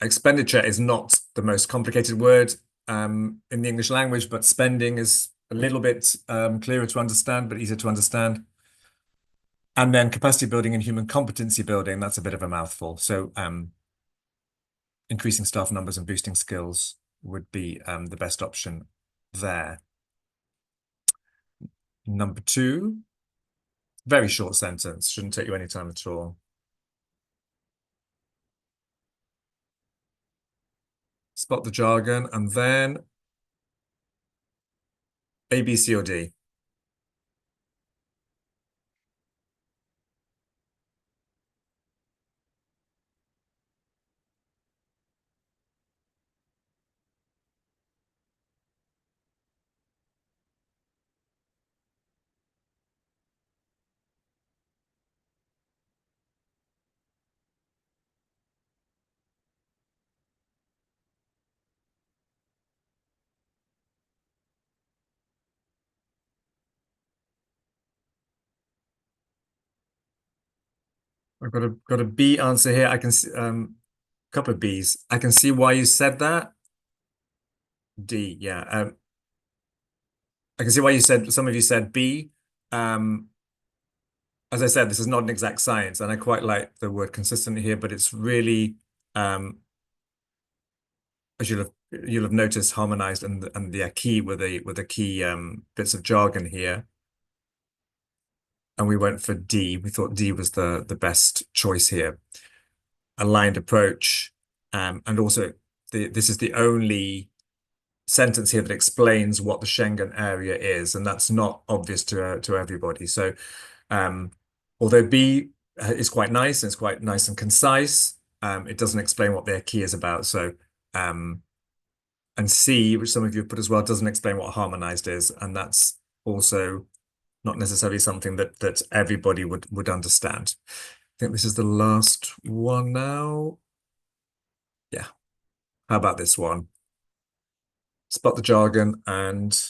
Expenditure is not the most complicated word in the English language, but spending is a little bit clearer to understand, but easier to understand. And then capacity building and human competency building, that's a bit of a mouthful. So increasing staff numbers and boosting skills would be the best option there. Number 2, very short sentence, shouldn't take you any time at all. Spot the jargon, and then A, B, C, or D. I've got a B answer here. I can see couple of B's. I can see why you said that. D, yeah. I can see why you said, some of you said B. As I said, this is not an exact science, and I quite like the word consistent here, but it's really, as you'll have noticed, harmonized, and the key with the key bits of jargon here. And we went for D. We thought D was the best choice here. Aligned approach, and also this is the only sentence here that explains what the Schengen area is, and that's not obvious to everybody. So although B is quite nice, and it's quite nice and concise, it doesn't explain what their key is about. So and C, which some of you have put as well, doesn't explain what harmonized is, and that's also not necessarily something that everybody would understand. I think this is the last one now. Yeah. How about this one? Spot the jargon, and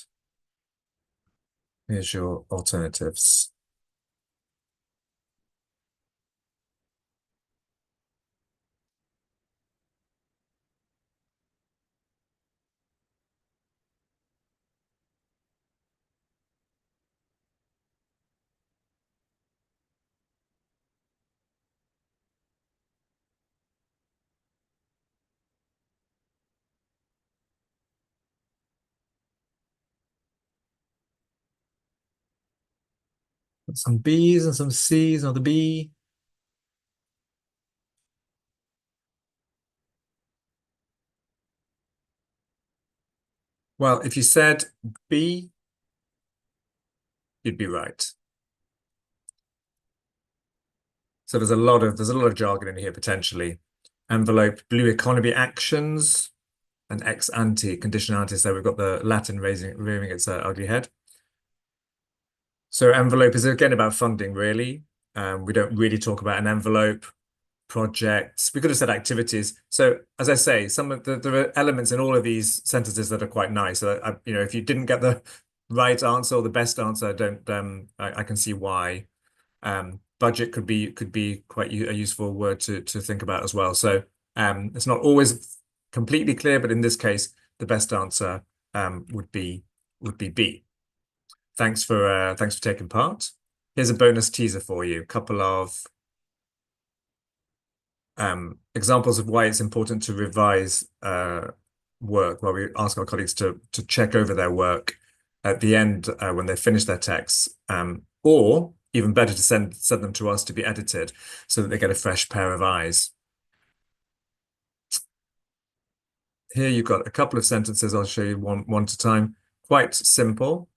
here's your alternatives. Some B's and some C's, another B. Well, if you said B, you'd be right. So there's a lot of jargon in here potentially. Envelope, blue economy actions, and ex ante conditionality. So we've got the Latin rearing its ugly head. So envelope is again about funding, really. We don't really talk about an envelope. projects. We could have said activities. So as I say, there are elements in all of these sentences that are quite nice. So if you didn't get the right answer or the best answer, I can see why. Budget could be quite a useful word to think about as well. So it's not always completely clear, but in this case, the best answer would be B. Thanks for taking part. Here's a bonus teaser for you. A couple of examples of why it's important to revise work, while we ask our colleagues to check over their work at the end when they finish their texts, or even better to send them to us to be edited so that they get a fresh pair of eyes. Here you've got a couple of sentences. I'll show you one at a time. Quite simple.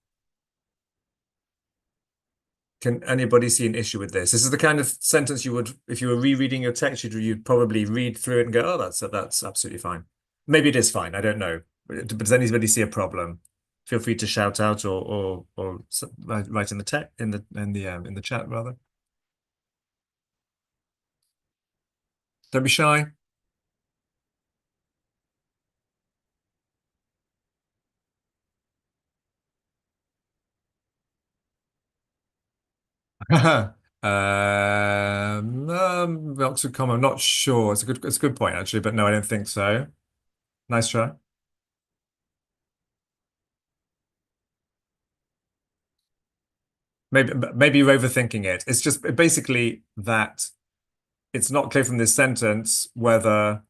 Can anybody see an issue with this? This is the kind of sentence you would, if you were rereading your text, you'd probably read through it and go, oh, that's absolutely fine. Maybe it is fine. I don't know. But does anybody see a problem? Feel free to shout out or write in the text in the chat rather. Don't be shy. Oxford comma, I'm not sure. It's a good point actually, but no, I don't think so. Nice try. Maybe you're overthinking it. It's just basically that it's not clear from this sentence whether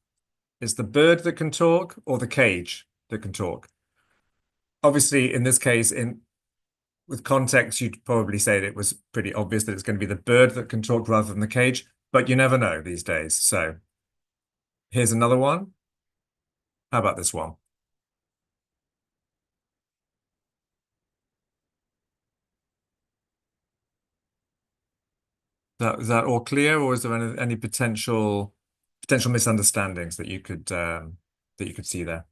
it's the bird that can talk or the cage that can talk. Obviously, in this case, with context, you'd probably say that it was pretty obvious that it's going to be the bird that can talk rather than the cage, but you never know these days. So here's another one. How about this one? Is that all clear, or is there any potential misunderstandings that you could see there?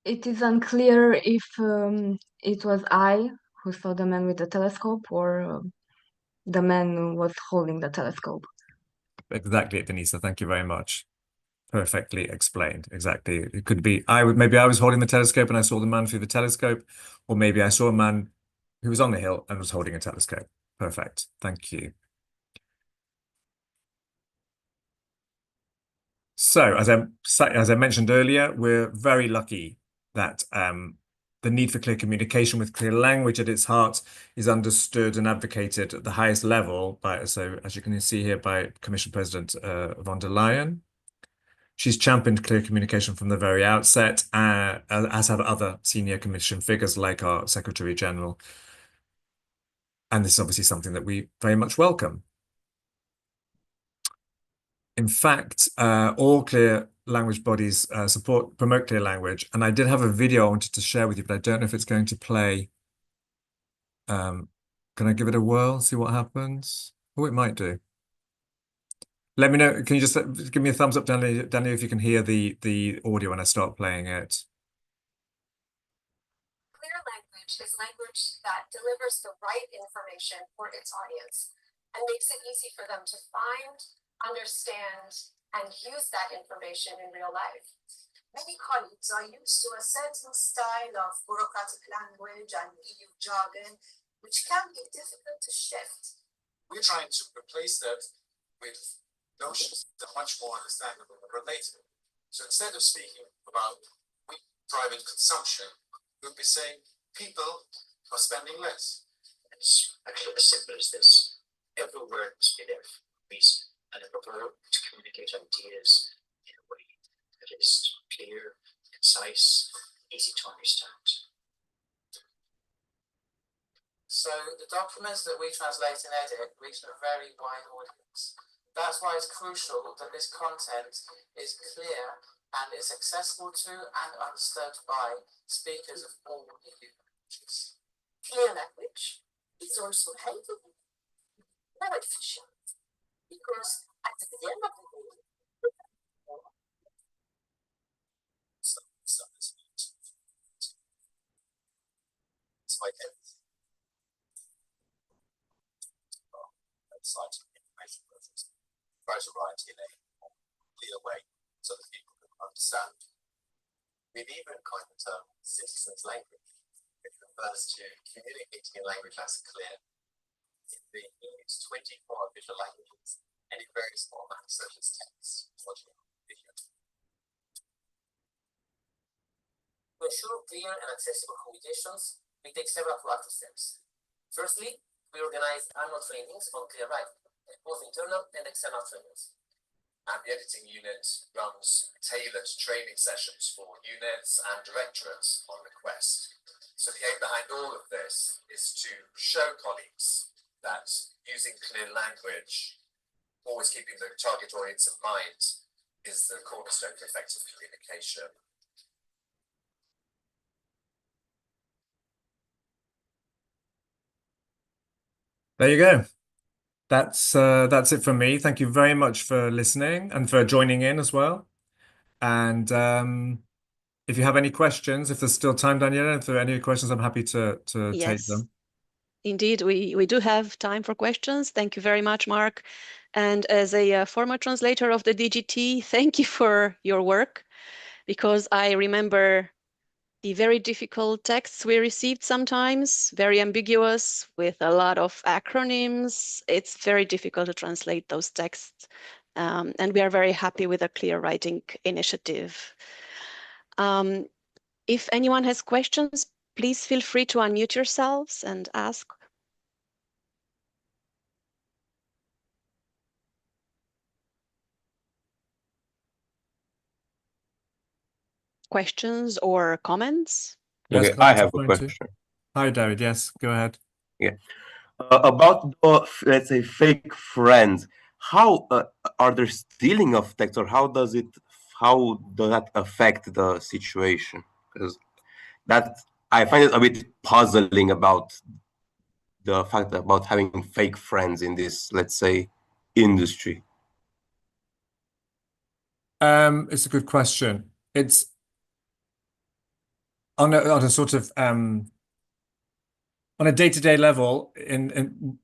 It is unclear if it was I who saw the man with the telescope or the man who was holding the telescope. Exactly, Denisa. Thank you very much. Perfectly explained. Exactly. It could be maybe I was holding the telescope and I saw the man through the telescope, or maybe I saw a man who was on the hill and was holding a telescope. Perfect. Thank you. So as I mentioned earlier, we're very lucky that the need for clear communication with clear language at its heart is understood and advocated at the highest level so as you can see here, by Commission President von der Leyen. She's championed clear communication from the very outset, as have other senior Commission figures like our Secretary General. And this is obviously something that we very much welcome. In fact, all clear language bodies promote clear language. And I did have a video I wanted to share with you, but I don't know if it's going to play. Can I give it a whirl, see what happens? Oh, it might do. Let me know. Can you just give me a thumbs up, Daniel, if you can hear the audio when I start playing it? Clear language is language that delivers the right information for its audience and makes it easy for them to find, understand, and use that information in real life. Many colleagues are used to a certain style of bureaucratic language and EU jargon, which can be difficult to shift. We're trying to replace that with notions that are much more understandable and relatable. So instead of speaking about private consumption, we'll be saying people are spending less. It's actually as simple as this. Every word must be there for a reason, and I prefer to communicate ideas in a way that is clear, concise, easy to understand. So the documents that we translate and edit reach a very wide audience. That's why it's crucial that this content is clear and is accessible to and understood by speakers of all EU languages. Clear language is also helpful, very efficient, because at the end of the day, it's like citing information versions, try to write in a more clear way so that people can understand. We've even coined the term citizens' language, which refers to communicating in language that's clear. The EU's 24 official languages and in various formats such as text, audio, video. To ensure clear and accessible communications, we take several proactive steps. Firstly, we organize annual trainings on clear writing, both internal and external trainings. And the editing unit runs tailored training sessions for units and directorates on request. So the aim behind all of this is to show colleagues that using clear language, always keeping the target audience in mind, is the cornerstone for effective communication. There you go. That's it from me. Thank you very much for listening and for joining in as well. And if you have any questions, if there's still time, Daniela, if there are any questions, I'm happy to take Yes, them. indeed, we do have time for questions. Thank you very much, Mark. And as a former translator of the DGT, thank you for your work, because I remember the very difficult texts we received sometimes, very ambiguous, with a lot of acronyms. It's very difficult to translate those texts. And we are very happy with the Clear Writing initiative. If anyone has questions, please feel free to unmute yourselves and ask. Questions or comments? Yes, Okay, I comments have are a fine too. question. Hi, David. Yes, go ahead. Yeah. About the, let's say, fake friends, how are there stealing of text, or how does that affect the situation? Because that I find it a bit puzzling about the fact about having fake friends in this, let's say, industry. It's a good question. It's on a sort of on a day-to-day level in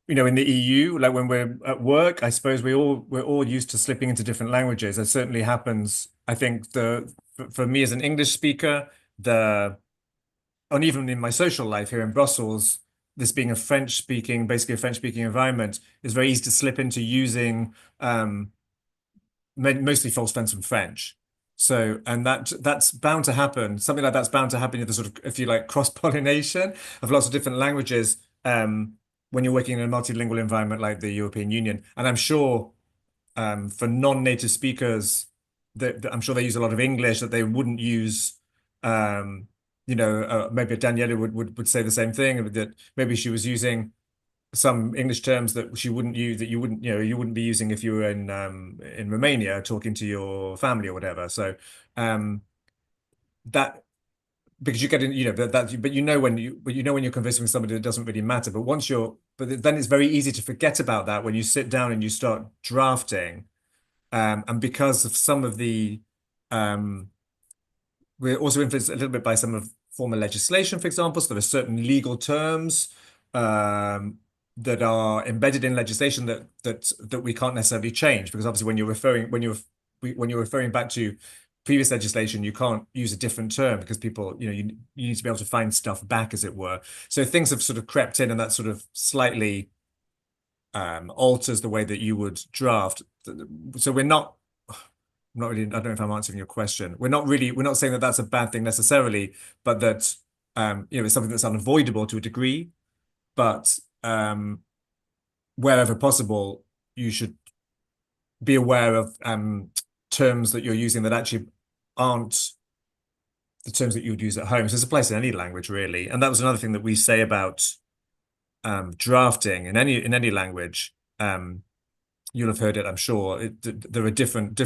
in the EU, like when we're at work, I suppose we're all used to slipping into different languages. That certainly happens. I think for me as an English speaker, and even in my social life here in Brussels, this being basically a French-speaking environment, is very easy to slip into using mostly false friends from French. So, and that's bound to happen. Something like that's bound to happen in the sort of, if you like, cross-pollination of lots of different languages when you're working in a multilingual environment like the European Union. And I'm sure for non-native speakers, I'm sure they use a lot of English that they wouldn't use. Maybe Daniela would say the same thing, that maybe she was using some English terms that she wouldn't use, that you wouldn't be using if you were in Romania talking to your family or whatever. So that, because you get in, when you're conversing with somebody, it doesn't really matter. But then it's very easy to forget about that when you sit down and you start drafting. And because of some of the we're also influenced a little bit by some of former legislation, for example. So there are certain legal terms that are embedded in legislation that we can't necessarily change, because obviously when you're referring back to previous legislation, you can't use a different term because people, you need to be able to find stuff back, as it were. So things have sort of crept in, and that sort of slightly alters the way that you would draft. So we're not really, I don't know if I'm answering your question. We're not saying that that's a bad thing necessarily, but that it's something that's unavoidable to a degree. But wherever possible, you should be aware of terms that you're using that actually aren't the terms that you would use at home. So it's applies to any language, really. And that was another thing that we say about drafting in any language. You'll have heard it, I'm sure. There are different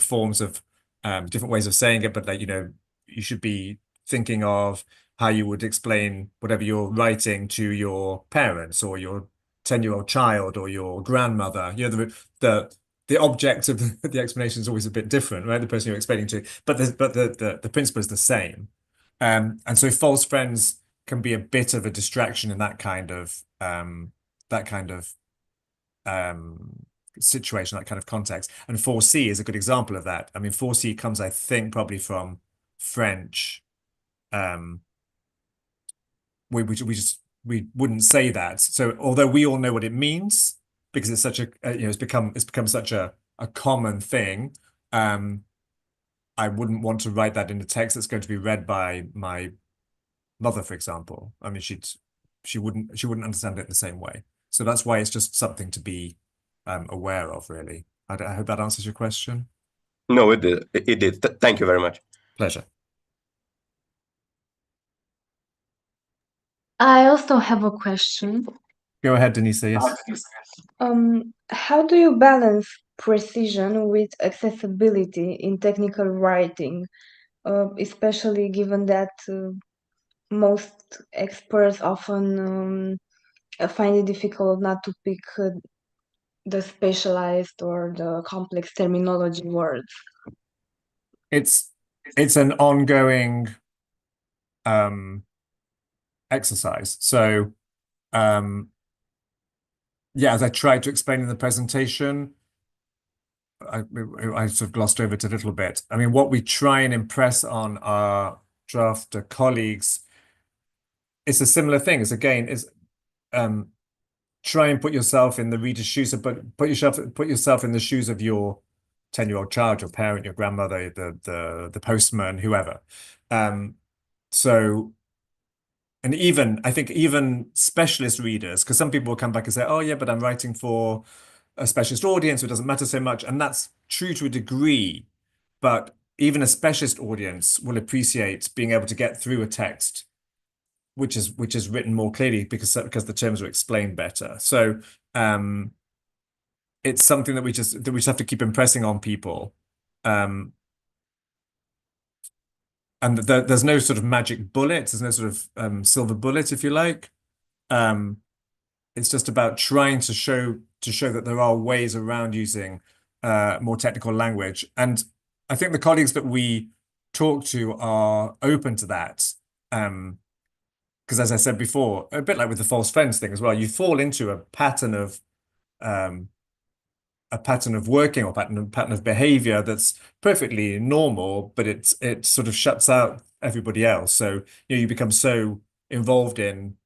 forms of different ways of saying it, but you should be thinking of how you would explain whatever you're writing to your parents or your 10-year-old child or your grandmother. The object of the explanation is always a bit different, right? The person you're explaining to, but the principle is the same. And so false friends can be a bit of a distraction in that kind of situation, that kind of context. And 4C is a good example of that. I mean, 4C comes, I think, probably from French. We wouldn't say that. So although we all know what it means, because it's such a it's become such a common thing, I wouldn't want to write that in a text that's going to be read by my mother, for example. I mean, she wouldn't understand it in the same way. So that's why it's just something to be aware of, really. I hope that answers your question. No, it did. It did. Thank you very much. Pleasure. I also have a question. Go ahead, Denise. Yes. How do you balance precision with accessibility in technical writing, especially given that most experts often find it difficult not to pick the specialized or the complex terminology words? It's an ongoing exercise. So yeah, as I tried to explain in the presentation, I sort of glossed over it a little bit. I mean, what we try and impress on our drafter colleagues, it's a similar thing. It's again, is try and put yourself in the reader's shoes, but put yourself in the shoes of your 10-year-old child, your parent, your grandmother, the postman, whoever. So, and even I think even specialist readers, because some people will come back and say, "Oh yeah, but I'm writing for a specialist audience, so it doesn't matter so much," and that's true to a degree. But even a specialist audience will appreciate being able to get through a text which is written more clearly because the terms are explained better. So it's something that we just have to keep impressing on people. And there's no sort of magic bullet, there's no sort of silver bullet, if you like. It's just about trying to show that there are ways around using more technical language. And I think the colleagues that we talk to are open to that. Because as I said before, a bit like with the false friends thing as well, you fall into a pattern of working or pattern of behavior that's perfectly normal, but it sort of shuts out everybody else. So you become so involved in,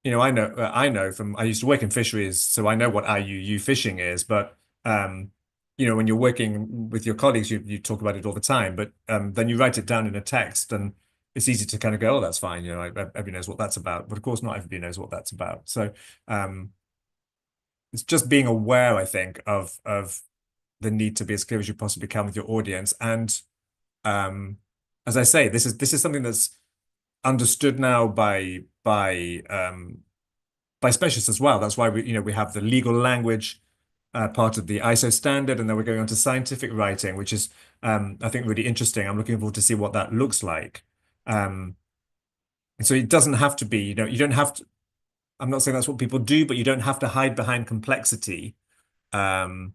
I know from I used to work in fisheries, so I know what IUU fishing is, but when you're working with your colleagues, you talk about it all the time, but then you write it down in a text and it's easy to kind of go, oh, that's fine. Everybody knows what that's about, but of course not everybody knows what that's about. So it's just being aware, I think, of the need to be as clear as you possibly can with your audience. And as I say, this is something that's understood now by specialists as well. That's why we have the legal language part of the ISO standard, and then we're going on to scientific writing, which is I think really interesting. I'm looking forward to see what that looks like. And so it doesn't have to be, you don't have to, I'm not saying that's what people do, but you don't have to hide behind complexity. That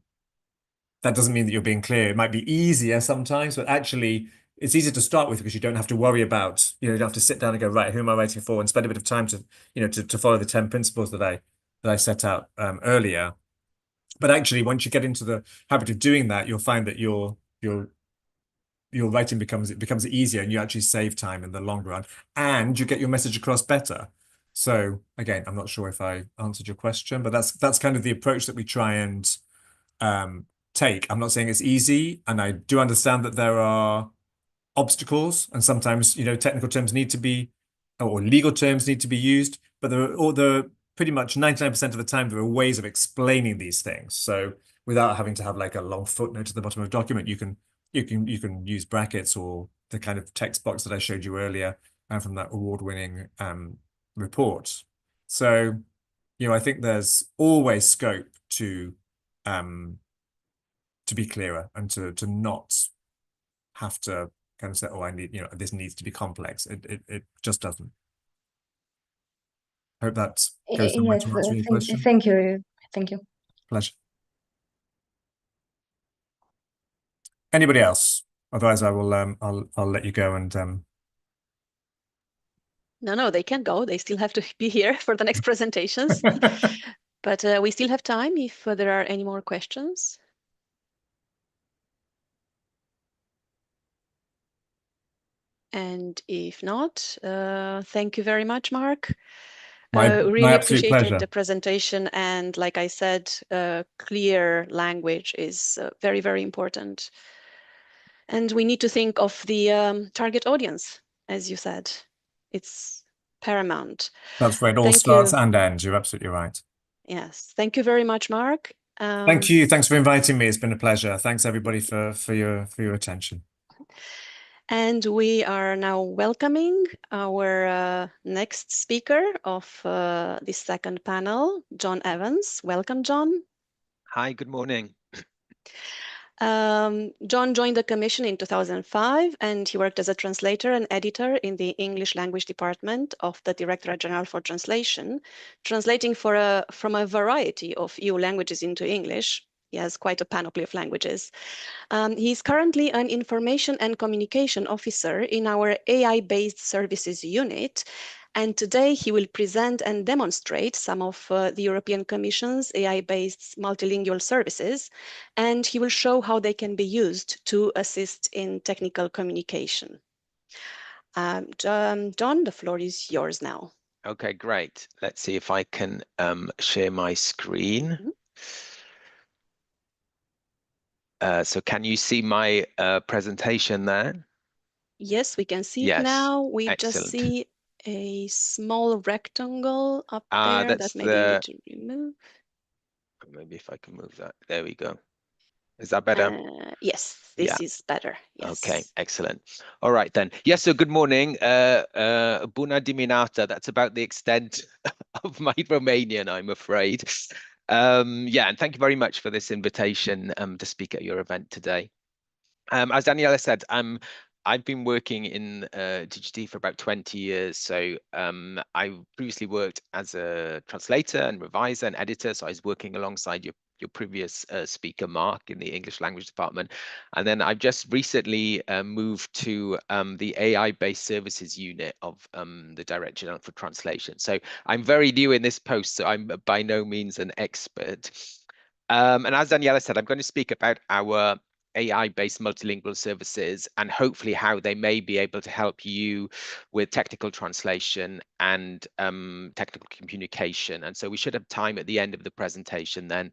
doesn't mean that you're being clear. It might be easier sometimes, but actually it's easier to start with because you don't have to worry about, you don't have to sit down and go, right, who am I writing for? And spend a bit of time to follow the 10 principles that I set out earlier. But actually, once you get into the habit of doing that, you'll find that your writing becomes easier, and you actually save time in the long run, and you get your message across better. So again, I'm not sure if I answered your question, but that's kind of the approach that we try and take. I'm not saying it's easy, and I do understand that there are obstacles, and sometimes technical terms need to be, or legal terms need to be used, but there are pretty much 99% of the time there are ways of explaining these things. So without having to have like a long footnote at the bottom of a document, you can use brackets or the kind of text box that I showed you earlier from that award-winning report. So I think there's always scope to be clearer and to not have to kind of say, oh, I need, this needs to be complex. It just doesn't. Hope that goes some way to answer your question. Thank you. Thank you. Pleasure. Anybody else? Otherwise, I will. I'll let you go and. No, they can go. They still have to be here for the next presentations. But we still have time if there are any more questions. And if not, thank you very much, Mark. My Really absolute appreciated pleasure. the presentation. And like I said, clear language is very, very important. And we need to think of the target audience, as you said. It's paramount. That's where it all Thank starts you. and ends. You're absolutely right. Yes. Thank you very much, Mark. Thank you. Thanks for inviting me. It's been a pleasure. Thanks everybody for your attention. And we are now welcoming our next speaker of this second panel, John Evans. Welcome, John. Hi, good morning. John joined the Commission in 2005, and he worked as a translator and editor in the English language department of the Directorate General for Translation, translating from a variety of EU languages into English. He has quite a panoply of languages. He's currently an information and communication officer in our AI-based services unit. And today he will present and demonstrate some of the European Commission's AI-based multilingual services, and he will show how they can be used to assist in technical communication. John, the floor is yours now. Okay, great. Let's see if I can share my screen. So can you see my presentation there? Yes, we can see it now. We just see a small rectangle up there that maybe you need to remove. Maybe if I can move that. There we go. Is that better? Yes, this is better. Yes. Okay, excellent. All right then. Yes, so good morning. Bună dimineața. That's about the extent of my Romanian, I'm afraid. Yeah, and thank you very much for this invitation to speak at your event today. As Daniela said, I've been working in DGT for about 20 years. So I previously worked as a translator and reviser and editor. So I was working alongside your previous speaker, Mark, in the English language department. And then I've just recently moved to the AI-based services unit of the Directorate General for Translation. So I'm very new in this post, so I'm by no means an expert. And as Daniela said, I'm going to speak about our AI-based multilingual services and hopefully how they may be able to help you with technical translation and technical communication. And so we should have time at the end of the presentation then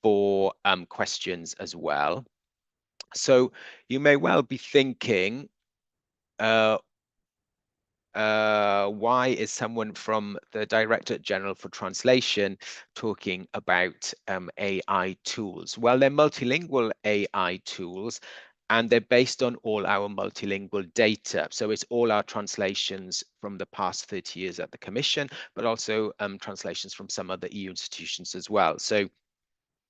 for questions as well. So you may well be thinking, why is someone from the Directorate General for Translation talking about AI tools? Well, they're multilingual AI tools, and they're based on all our multilingual data. So it's all our translations from the past 30 years at the Commission, but also translations from some other EU institutions as well. So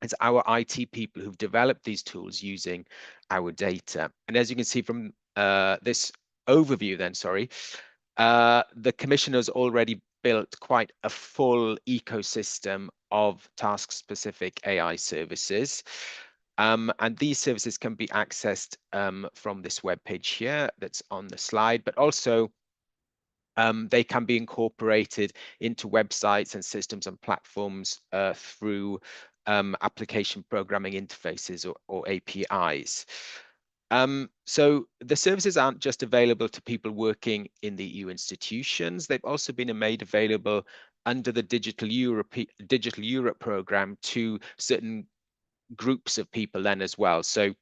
it's our IT people who've developed these tools using our data. And as you can see from this overview then, the Commission has already built quite a full ecosystem of task-specific AI services. And these services can be accessed from this web page here that's on the slide, but also they can be incorporated into websites and systems and platforms through application programming interfaces or APIs. So the services aren't just available to people working in the EU institutions. They've also been made available under the Digital Europe program to certain groups of people then as well. So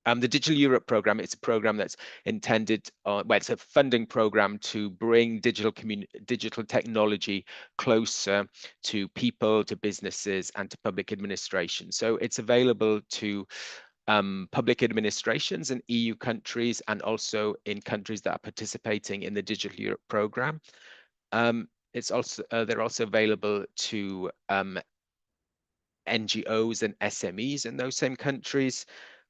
the Digital Europe program, it's a program that's intended, well, it's a funding program to bring digital technology closer to people, to businesses, and to public administration. So it's available to public administrations in EU countries and also in countries that are participating in the Digital Europe program. It's also they're also available to NGOs and SMEs in those same countries,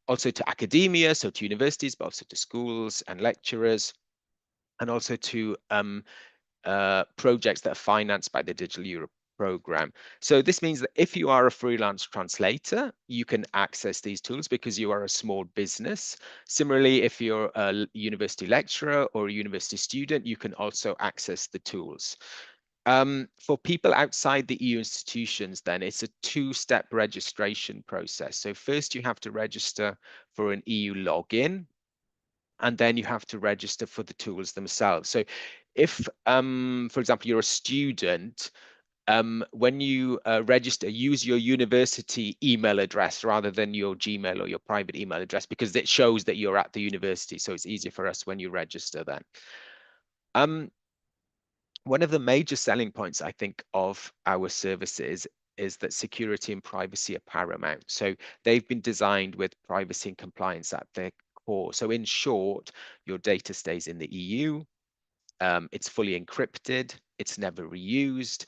also to academia, so to universities, but also to schools and lecturers, and also to projects that are financed by the Digital Europe program. So this means that if you are a freelance translator, you can access these tools because you are a small business. Similarly, if you're a university lecturer or a university student, you can also access the tools. For people outside the EU institutions, then it's a two-step registration process. So first you have to register for an EU login, and then you have to register for the tools themselves. So if, for example, you're a student, when you register, use your university email address rather than your Gmail or your private email address, because it shows that you're at the university. So it's easier for us when you register then. One of the major selling points, I think, of our services is that security and privacy are paramount. So they've been designed with privacy and compliance at their core. So in short, your data stays in the EU, it's fully encrypted, it's never reused,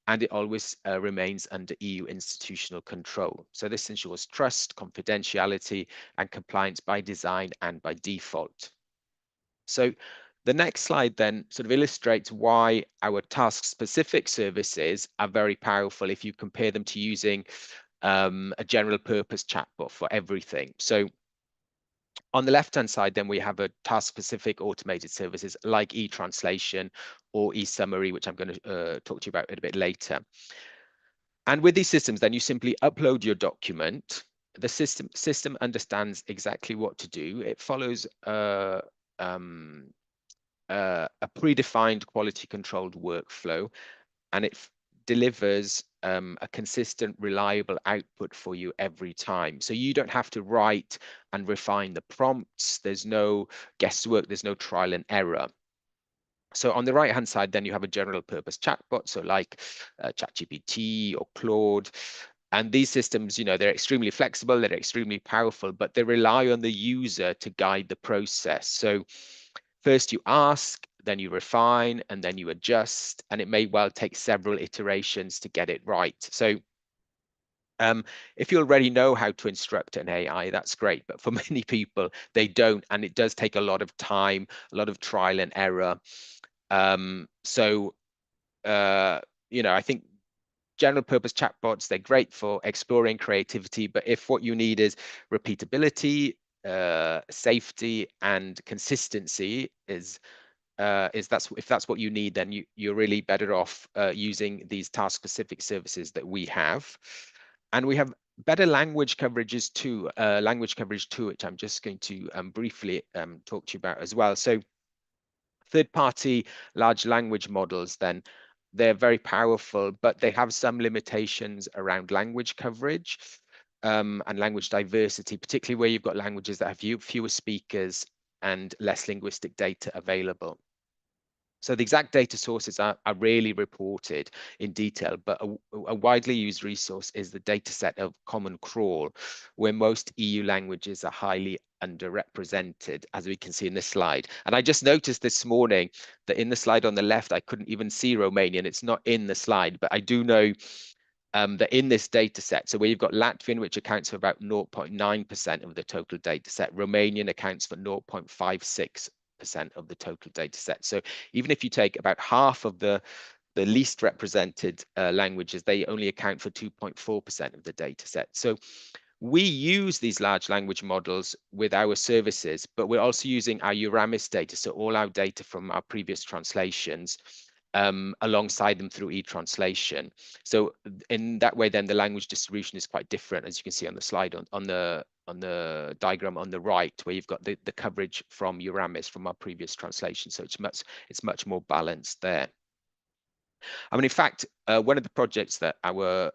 and it always remains under EU institutional control. So this ensures trust, confidentiality, and compliance by design and by default. So the next slide then sort of illustrates why our task-specific services are very powerful if you compare them to using a general purpose chatbot for everything. So on the left-hand side, then we have a task-specific automated services like e-translation or e-summary, which I'm going to talk to you about a bit later. And with these systems, then you simply upload your document. The system understands exactly what to do. It follows a predefined quality controlled workflow, and it delivers a consistent, reliable output for you every time. So you don't have to write and refine the prompts. There's no guesswork, there's no trial and error. So on the right-hand side, then you have a general purpose chatbot, so like ChatGPT or Claude. And these systems, they're extremely flexible, they're extremely powerful, but they rely on the user to guide the process. So first you ask, then you refine, and then you adjust, and it may well take several iterations to get it right. So if you already know how to instruct an AI, that's great. But for many people, they don't, and it does take a lot of time, a lot of trial and error. I think general purpose chatbots, they're great for exploring creativity, but if what you need is repeatability, safety, and consistency if that's what you need, then you're really better off using these task-specific services that we have. And we have better language coverages too, which I'm just going to briefly talk to you about as well. So third-party large language models, then, they're very powerful, but they have some limitations around language coverage and language diversity, particularly where you've got languages that have fewer speakers and less linguistic data available. So the exact data sources are rarely reported in detail, but a widely used resource is the dataset of Common Crawl, where most EU languages are highly underrepresented, as we can see in this slide. And I just noticed this morning that in the slide on the left, I couldn't even see Romanian. It's not in the slide, but I do know that in this data set, so where you've got Latvian, which accounts for about 0.9% of the total data set, Romanian accounts for 0.56% of the total data set. So even if you take about half of the least represented languages, they only account for 2.4% of the data set. So we use these large language models with our services, but we're also using our Euramis data, so all our data from our previous translations, alongside them through e-translation. So in that way, then the language distribution is quite different, as you can see on the slide on the diagram on the right, where you've got the coverage from Euramis from our previous translation. So it's much more balanced there. I mean, in fact, one of the projects that our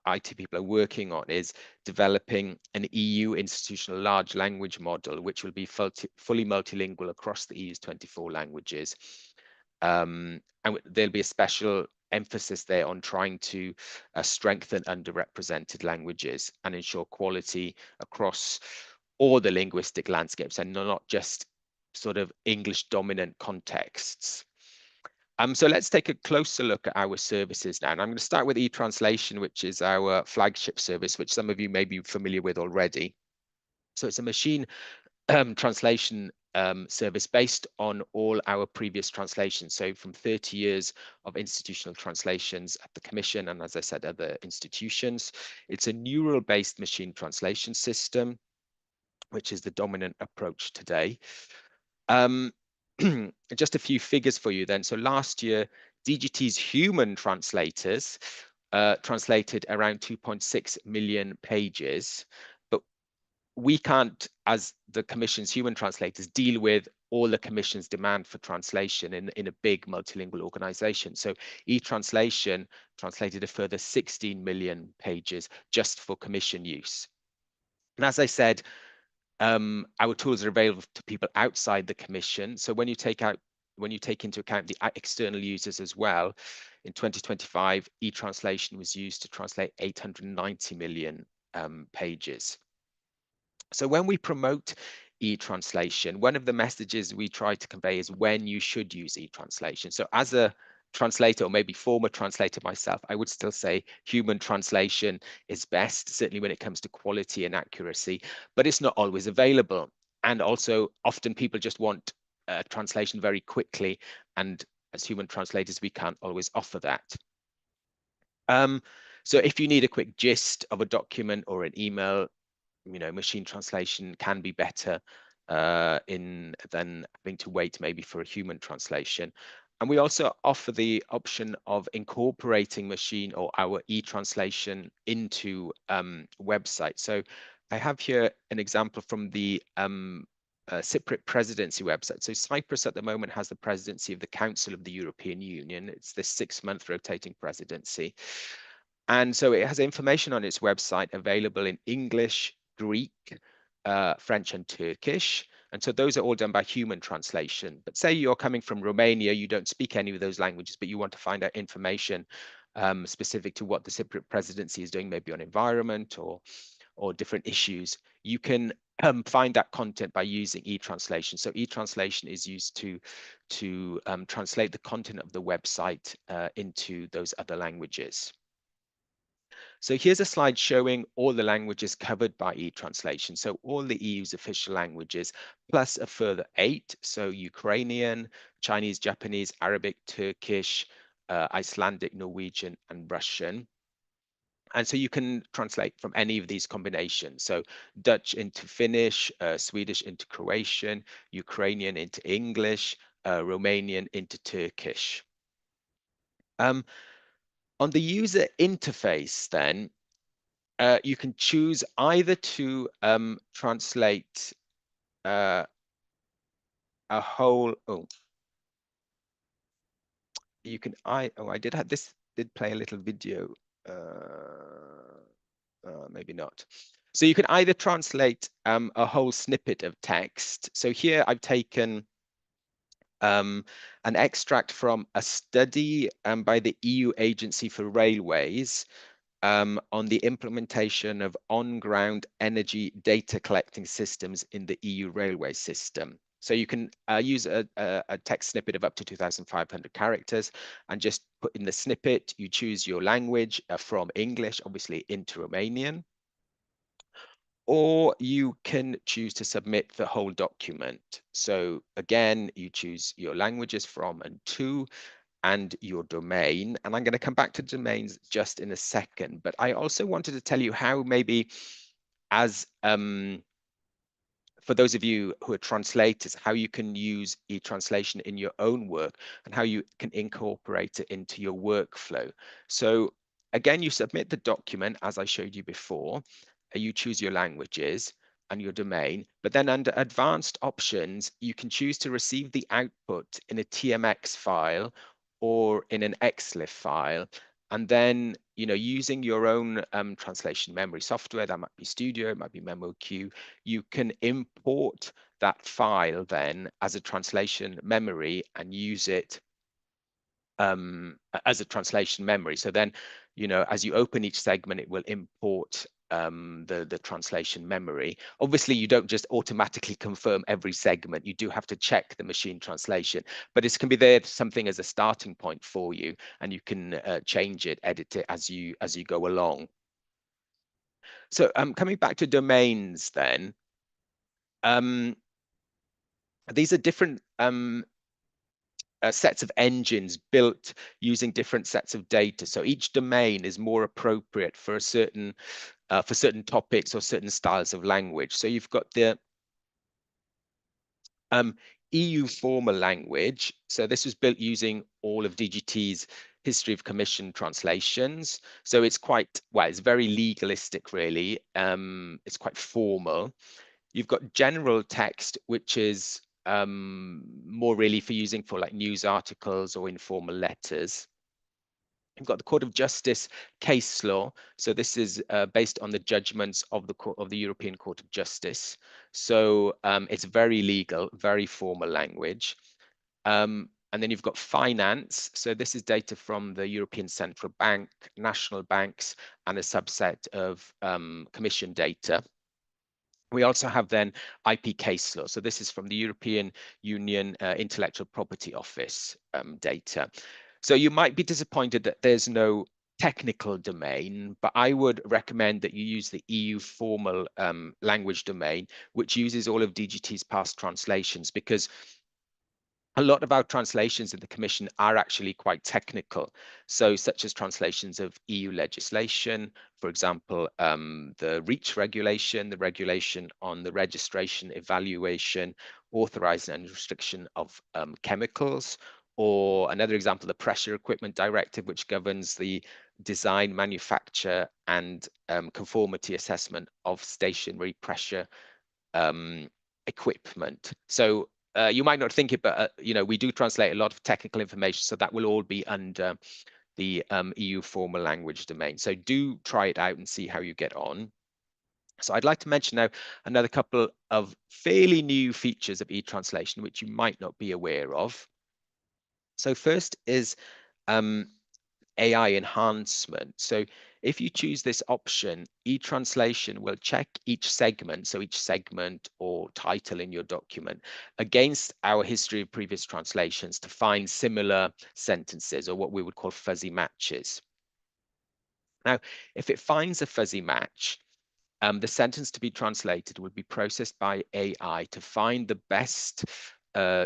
IT people are working on is developing an EU institutional large language model, which will be fully multilingual across the EU's 24 languages. And there'll be a special emphasis there on trying to strengthen underrepresented languages and ensure quality across all the linguistic landscapes and not just sort of English dominant contexts. So let's take a closer look at our services now. And I'm going to start with e-translation, which is our flagship service, which some of you may be familiar with already. So it's a machine translation service based on all our previous translations. So from 30 years of institutional translations at the Commission and, as I said, other institutions. It's a neural-based machine translation system, which is the dominant approach today. Just a few figures for you then. So last year, DGT's human translators translated around 2.6 million pages, but we can't, as the Commission's human translators, deal with all the Commission's demand for translation in a big multilingual organization. So e-translation translated a further 16 million pages just for Commission use. And as I said, our tools are available to people outside the Commission. So when you take into account the external users as well, in 2025, e-translation was used to translate 890 million pages. So when we promote e-translation, one of the messages we try to convey is when you should use e-translation. So as a translator, or maybe former translator myself, I would still say human translation is best, certainly when it comes to quality and accuracy, but it's not always available. And also often people just want translation very quickly, and as human translators, we can't always offer that. So if you need a quick gist of a document or an email, machine translation can be better than having to wait maybe for a human translation. And we also offer the option of incorporating machine or our e-translation into websites. So I have here an example from the Cypriot presidency website. So Cyprus at the moment has the presidency of the Council of the European Union. It's the 6-month rotating presidency. And so it has information on its website available in English, Greek, French, and Turkish. And so those are all done by human translation. But say you're coming from Romania, you don't speak any of those languages, but you want to find out information specific to what the Cypriot presidency is doing, maybe on environment or different issues. You can find that content by using e-translation. So e-translation is used to translate the content of the website into those other languages. So here's a slide showing all the languages covered by e-translation. So all the EU's official languages, plus a further 8. So Ukrainian, Chinese, Japanese, Arabic, Turkish, Icelandic, Norwegian, and Russian. And so you can translate from any of these combinations. So Dutch into Finnish, Swedish into Croatian, Ukrainian into English, Romanian into Turkish. On the user interface, then, you can choose either to translate a whole. You can. I did have this. Did play a little video. Maybe not. So you can either translate a whole snippet of text. So here I've taken an extract from a study by the EU Agency for Railways on the implementation of on-ground energy data collecting systems in the EU railway system. So you can use a text snippet of up to 2,500 characters and just put in the snippet. You choose your language from English, obviously, into Romanian. Or you can choose to submit the whole document. So again, you choose your languages from and to, and your domain. And I'm going to come back to domains just in a second. But I also wanted to tell you how maybe as for those of you who are translators, how you can use e-translation in your own work and how you can incorporate it into your workflow. So again, you submit the document as I showed you before. You choose your languages and your domain, but then under advanced options, you can choose to receive the output in a TMX file or in an XLIF file. And then, using your own translation memory software, that might be Studio, it might be MemoQ, you can import that file then as a translation memory and use it as a translation memory. So then, as you open each segment, it will import the translation memory. Obviously, you don't just automatically confirm every segment. You do have to check the machine translation, but it can be there something as a starting point for you, and you can change it, edit it as you go along. So coming back to domains then, these are different sets of engines built using different sets of data. So each domain is more appropriate for a certain topics or certain styles of language. So you've got the EU formal language. So this was built using all of DGT's history of commission translations. So it's quite, well, it's very legalistic, really. It's quite formal. You've got general text, which is more really for using for like news articles or informal letters. You've got the Court of Justice case law. So this is based on the judgments of the European Court of Justice. So it's very legal, very formal language. And then you've got finance. So this is data from the European Central Bank, national banks, and a subset of commission data. We also have then IP case law. So this is from the European Union Intellectual Property Office data. So you might be disappointed that there's no technical domain, but I would recommend that you use the EU formal language domain, which uses all of DGT's past translations, because a lot of our translations in the Commission are actually quite technical. So such as translations of EU legislation, for example, the REACH regulation, the regulation on the registration, evaluation, authorizing and restriction of chemicals, or another example, the Pressure Equipment Directive, which governs the design, manufacture, and conformity assessment of stationary pressure equipment. So you might not think it, but you know, we do translate a lot of technical information, so that will all be under the EU formal language domain. So do try it out and see how you get on. So I'd like to mention now another couple of fairly new features of e-translation, which you might not be aware of. So first is AI enhancement. So if you choose this option, e-translation will check each segment, so each segment or title in your document, against our history of previous translations to find similar sentences, or what we would call fuzzy matches. Now, if it finds a fuzzy match, the sentence to be translated would be processed by AI to find the best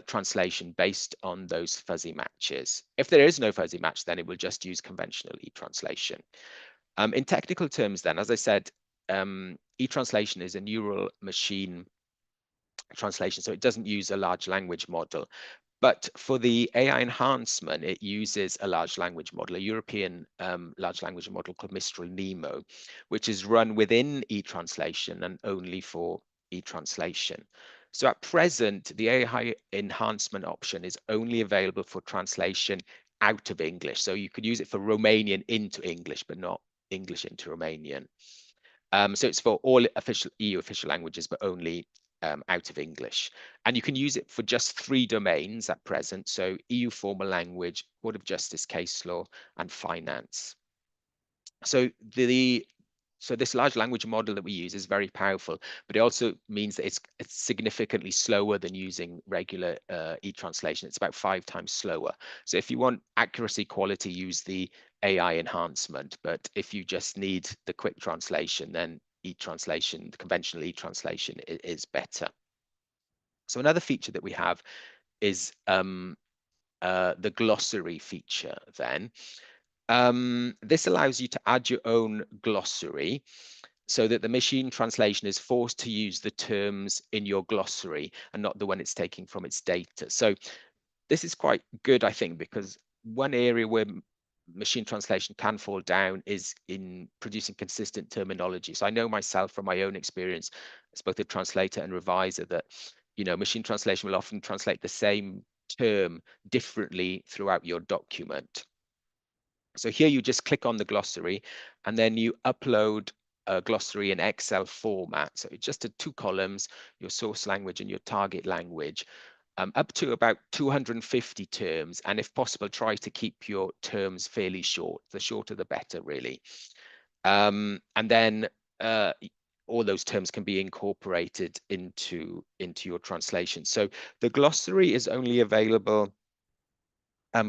translation based on those fuzzy matches. If there is no fuzzy match, then it will just use conventional e-translation. In technical terms, then, as I said, e-translation is a neural machine translation, so it doesn't use a large language model. But for the AI enhancement, it uses a large language model, a European large language model called Mistral Nemo, which is run within e-translation and only for e-translation. So at present, the AI enhancement option is only available for translation out of English. So you could use it for Romanian into English, but not English into Romanian. So it's for all EU official languages, but only out of English. And you can use it for just 3 domains at present. So EU formal language, Court of Justice case law, and finance. So this large language model that we use is very powerful, but it also means that it's significantly slower than using regular e-translation. It's about 5 times slower. So if you want accuracy quality, use the AI enhancement. But if you just need the quick translation, then e-translation, the conventional e-translation is better. So another feature that we have is the glossary feature then. This allows you to add your own glossary so that the machine translation is forced to use the terms in your glossary and not the one it's taking from its data. So this is quite good, I think, because one area where machine translation can fall down is in producing consistent terminology. So I know myself from my own experience as both a translator and reviser that, you know, machine translation will often translate the same term differently throughout your document. So here you just click on the glossary and then you upload a glossary in Excel format. So it's just 2 columns, your source language and your target language, up to about 250 terms. And if possible, try to keep your terms fairly short. The shorter, the better, really. And then all those terms can be incorporated into your translation. So the glossary is only available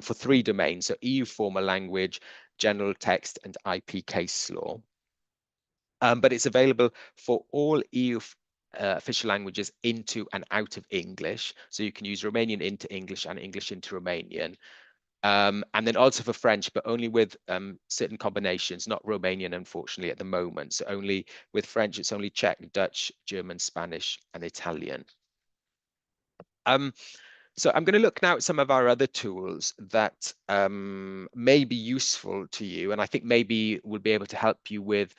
for 3 domains, so EU formal language, general text, and IP case law. But it's available for all EU official languages into and out of English. So you can use Romanian into English and English into Romanian. And then also for French, but only with certain combinations, not Romanian, unfortunately, at the moment. So only with French, it's only Czech, Dutch, German, Spanish, and Italian. So I'm going to look now at some of our other tools that may be useful to you, and I think maybe will be able to help you with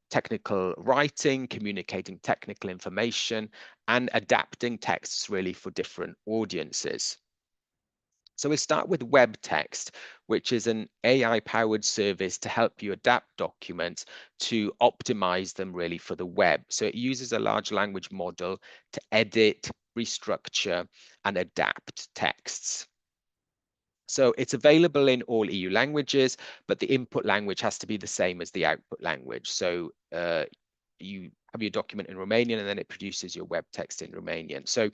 technical writing, communicating technical information, and adapting texts really for different audiences. So we'll start with web text, which is an AI-powered service to help you adapt documents to optimize them really for the web. So it uses a large language model to edit, restructure, and adapt texts. So it's available in all EU languages, but the input language has to be the same as the output language. So you have your document in Romanian, and then it produces your web text in Romanian. So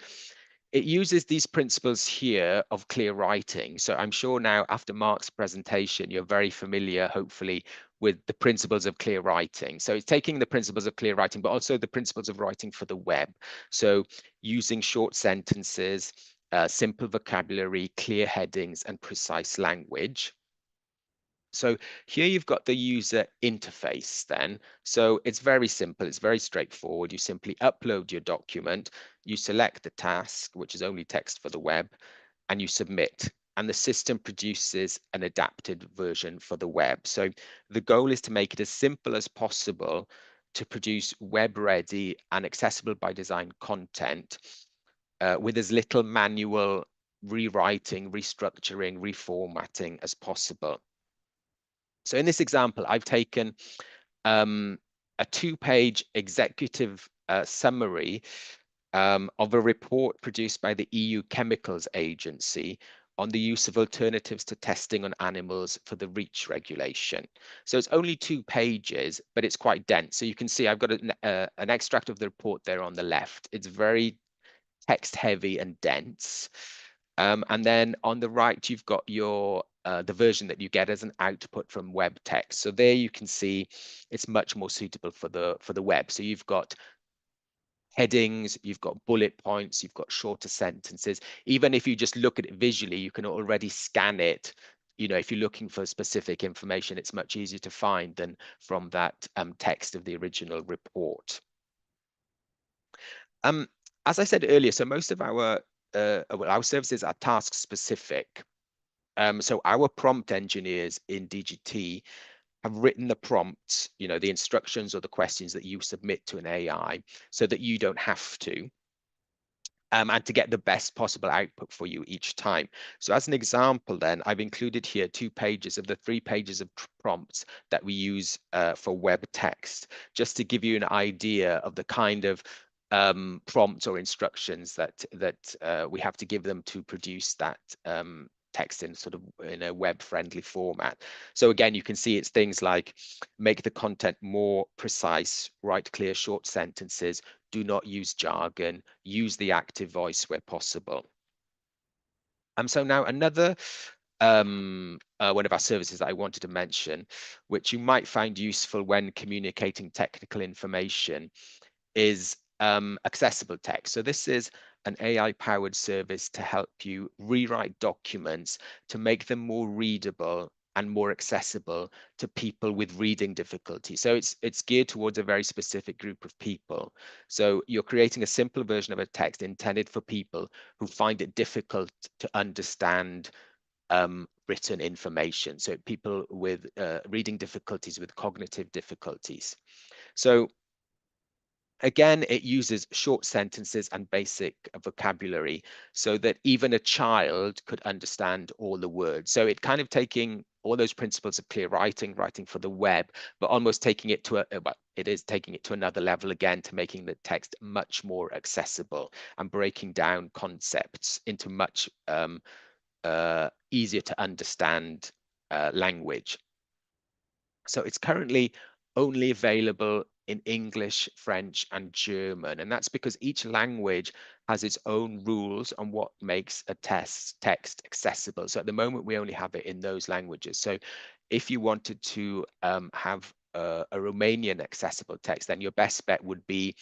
it uses these principles here of clear writing. So I'm sure now after Mark's presentation, you're very familiar, hopefully, with the principles of clear writing. So it's taking the principles of clear writing, but also the principles of writing for the web. So using short sentences, simple vocabulary, clear headings, and precise language. So here you've got the user interface then. So it's very simple, it's very straightforward. You simply upload your document, you select the task, which is only text for the web, and you submit. And the system produces an adapted version for the web. So the goal is to make it as simple as possible to produce web-ready and accessible by design content with as little manual rewriting, restructuring, reformatting as possible. So in this example, I've taken a 2-page executive summary of a report produced by the EU Chemicals Agency on the use of alternatives to testing on animals for the REACH regulation. So it's only 2 pages, but it's quite dense. So you can see I've got an extract of the report there on the left. It's very text heavy and dense. And then on the right, you've got your the version that you get as an output from web text. So there you can see it's much more suitable for the web. So you've got headings, you've got bullet points, you've got shorter sentences. Even if you just look at it visually, you can already scan it. You know, if you're looking for specific information, it's much easier to find than from that text of the original report. As I said earlier, so most of our services are task specific. So our prompt engineers in DGT have written the prompts, you know, the instructions or the questions that you submit to an AI so that you don't have to. And to get the best possible output for you each time. So as an example, then I've included here 2 pages of the 3 pages of prompts that we use for web text, just to give you an idea of the kind of prompts or instructions that we have to give them to produce that text in sort of in a web-friendly format. So again, you can see it's things like make the content more precise, write clear short sentences, do not use jargon, use the active voice where possible. So now another one of our services that I wanted to mention, which you might find useful when communicating technical information, is accessible text. So this is an AI-powered service to help you rewrite documents to make them more readable and more accessible to people with reading difficulty. So it's geared towards a very specific group of people. So you're creating a simple version of a text intended for people who find it difficult to understand written information. So people with reading difficulties, with cognitive difficulties. So again, it uses short sentences and basic vocabulary so that even a child could understand all the words. So it kind of taking all those principles of clear writing, writing for the web, but almost taking it to it is taking it to another level again, to making the text much more accessible and breaking down concepts into much easier to understand language. So it's currently only available in English, French, and German. And that's because each language has its own rules on what makes a text accessible. So at the moment, we only have it in those languages. So if you wanted to have a Romanian accessible text, then your best bet would be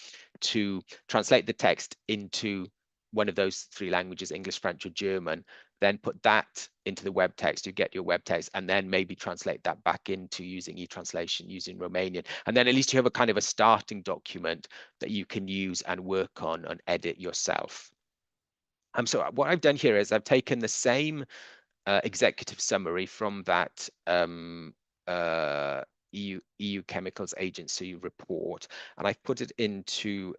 to translate the text into one of those 3 languages, English, French, or German, then put that into the web text, you get your web text, and then maybe translate that back into using e-translation using Romanian. And then at least you have a kind of a starting document that you can use and work on and edit yourself. So what I've done here is I've taken the same executive summary from that EU Chemicals Agency report, and I've put it into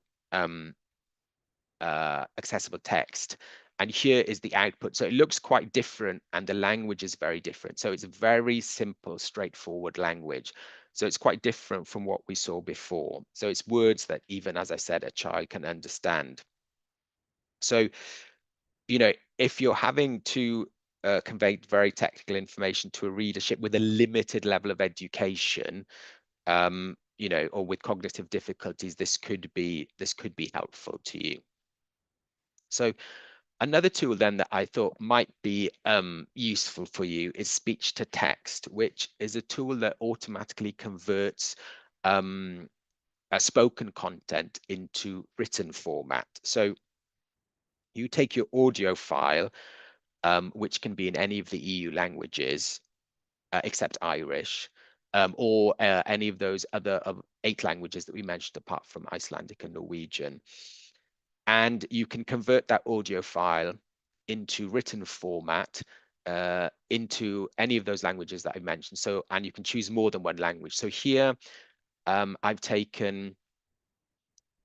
accessible text. And here is the output. So it looks quite different and the language is very different. So it's a very simple, straightforward language. So it's quite different from what we saw before. So it's words that even, as I said, a child can understand. So, you know, if you're having to convey very technical information to a readership with a limited level of education, you know, or with cognitive difficulties, this could be helpful to you. So another tool then that I thought might be useful for you is speech to text, which is a tool that automatically converts spoken content into written format. So you take your audio file, which can be in any of the EU languages, except Irish, or any of those other 8 languages that we mentioned apart from Icelandic and Norwegian. And you can convert that audio file into written format into any of those languages that I mentioned. So, and you can choose more than one language. So here I've taken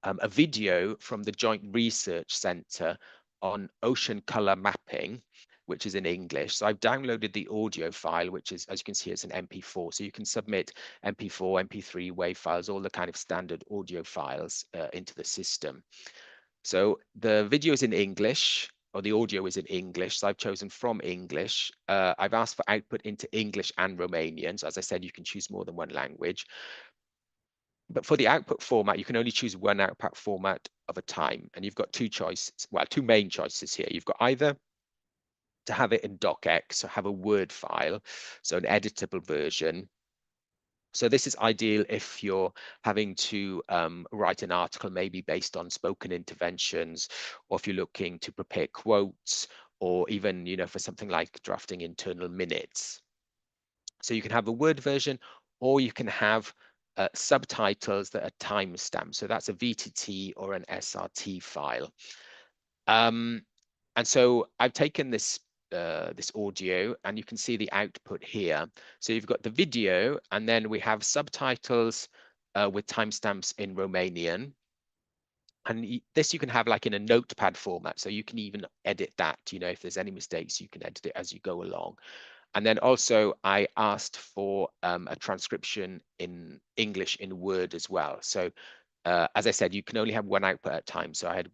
a video from the Joint Research Centre on ocean color mapping, which is in English. So I've downloaded the audio file, which is, as you can see, it's an MP4. So you can submit MP4, MP3 WAV files, all the kind of standard audio files into the system. So the video is in English, or the audio is in English. So I've chosen from English. I've asked for output into English and Romanian. So as I said, you can choose more than one language. But for the output format, you can only choose one output format of a time. And you've got 2 choices, well, 2 main choices here. You've got either to have it in docx, so have a Word file, so an editable version. So this is ideal if you're having to write an article, maybe based on spoken interventions, or if you're looking to prepare quotes, or even, you know, for something like drafting internal minutes. So you can have a Word version, or you can have subtitles that are timestamped. So that's a VTT or an SRT file. And so I've taken this this audio, and you can see the output here. So you've got the video, and then we have subtitles with timestamps in Romanian. And this you can have like in a notepad format, so you can even edit that. You know, if there's any mistakes, you can edit it as you go along. And then also I asked for a transcription in English in Word as well. So as I said, you can only have one output at a time. So I had,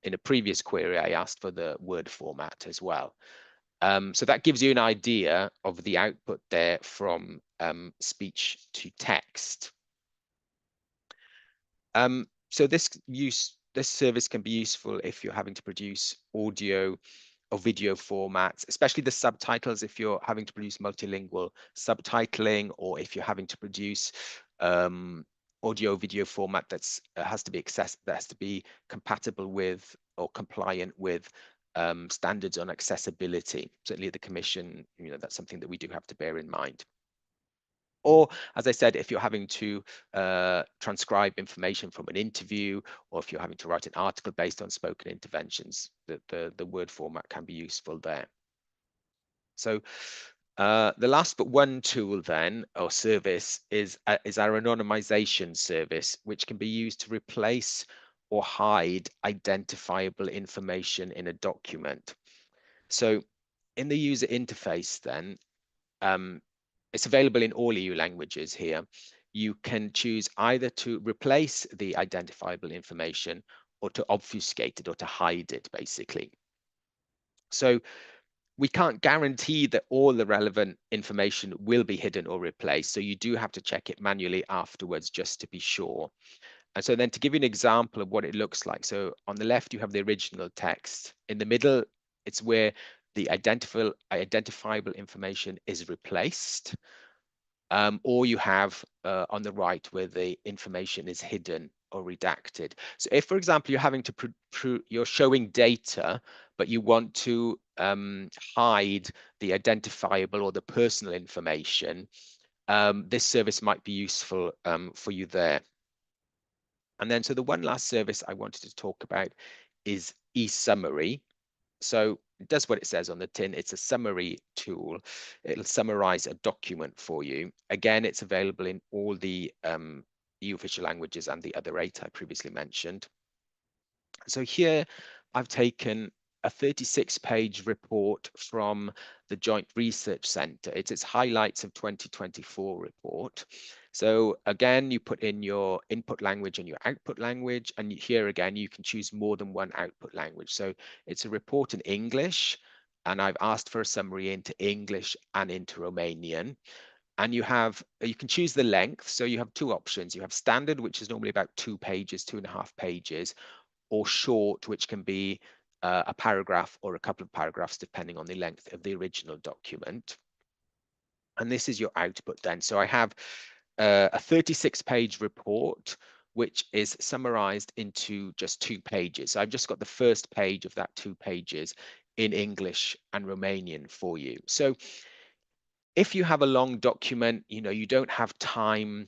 in a previous query, I asked for the Word format as well. So that gives you an idea of the output there from speech to text. So this service can be useful if you're having to produce audio or video formats, especially the subtitles if you're having to produce multilingual subtitling, or if you're having to produce audio video format that's has to be compatible with or compliant with standards on accessibility. Certainly the Commission, you know, that's something that we do have to bear in mind. Or, as I said, if you're having to transcribe information from an interview, or if you're having to write an article based on spoken interventions, the Word format can be useful there. So the last but one tool then, or service, is our anonymization service, which can be used to replace or hide identifiable information in a document. So in the user interface then, it's available in all EU languages here. You can choose either to replace the identifiable information or to obfuscate it or to hide it, basically. So we can't guarantee that all the relevant information will be hidden or replaced. So you do have to check it manually afterwards just to be sure. And so then to give you an example of what it looks like. So on the left, you have the original text. In the middle, it's where the identifiable information is replaced. Or you have on the right where the information is hidden or redacted. So if, for example, you're having to you're showing data, but you want to hide the identifiable or the personal information, this service might be useful for you there. And then, so the one last service I wanted to talk about is eSummary. So it does what it says on the tin. It's a summary tool. It'll summarize a document for you. Again, it's available in all the EU official languages and the other 8 I previously mentioned. So here I've taken a 36-page report from the Joint Research Centre. It's its highlights of 2024 report. So again, you put in your input language and your output language, and here again, you can choose more than one output language. So it's a report in English, and I've asked for a summary into English and into Romanian. And you can choose the length. So you have 2 options. You have standard, which is normally about 2 pages, 2.5 pages, or short, which can be a paragraph or a couple of paragraphs, depending on the length of the original document. And this is your output then. So I have a 36-page report, which is summarized into just 2 pages. So I've just got the first page of that 2 pages in English and Romanian for you. So if you have a long document, you don't have time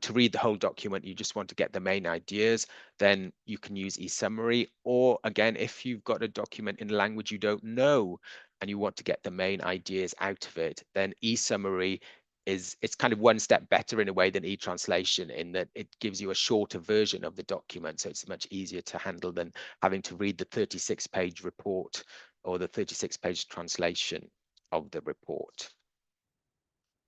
to read the whole document, you just want to get the main ideas, then you can use eSummary. Or again, if you've got a document in a language you don't know and you want to get the main ideas out of it, then eSummary it's kind of one step better in a way than eTranslation, in that it gives you a shorter version of the document. So it's much easier to handle than having to read the 36-page report or the 36-page translation of the report.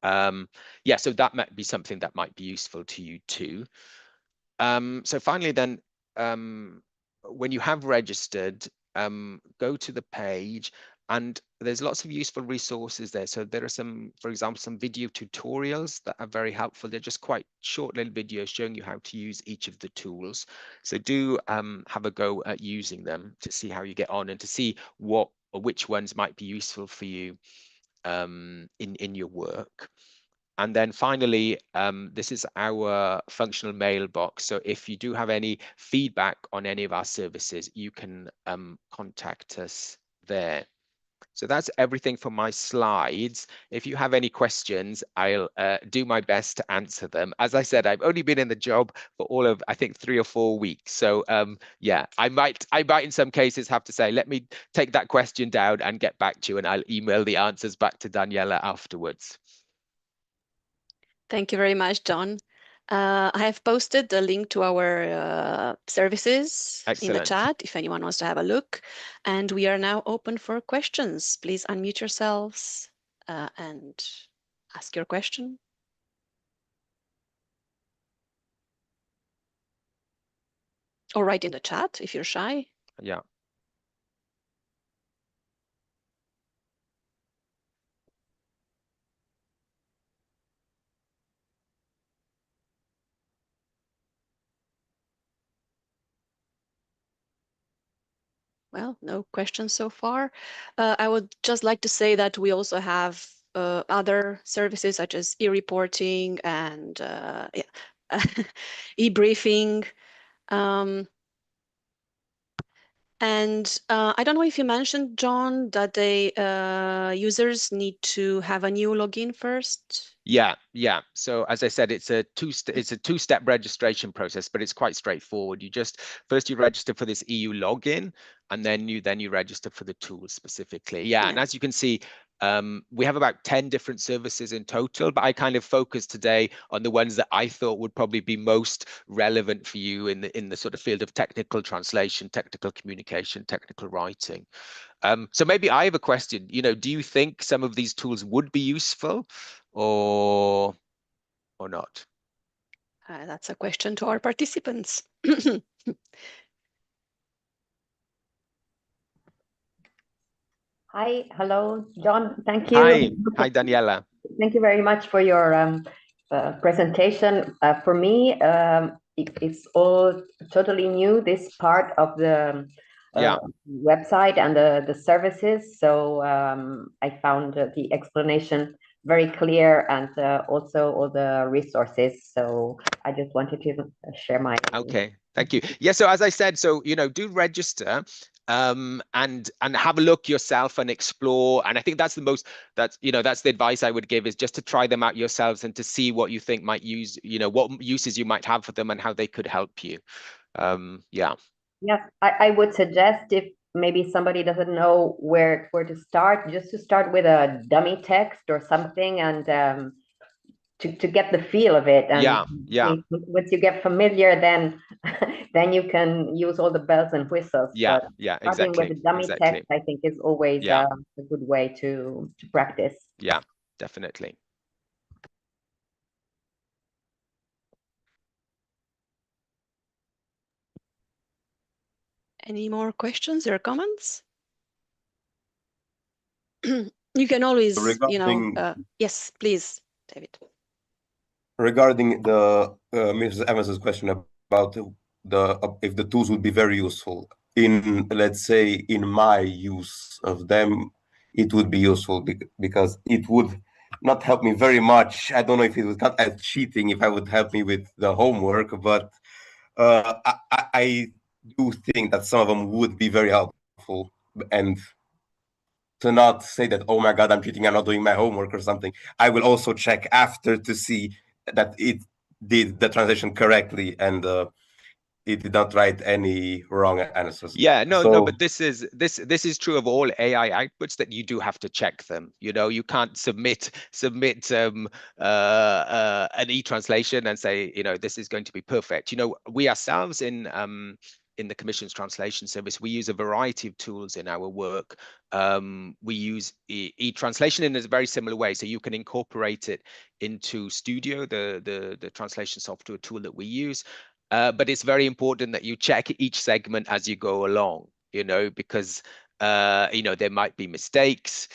Yeah, so that might be something that might be useful to you too. So finally then, when you have registered, go to the page, and there's lots of useful resources there. So there are some, for example, some video tutorials that are very helpful. They're just quite short little videos showing you how to use each of the tools. So do have a go at using them to see how you get on and to see what or which ones might be useful for you in your work. And then finally, this is our functional mailbox. So if you do have any feedback on any of our services, you can contact us there. So that's everything for my slides. If you have any questions, I'll do my best to answer them. As I said, I've only been in the job for all of, I think, 3 or 4 weeks. So yeah, I might in some cases have to say, let me take that question down and get back to you, and I'll email the answers back to Daniela afterwards. Thank you very much, John. I have posted the link to our services in the chat if anyone wants to have a look. And we are now open for questions. Please unmute yourselves and ask your question. Or write in the chat if you're shy. Yeah. Well, no questions so far. I would just like to say that we also have other services such as e-reporting and e-briefing. And I don't know if you mentioned, John, that the users need to have a new login first. Yeah. So as I said, it's a two-step registration process, but it's quite straightforward. First you register for this EU login, and then you register for the tool specifically. Yeah. And as you can see, we have about 10 different services in total, but I kind of focused today on the ones that I thought would probably be most relevant for you in the sort of field of technical translation, technical communication, technical writing. So maybe I have a question. Do you think some of these tools would be useful or not? That's a question to our participants. Hi, hello, John. Thank you. Hi, Daniela. Thank you very much for your presentation. For me, it's all totally new, this part of the website and the services. So I found the explanation very clear, and also all the resources. So I just wanted to share my. Okay, thank you. Yeah, so as I said, do register and have a look yourself and explore. And I think that's the advice I would give, is just to try them out yourselves and to see what you think might what uses you might have for them and how they could help you. Yeah. Yes, I would suggest, if maybe somebody doesn't know where to start, just to start with a dummy text or something, and to get the feel of it. And once you get familiar, then then you can use all the bells and whistles. Yeah, but yeah, starting exactly, with a dummy text, I think, is always Yeah. a good way to practice. Yeah, definitely. Any more questions or comments? You can always, yes, please, David. Regarding the Mrs. Evans's question about if the tools would be very useful in, let's say, in my use of them, it would be useful because it would not help me very much. I don't know if it was not as cheating if I would help me with the homework, but I do think that some of them would be very helpful, and to not say that, oh my God, I'm cheating, I'm not doing my homework or something. I will also check after to see that it did the translation correctly and it did not write any wrong answers. Yeah, no, but this is true of all AI outputs, that you do have to check them. You can't submit an e-translation and say, this is going to be perfect. We ourselves in the Commission's translation service, we use a variety of tools in our work. We use e-translation in a very similar way, so you can incorporate it into Studio, the translation software tool that we use. But it's very important that you check each segment as you go along, because there might be mistakes.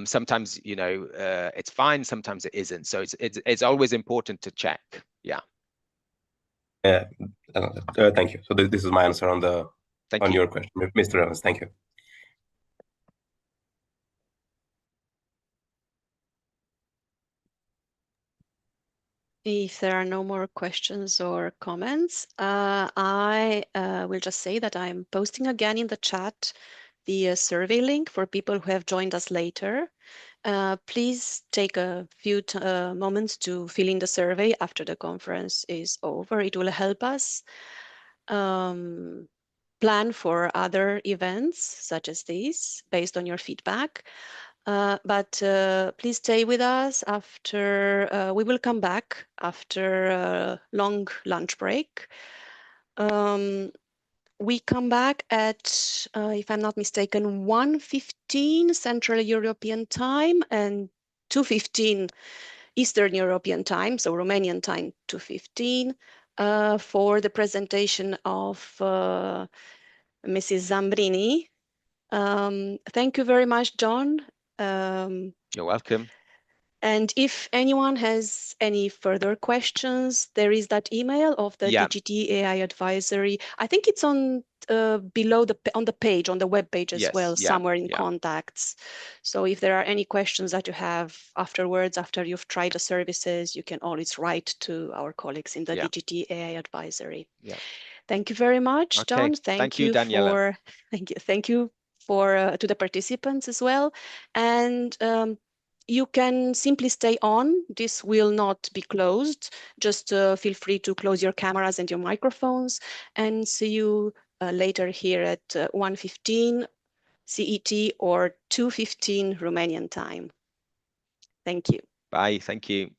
Sometimes it's fine, sometimes it isn't. So it's always important to check. Yeah. Thank you. So this is my answer on your question, Mr. Evans. Thank you. If there are no more questions or comments, I will just say that I'm posting again in the chat the survey link for people who have joined us later. Please take a few moments to fill in the survey after the conference is over. It will help us plan for other events such as this based on your feedback. But please stay with us after, we will come back after a long lunch break. We come back at, if I'm not mistaken, 1:15 Central European time and 2:15 Eastern European time, so Romanian time 2:15, for the presentation of Mrs. Zambrini. Thank you very much, John. You're welcome. And if anyone has any further questions, there is that email of the DGT AI advisory. I think it's on below on the page, on the web page as well, somewhere in contacts. So if there are any questions that you have afterwards, after you've tried the services, you can always write to our colleagues in the DGT AI advisory. Yeah. Thank you very much, John. Thank you, Daniela. Thank you for to the participants as well. And you can simply stay on. This will not be closed. Just feel free to close your cameras and your microphones, and see you later here at 1:15 CET or 2:15 Romanian time. Thank you. Bye. Thank you.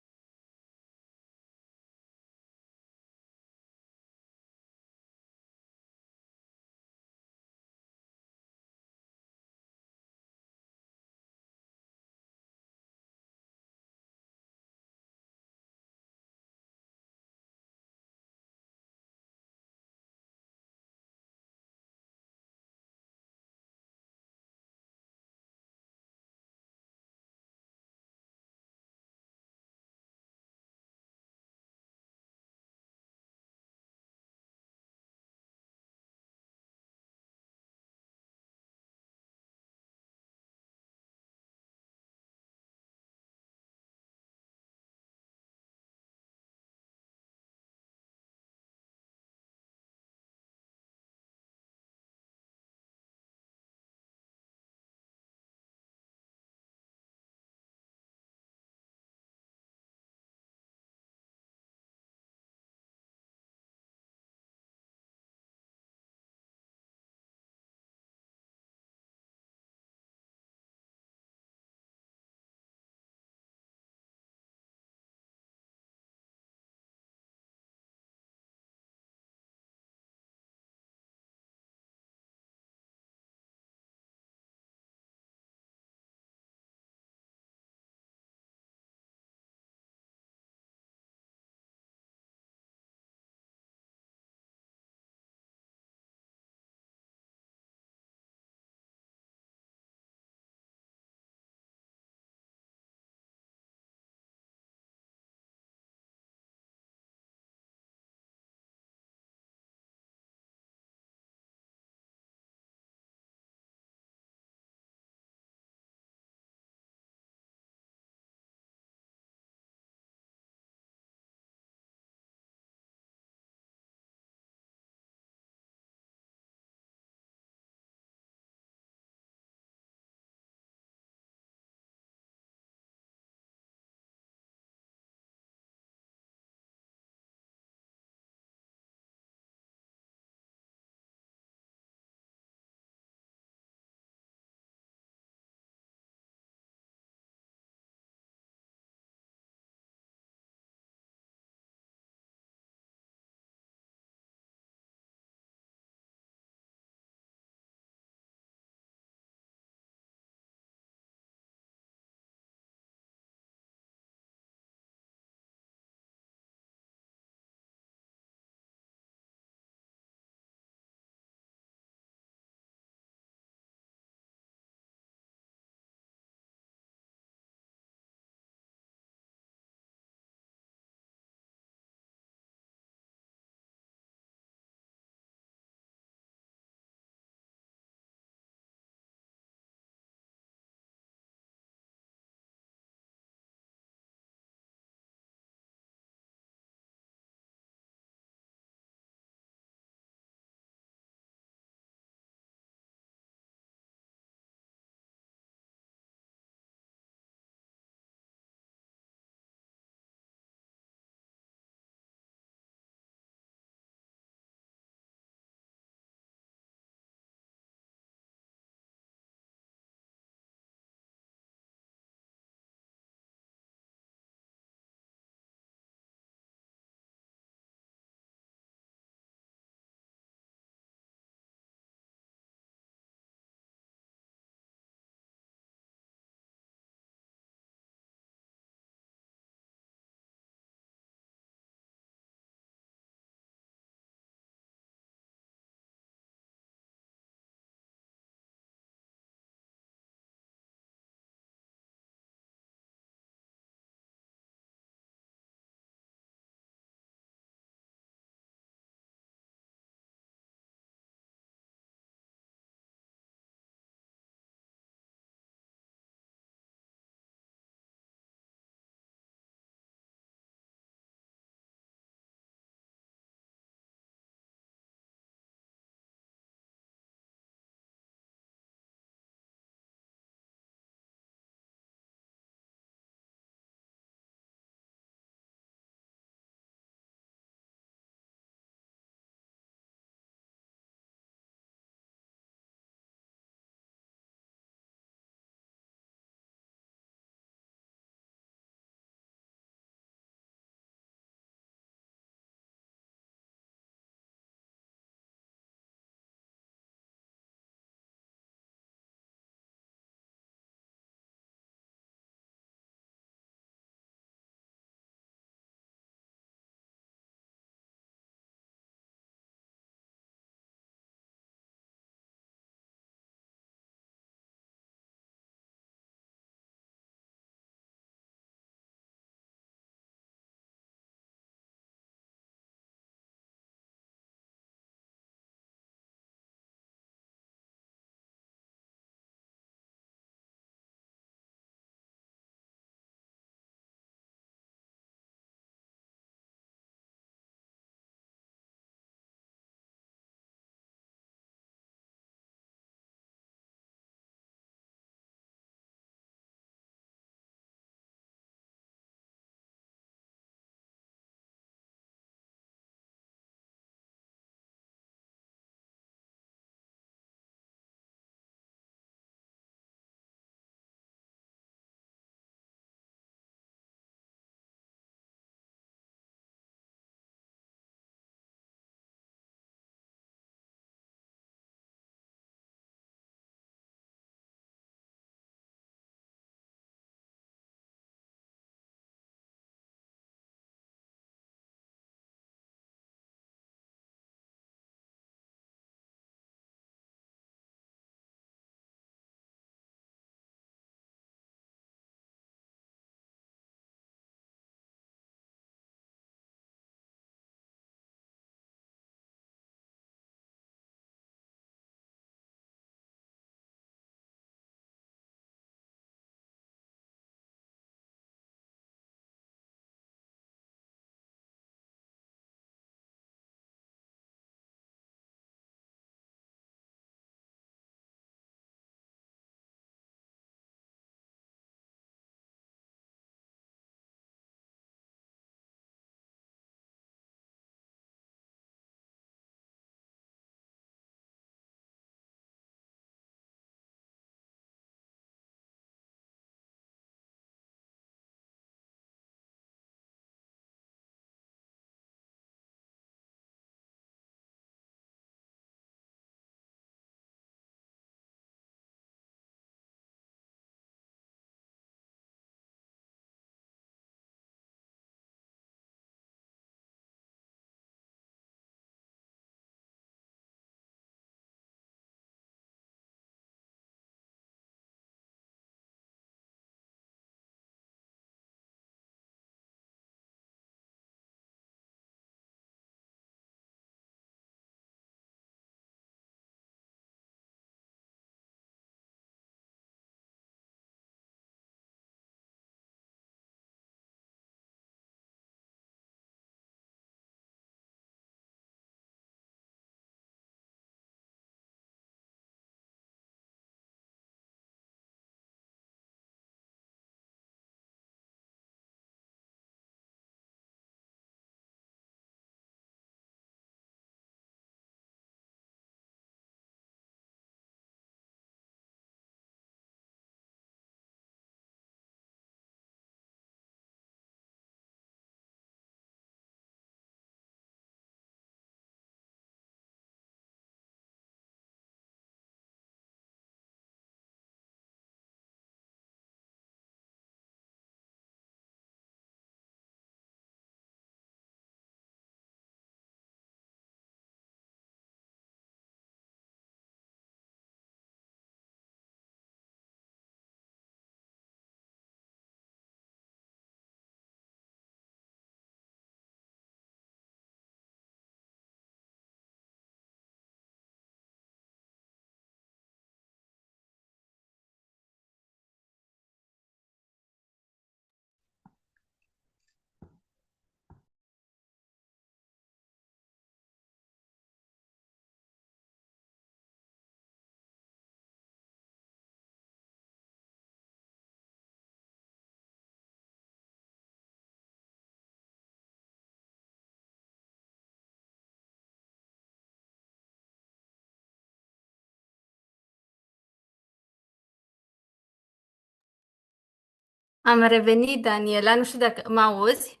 Am revenit, Daniela, nu știu dacă mă auzi.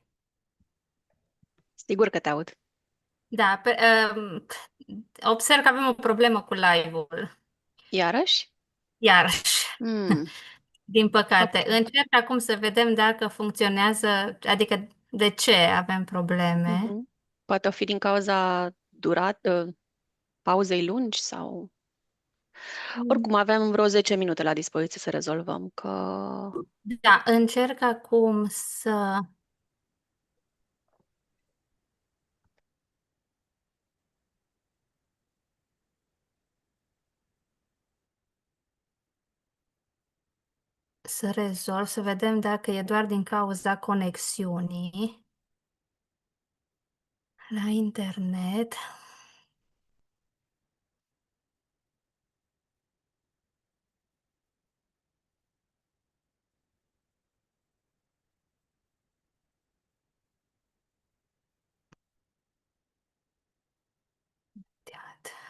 Sigur că te aud. Da, observ că avem o problemă cu live-ul. Iarăși? Iarăși, Hmm. din păcate. Ok. Încerc acum să vedem dacă funcționează, adică de ce avem probleme. Mhm. Poate o fi din cauza pauzei lungi sau... Oricum, avem vreo 10 minute la dispoziție să rezolvăm, că... Da, încerc acum să rezolv, să vedem dacă e doar din cauza conexiunii la internet.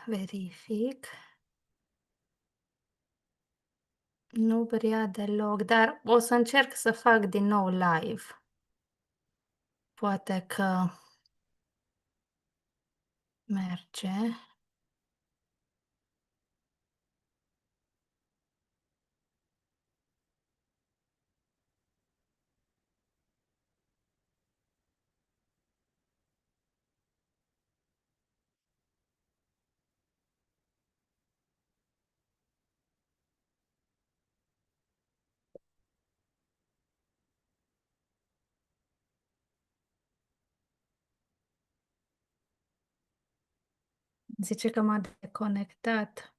Verific. Nu vrea deloc, dar o să încerc să fac din nou live. Poate că merge. Zice că m-a deconectat.